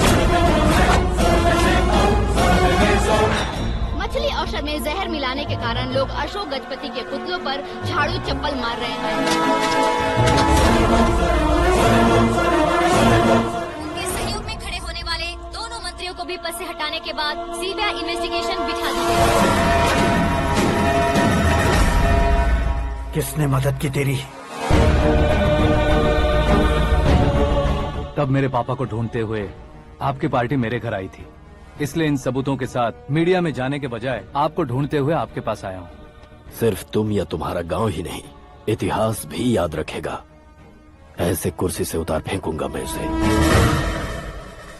मछली औषध में जहर मिलाने के कारण लोग अशोक गजपति के पुतलों पर झाड़ू चप्पल मार रहे हैं। उनके सहयोग में खड़े होने वाले दोनों मंत्रियों को भी पद से हटाने के बाद सीबीआई इन्वेस्टिगेशन बिठा दी गई। किसने मदद की तेरी? तब मेरे पापा को ढूंढते हुए आपकी पार्टी मेरे घर आई थी, इसलिए इन सबूतों के साथ मीडिया में जाने के बजाय आपको ढूंढते हुए आपके पास आया हूँ। सिर्फ तुम या तुम्हारा गांव ही नहीं, इतिहास भी याद रखेगा। ऐसे कुर्सी से उतार फेंकूंगा मैं उसे।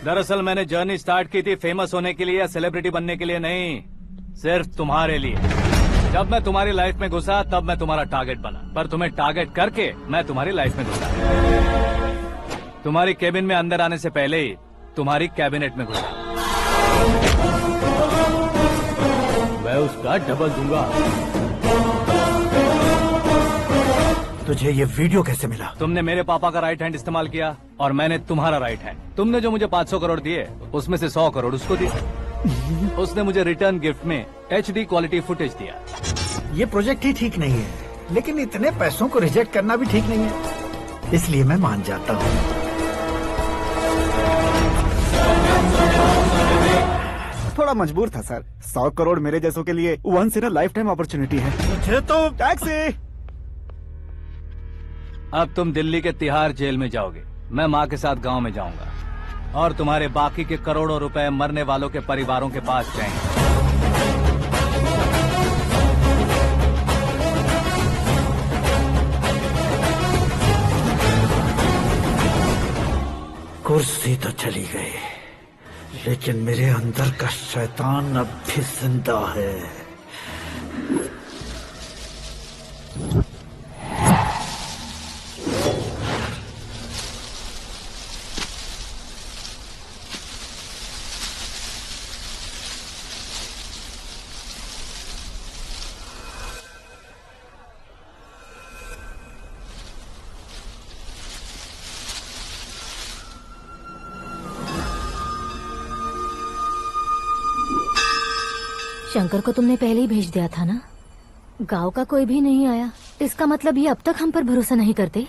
दरअसल मैंने जर्नी स्टार्ट की थी फेमस होने के लिए या सेलिब्रिटी बनने के लिए नहीं, सिर्फ तुम्हारे लिए। जब मैं तुम्हारी लाइफ में घुसा तब मैं तुम्हारा टारगेट बना, पर तुम्हें टारगेट करके मैं तुम्हारी लाइफ में घुसा। तुम्हारी केबिन में अंदर आने से पहले ही तुम्हारी कैबिनेट में घुसा। मैं उसका डबल दूंगा। तुझे ये वीडियो कैसे मिला? तुमने मेरे पापा का राइट हैंड इस्तेमाल किया और मैंने तुम्हारा राइट हैंड। तुमने जो मुझे 500 करोड़ दिए, उसमें से 100 करोड़ उसको दिए। उसने मुझे रिटर्न गिफ्ट में HD क्वालिटी फुटेज दिया। ये प्रोजेक्ट ही ठीक नहीं है, लेकिन इतने पैसों को रिजेक्ट करना भी ठीक नहीं है, इसलिए मैं मान जाता हूँ। थोड़ा मजबूर था सर। 100 करोड़ मेरे जैसों के लिए once in a lifetime opportunity है। मुझे तो टैक्सी। अब तुम दिल्ली के तिहाड़ जेल में जाओगे, मैं माँ के साथ गांव में जाऊंगा और तुम्हारे बाकी के करोड़ों रुपए मरने वालों के परिवारों के पास जाएंगे। कुर्सी तो चली गई, लेकिन मेरे अंदर का शैतान अब भी जिंदा है। शंकर को तुमने पहले ही भेज दिया था ना? गांव का कोई भी नहीं आया, इसका मतलब ये अब तक हम पर भरोसा नहीं करते।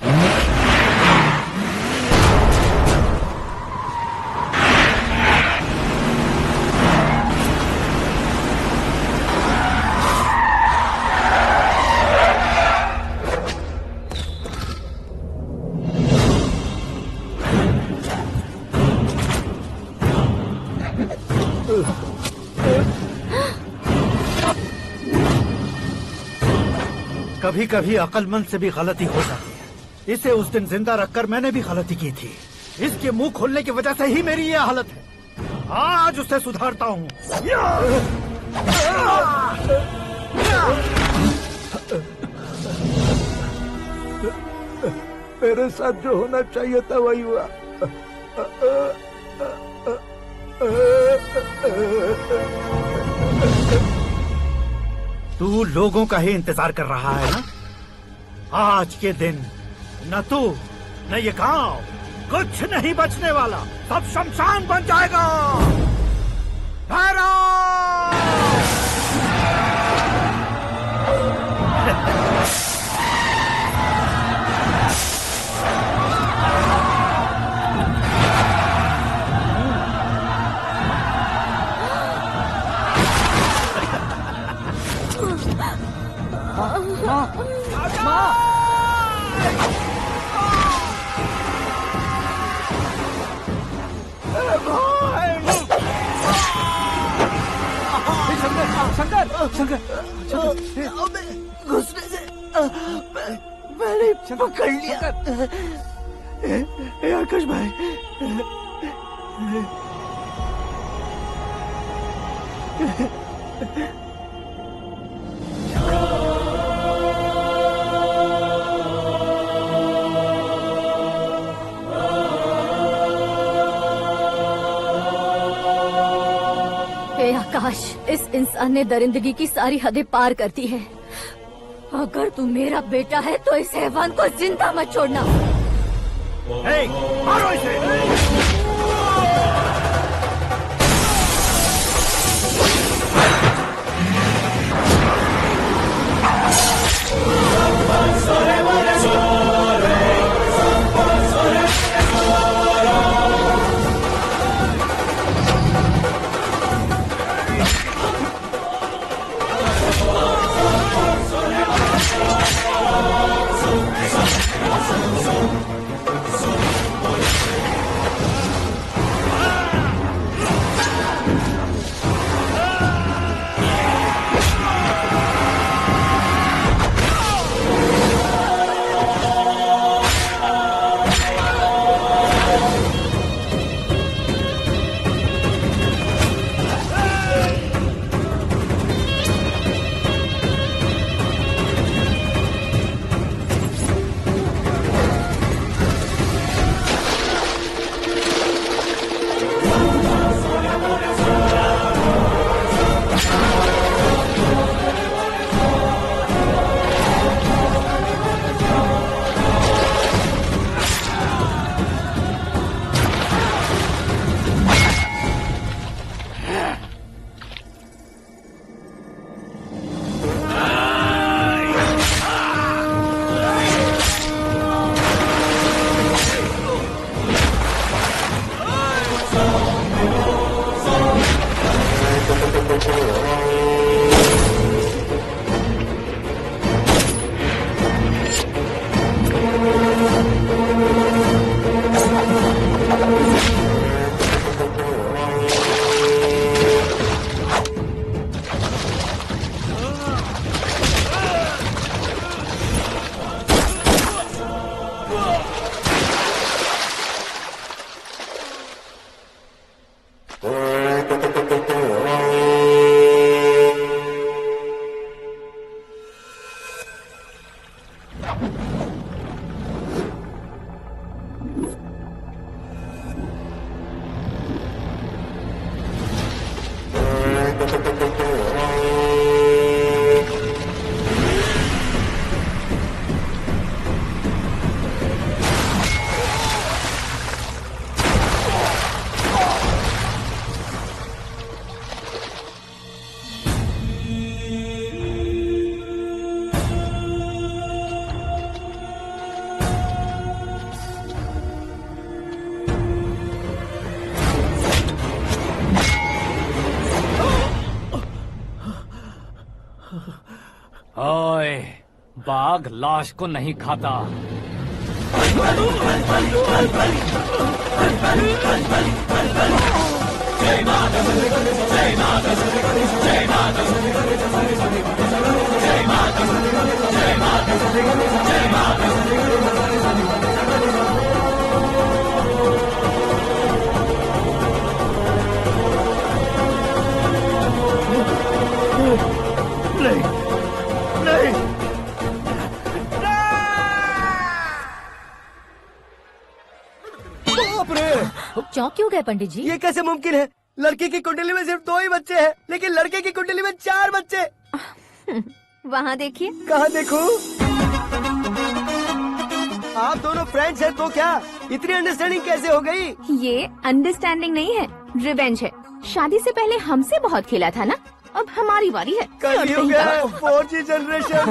कभी कभी अक्लमंद से भी गलती हो जाती है। इसे उस दिन जिंदा रखकर मैंने भी गलती की थी। इसके मुंह खोलने की वजह से ही मेरी ये हालत है। आज उसे सुधारता हूँ। मेरे साथ जो होना चाहिए था वही हुआ। तू लोगों का ही इंतजार कर रहा है ना? आज के दिन न तू न ये गांव कुछ नहीं बचने वाला, सब शमशान बन जाएगा। घुसने से मैंने पकड़ लिया। आकाश भाई, हे आकाश, इस इंसान ने दरिंदगी की सारी हदें पार कर दी है। अगर तू मेरा बेटा है तो इस हैवान को जिंदा मत छोड़ना। मारो इसे। ओए, बाघ लाश को नहीं खाता। नहीं, नहीं। बाप रे! चौंक क्यों गए पंडित जी? ये कैसे मुमकिन है? लड़की की कुंडली में सिर्फ 2 ही बच्चे हैं, लेकिन लड़के की कुंडली में 4 बच्चे। वहाँ देखिए। कहाँ देखूं? आप दोनों फ्रेंड्स हैं तो क्या इतनी अंडरस्टैंडिंग कैसे हो गई? ये अंडरस्टैंडिंग नहीं है, रिवेंज है। शादी से पहले हमसे बहुत खेला था ना, अब हमारी बारी है। कल 4G जनरेशन।